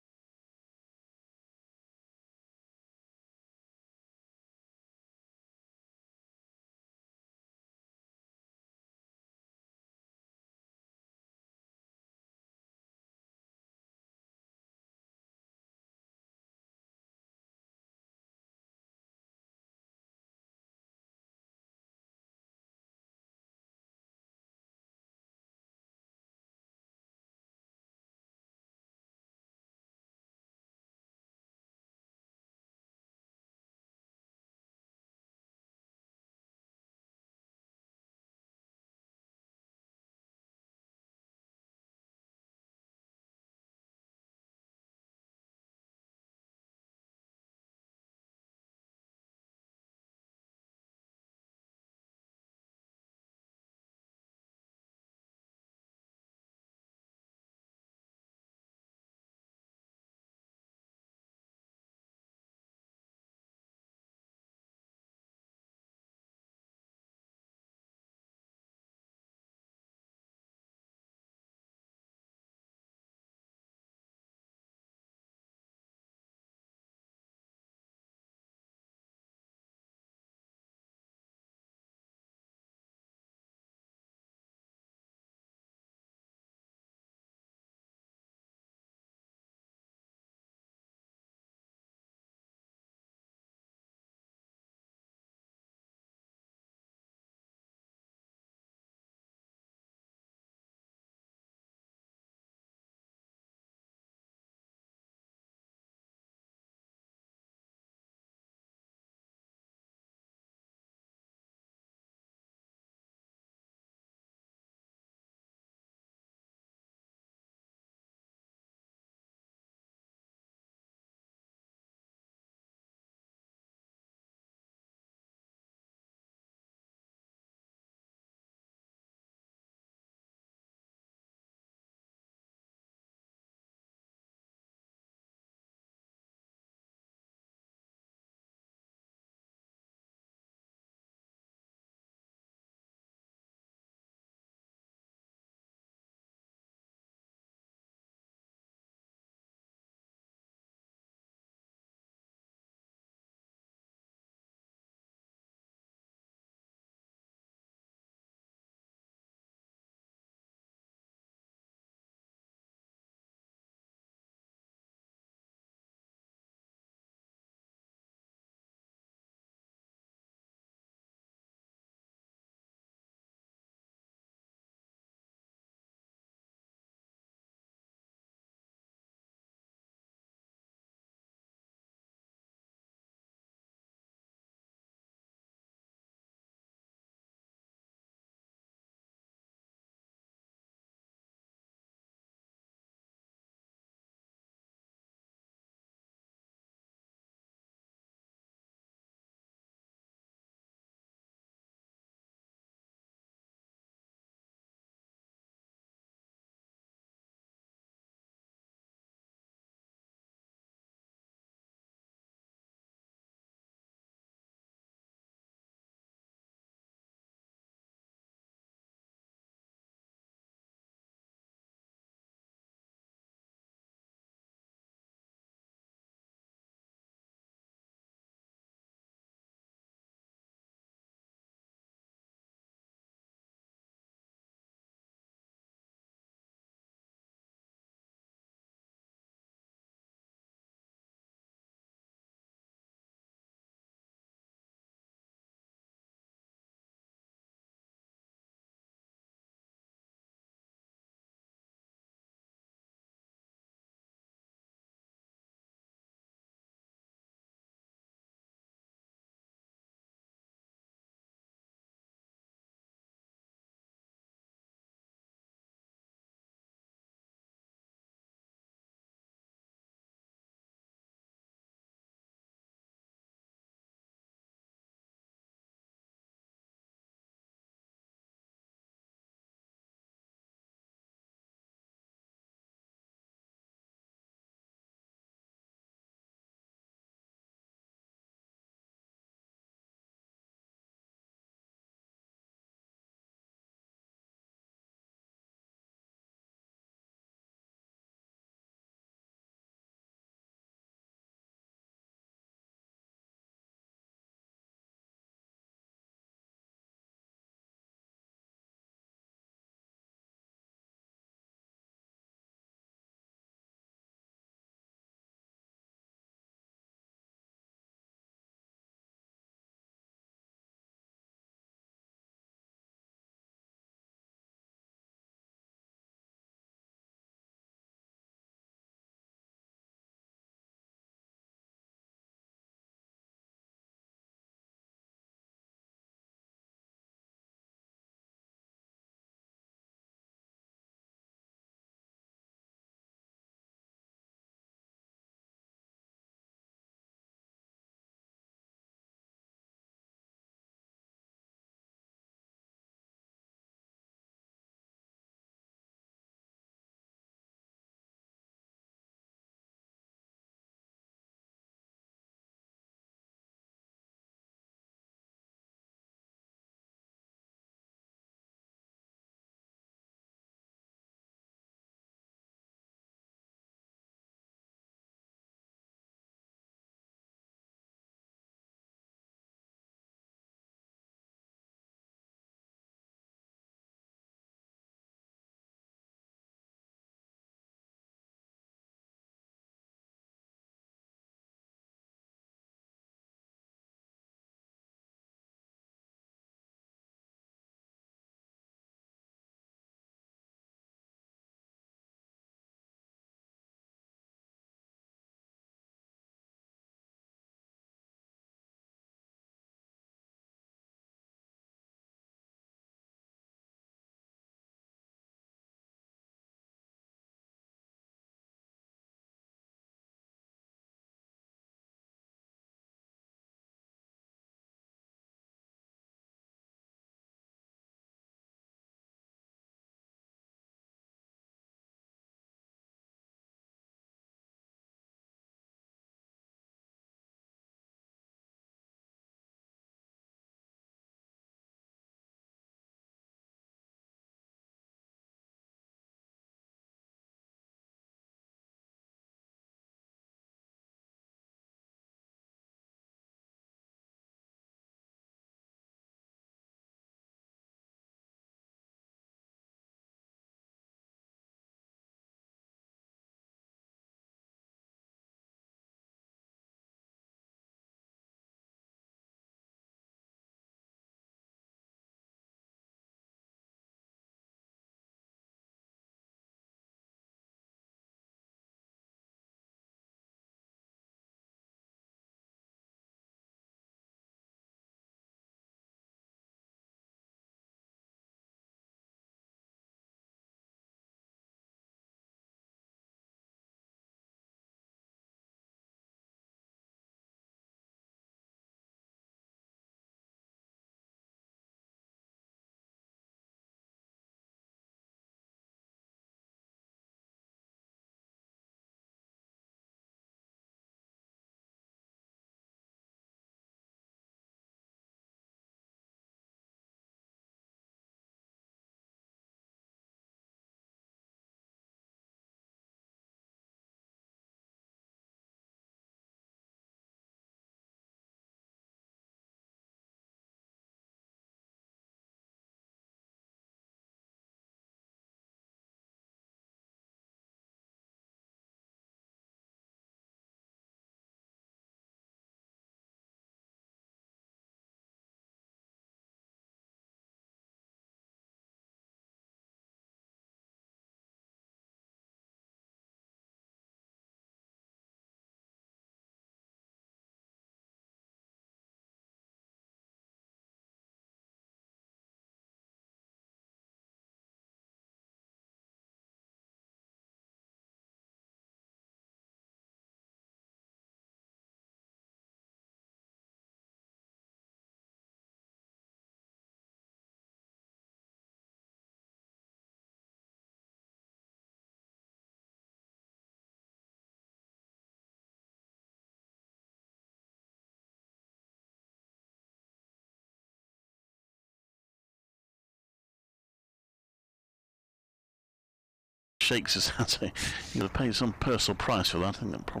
shakes his hand. He'll pay some personal price for that. I think that probably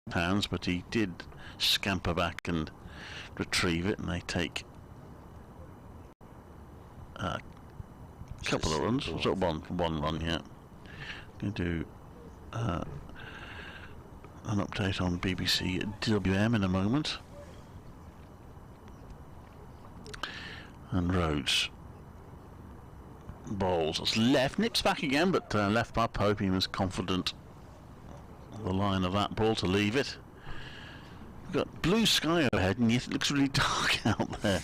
pounds, but he did scamper back and retrieve it, and they take a couple of runs. So one run, yeah. Going to do an update on BBC WM in a moment. And Rhodes bowls left, nips back again, but left by Pope. He was confident on the line of that ball to leave it. We've got blue sky overhead, and yet it looks really dark out there.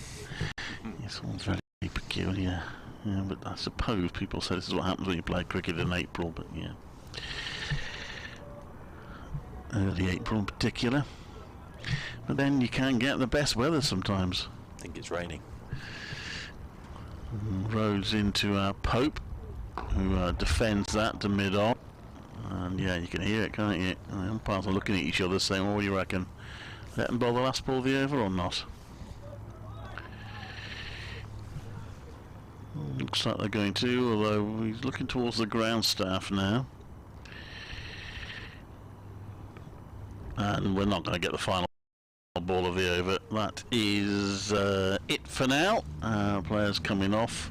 This one's very peculiar. Yeah, but I suppose people say this is what happens when you play cricket in April, but yeah. Early April in particular. But then you can get the best weather sometimes. I think it's raining. Rhodes into Pope, who defends that to mid-on. And yeah, you can hear it, can't you? And the umpires are looking at each other saying, well, what do you reckon? Let them bowl the last ball of the over or not? Looks like they're going to, although he's looking towards the ground staff now. And we're not going to get the final ball of the over. That is it for now. Players coming off.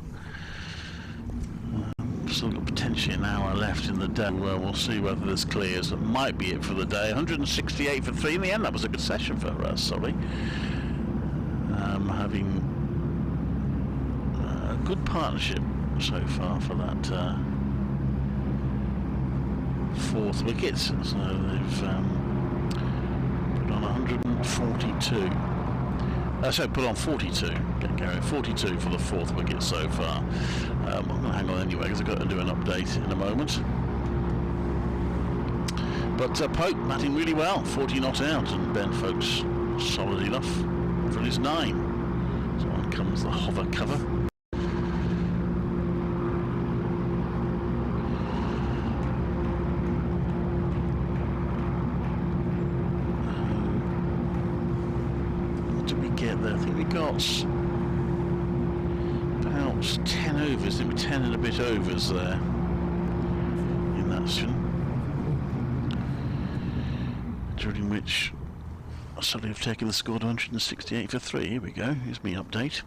Still got potentially an hour left in the day. Well, we'll see whether this clears. It might be it for the day. 168 for 3 in the end. That was a good session for Surrey. Having a good partnership so far for that fourth wicket. So they've put on 142. So put on 42. Get going. 42 for the fourth wicket so far. I'm going to hang on anyway because I've got to do an update in a moment. But Pope batting really well, 40 not out, and Ben Folkes solid enough for his 9. So on comes the hover cover. What did we get there? I think we got about 10 overs, I think 10 and a bit overs there in that session, during which Surrey have taken the score to 168 for 3. Here we go, here's me update.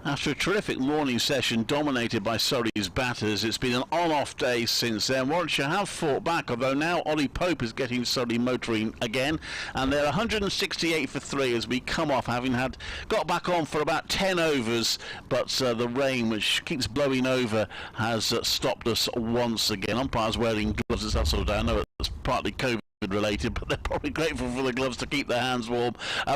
After a terrific morning session dominated by Surrey's batters, it's been an on-off day since then. Warwickshire have fought back, although now Ollie Pope is getting Surrey motoring again, and they're 168 for 3 as we come off, having got back on for about 10 overs, but the rain, which keeps blowing over, has stopped us once again. Umpires wearing gloves. It's that sort of day. I know it's partly COVID related, but they're probably grateful for the gloves to keep their hands warm.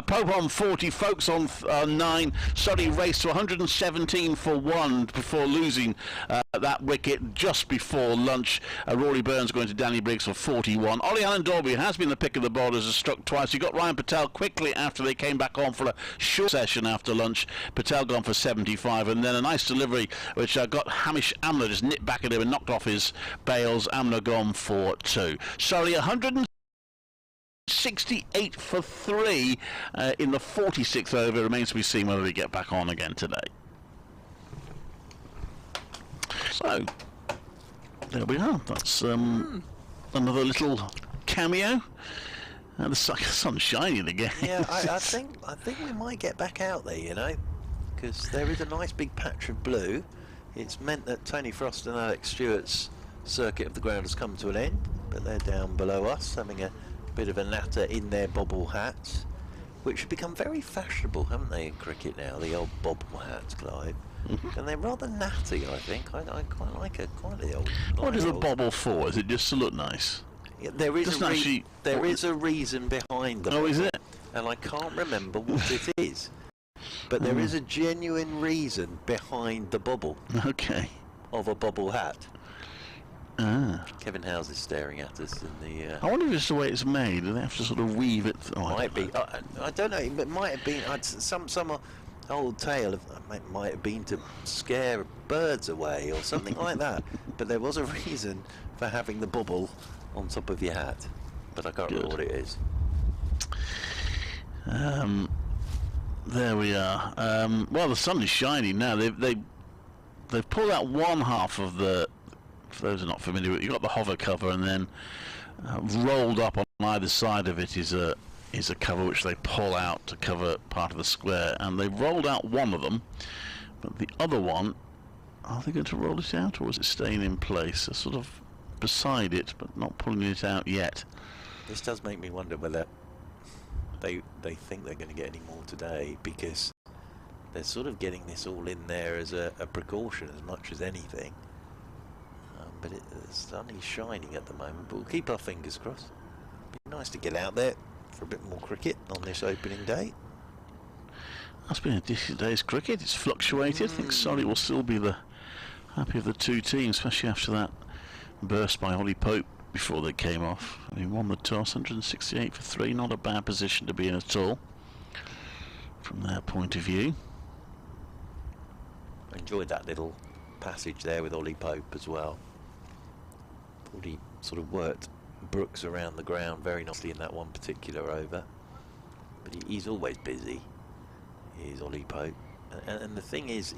Pope on 40, Folkes on 9. Surrey raced to 117 for 1 before losing that wicket just before lunch. Rory Burns going to Danny Briggs for 41. Ollie Allen-Dalby has been the pick of the bowlers, has struck twice. He got Ryan Patel quickly after they came back on for a short session after lunch. Patel gone for 75, and then a nice delivery which got Hamish Amler just nipped back at him and knocked off his bails. Amler gone for 2. Surrey 168 for 3 in the 46th over. It remains to be seen whether we get back on again today. So there we are. That's another little cameo. The sun's shining again. Yeah, I think we might get back out there, you know, because there is a nice big patch of blue. It's meant that Tony Frost and Alex Stewart's circuit of the ground has come to an end, but they're down below us having a bit of a natter in their bobble hats, which have become very fashionable, haven't they, in cricket now, the old bobble hats, Clive. And they're rather natty, I think. I quite like quite the old. What is a bobble for? Is it just to look nice? Yeah, there is a reason behind them. Oh, is it? And I can't remember what it is, but there is a genuine reason behind the bobble. Okay. Of a bobble hat. Ah. Kevin Howes is staring at us in the... I wonder if it's the way it's made. Do they have to sort of weave it? Might be. I don't know. It might have been some old tale of might have been to scare birds away or something like that. But there was a reason for having the bubble on top of your hat. But I can't remember what it is. There we are. Well, the sun is shining now. They've pulled out one half of the. For those who are not familiar with it, you've got the hover cover, and then rolled up on either side of it is a cover which they pull out to cover part of the square. And they've rolled out one of them, but the other one, are they going to roll it out, or is it staying in place? They're sort of beside it, but not pulling it out yet. This does make me wonder whether they think they're going to get any more today, because they're sort of getting this all in there as a precaution as much as anything. But the sun is shining at the moment, but we'll keep our fingers crossed. Be nice to get out there for a bit more cricket on this opening day. That's been a decent day's cricket. It's fluctuated. I think Surrey will still be the happy of the two teams, especially after that burst by Ollie Pope before they came off. He won the toss, 168 for 3. Not a bad position to be in at all from their point of view. I enjoyed that little passage there with Ollie Pope as well. Thought he sort of worked Brooks around the ground very nicely in that one particular over. But he's always busy, is Ollie Pope. And the thing is,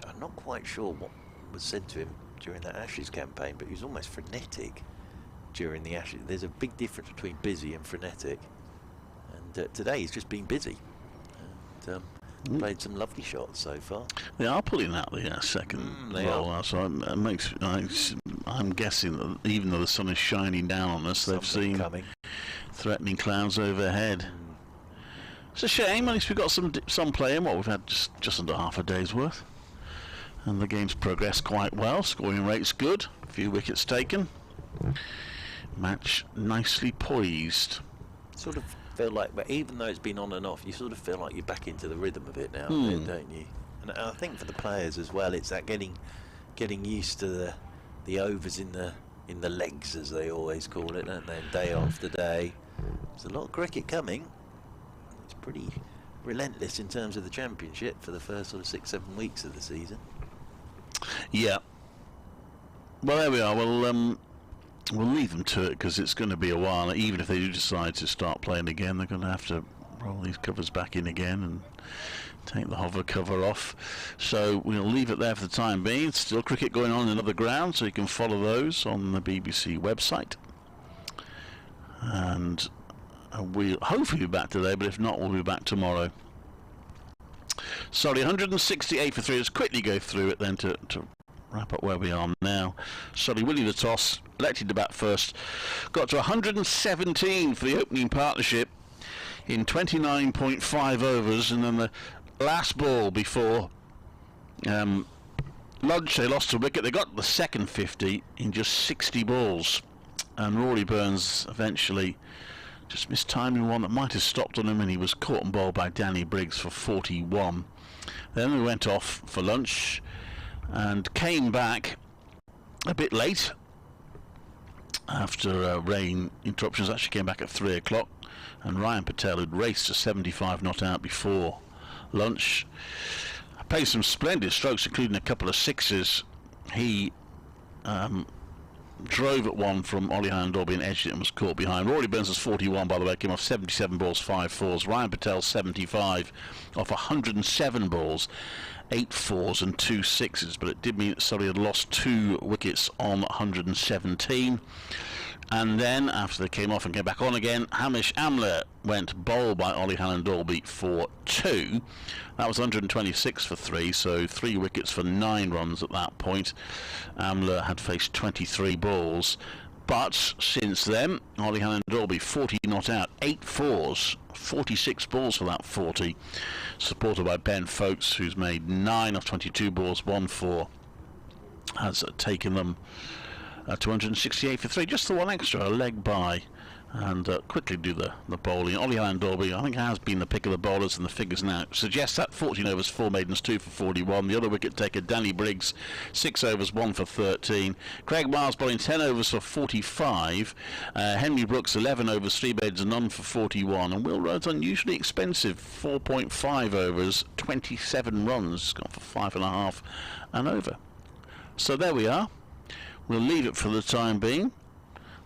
I'm not quite sure what was said to him during that Ashes campaign, but he was almost frenetic during the Ashes. There's a big difference between busy and frenetic. And today he's just been busy. And played some lovely shots so far. They are pulling out the second roll, so I'm guessing that even though the sun is shining down on us, they've seen threatening clouds overhead. It's a shame. At least we've got some playing. Well, we've had just under half a day's worth, and the game's progressed quite well. Scoring rate's good. A few wickets taken. Match nicely poised. Sort of feel like, but even though it's been on and off, you sort of feel like you're back into the rhythm of it now, don't you? And I think for the players as well, it's that getting used to the overs in the legs, as they always call it, don't they? Day after day. There's a lot of cricket coming. It's pretty relentless in terms of the championship for the first sort of 6-7 weeks of the season. Yeah. Well, there we are. We'll leave them to it, because it's going to be a while. Even if they do decide to start playing again, they're going to have to roll these covers back in again and take the hover cover off. So we'll leave it there for the time being. Still cricket going on in other grounds, so you can follow those on the BBC website. And we'll hopefully be back today, but if not, we'll be back tomorrow. Sorry, 168 for 3. Let's quickly go through it then to wrap up where we are now. Surrey winning the toss, elected to bat first, got to 117 for the opening partnership in 29.5 overs, and then the last ball before lunch they lost a wicket. They got the second 50 in just 60 balls, and Rory Burns eventually just missed timing one that might have stopped on him, and he was caught and bowled by Danny Briggs for 41. Then we went off for lunch and came back a bit late after rain interruptions. Actually came back at 3 o'clock, and Ryan Patel, who'd raced to 75 not out before lunch, played some splendid strokes, including a couple of sixes. He drove at one from Ollie Hannon-Dolby and edged it and was caught behind. Rory Burns was 41, by the way, came off 77 balls, 5 fours. Ryan Patel 75 off 107 balls, 8 fours and 2 sixes, but it did mean that Surrey had lost 2 wickets on 117. And then, after they came off and came back on again, Hamish Amla went bowled by Ollie Hannon-Dolby for 2. That was 126 for 3, so 3 wickets for 9 runs at that point. Amla had faced 23 balls. But since then, Ollie Hannon-Dolby 40 not out, 8 fours, 46 balls for that 40, supported by Ben Folkes, who's made 9 of 22 balls, 1 4, has taken them 268 for 3, just the one extra, a leg by. And quickly do the bowling. Ollie Hannon-Dolby, I think, has been the pick of the bowlers, and the figures now suggest that. 14 overs, 4 maidens, 2 for 41. The other wicket taker, Danny Briggs, 6 overs, 1 for 13. Craig Miles bowling 10 overs for 45. Henry Brooks, 11 overs, 3 maidens, none for 41. And Will Rhodes, unusually expensive, 4.5 overs, 27 runs. He's gone for 5.5 and over. So there we are. We'll leave it for the time being.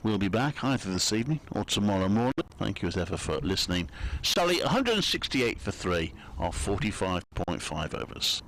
We'll be back either this evening or tomorrow morning. Thank you as ever for listening. Sully, 168 for 3 off 45.5 overs.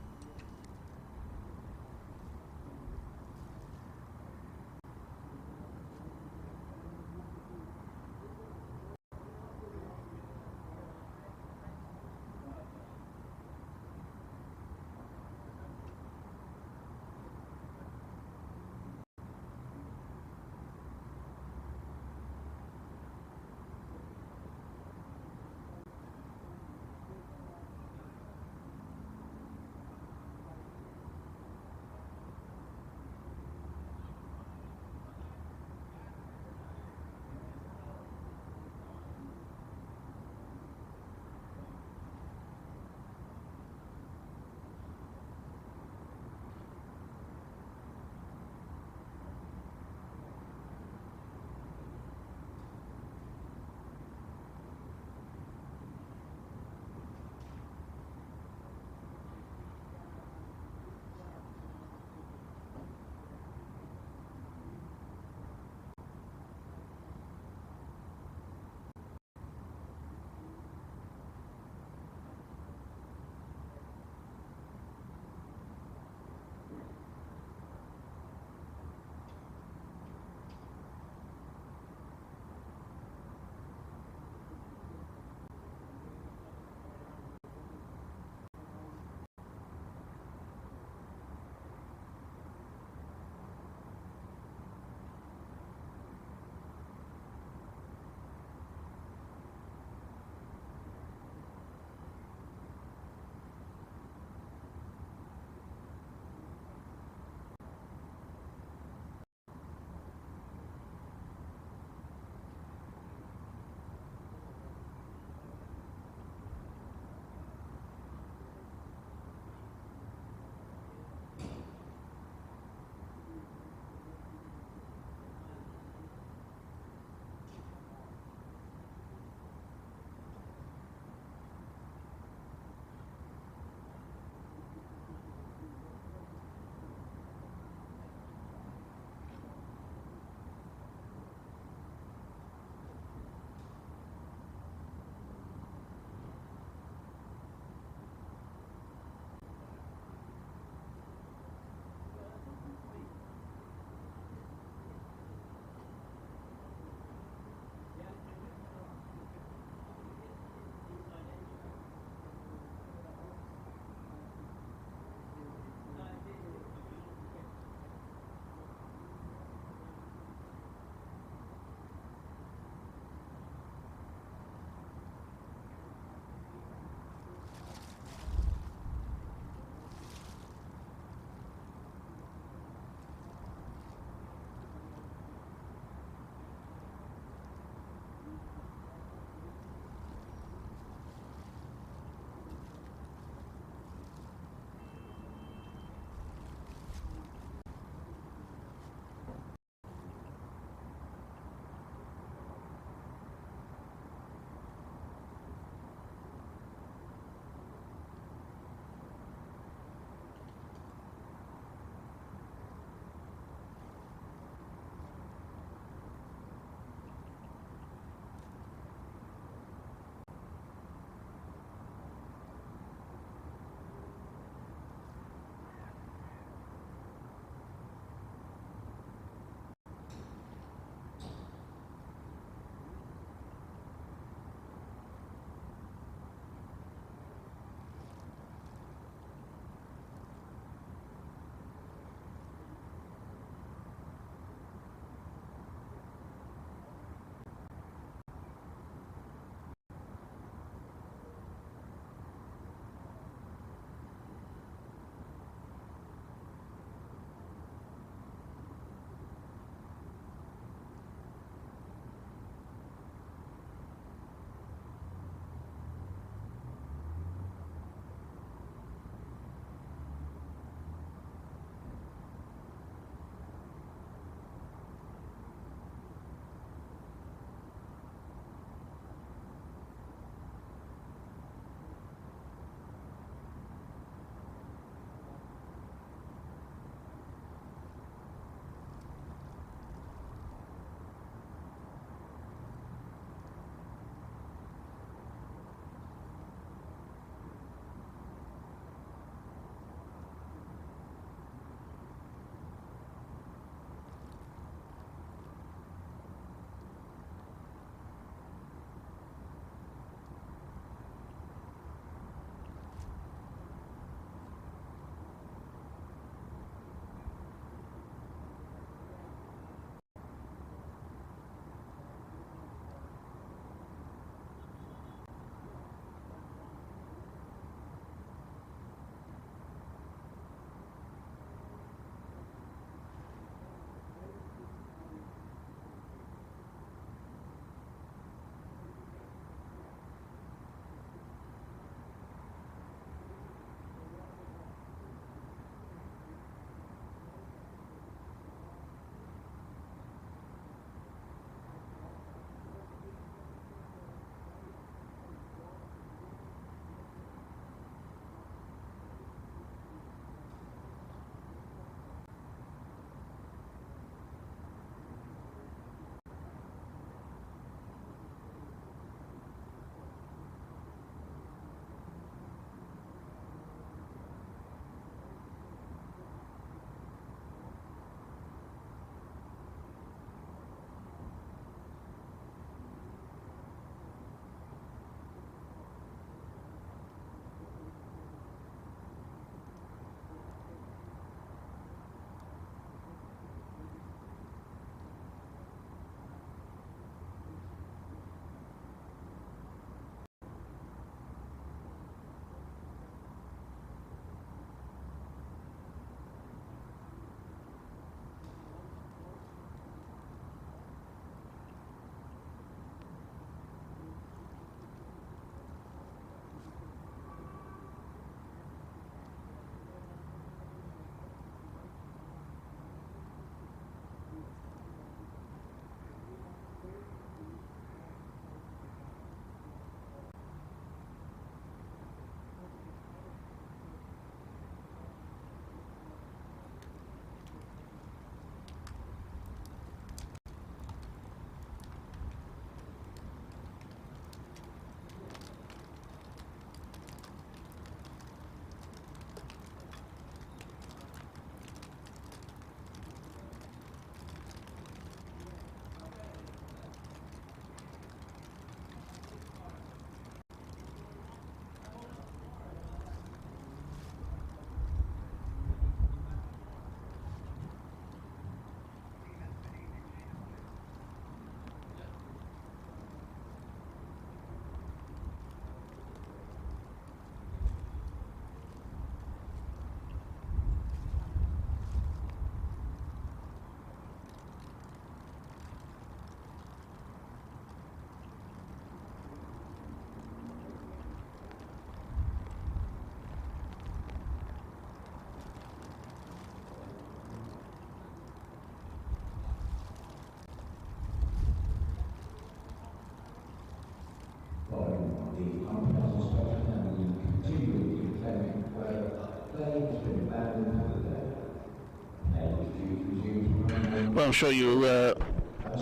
Well, I'm sure you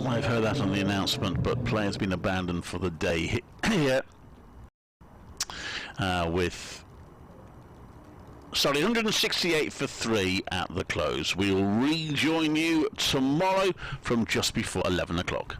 might have heard that on the announcement, but play has been abandoned for the day here with 168 for 3 at the close. We will rejoin you tomorrow from just before 11 o'clock.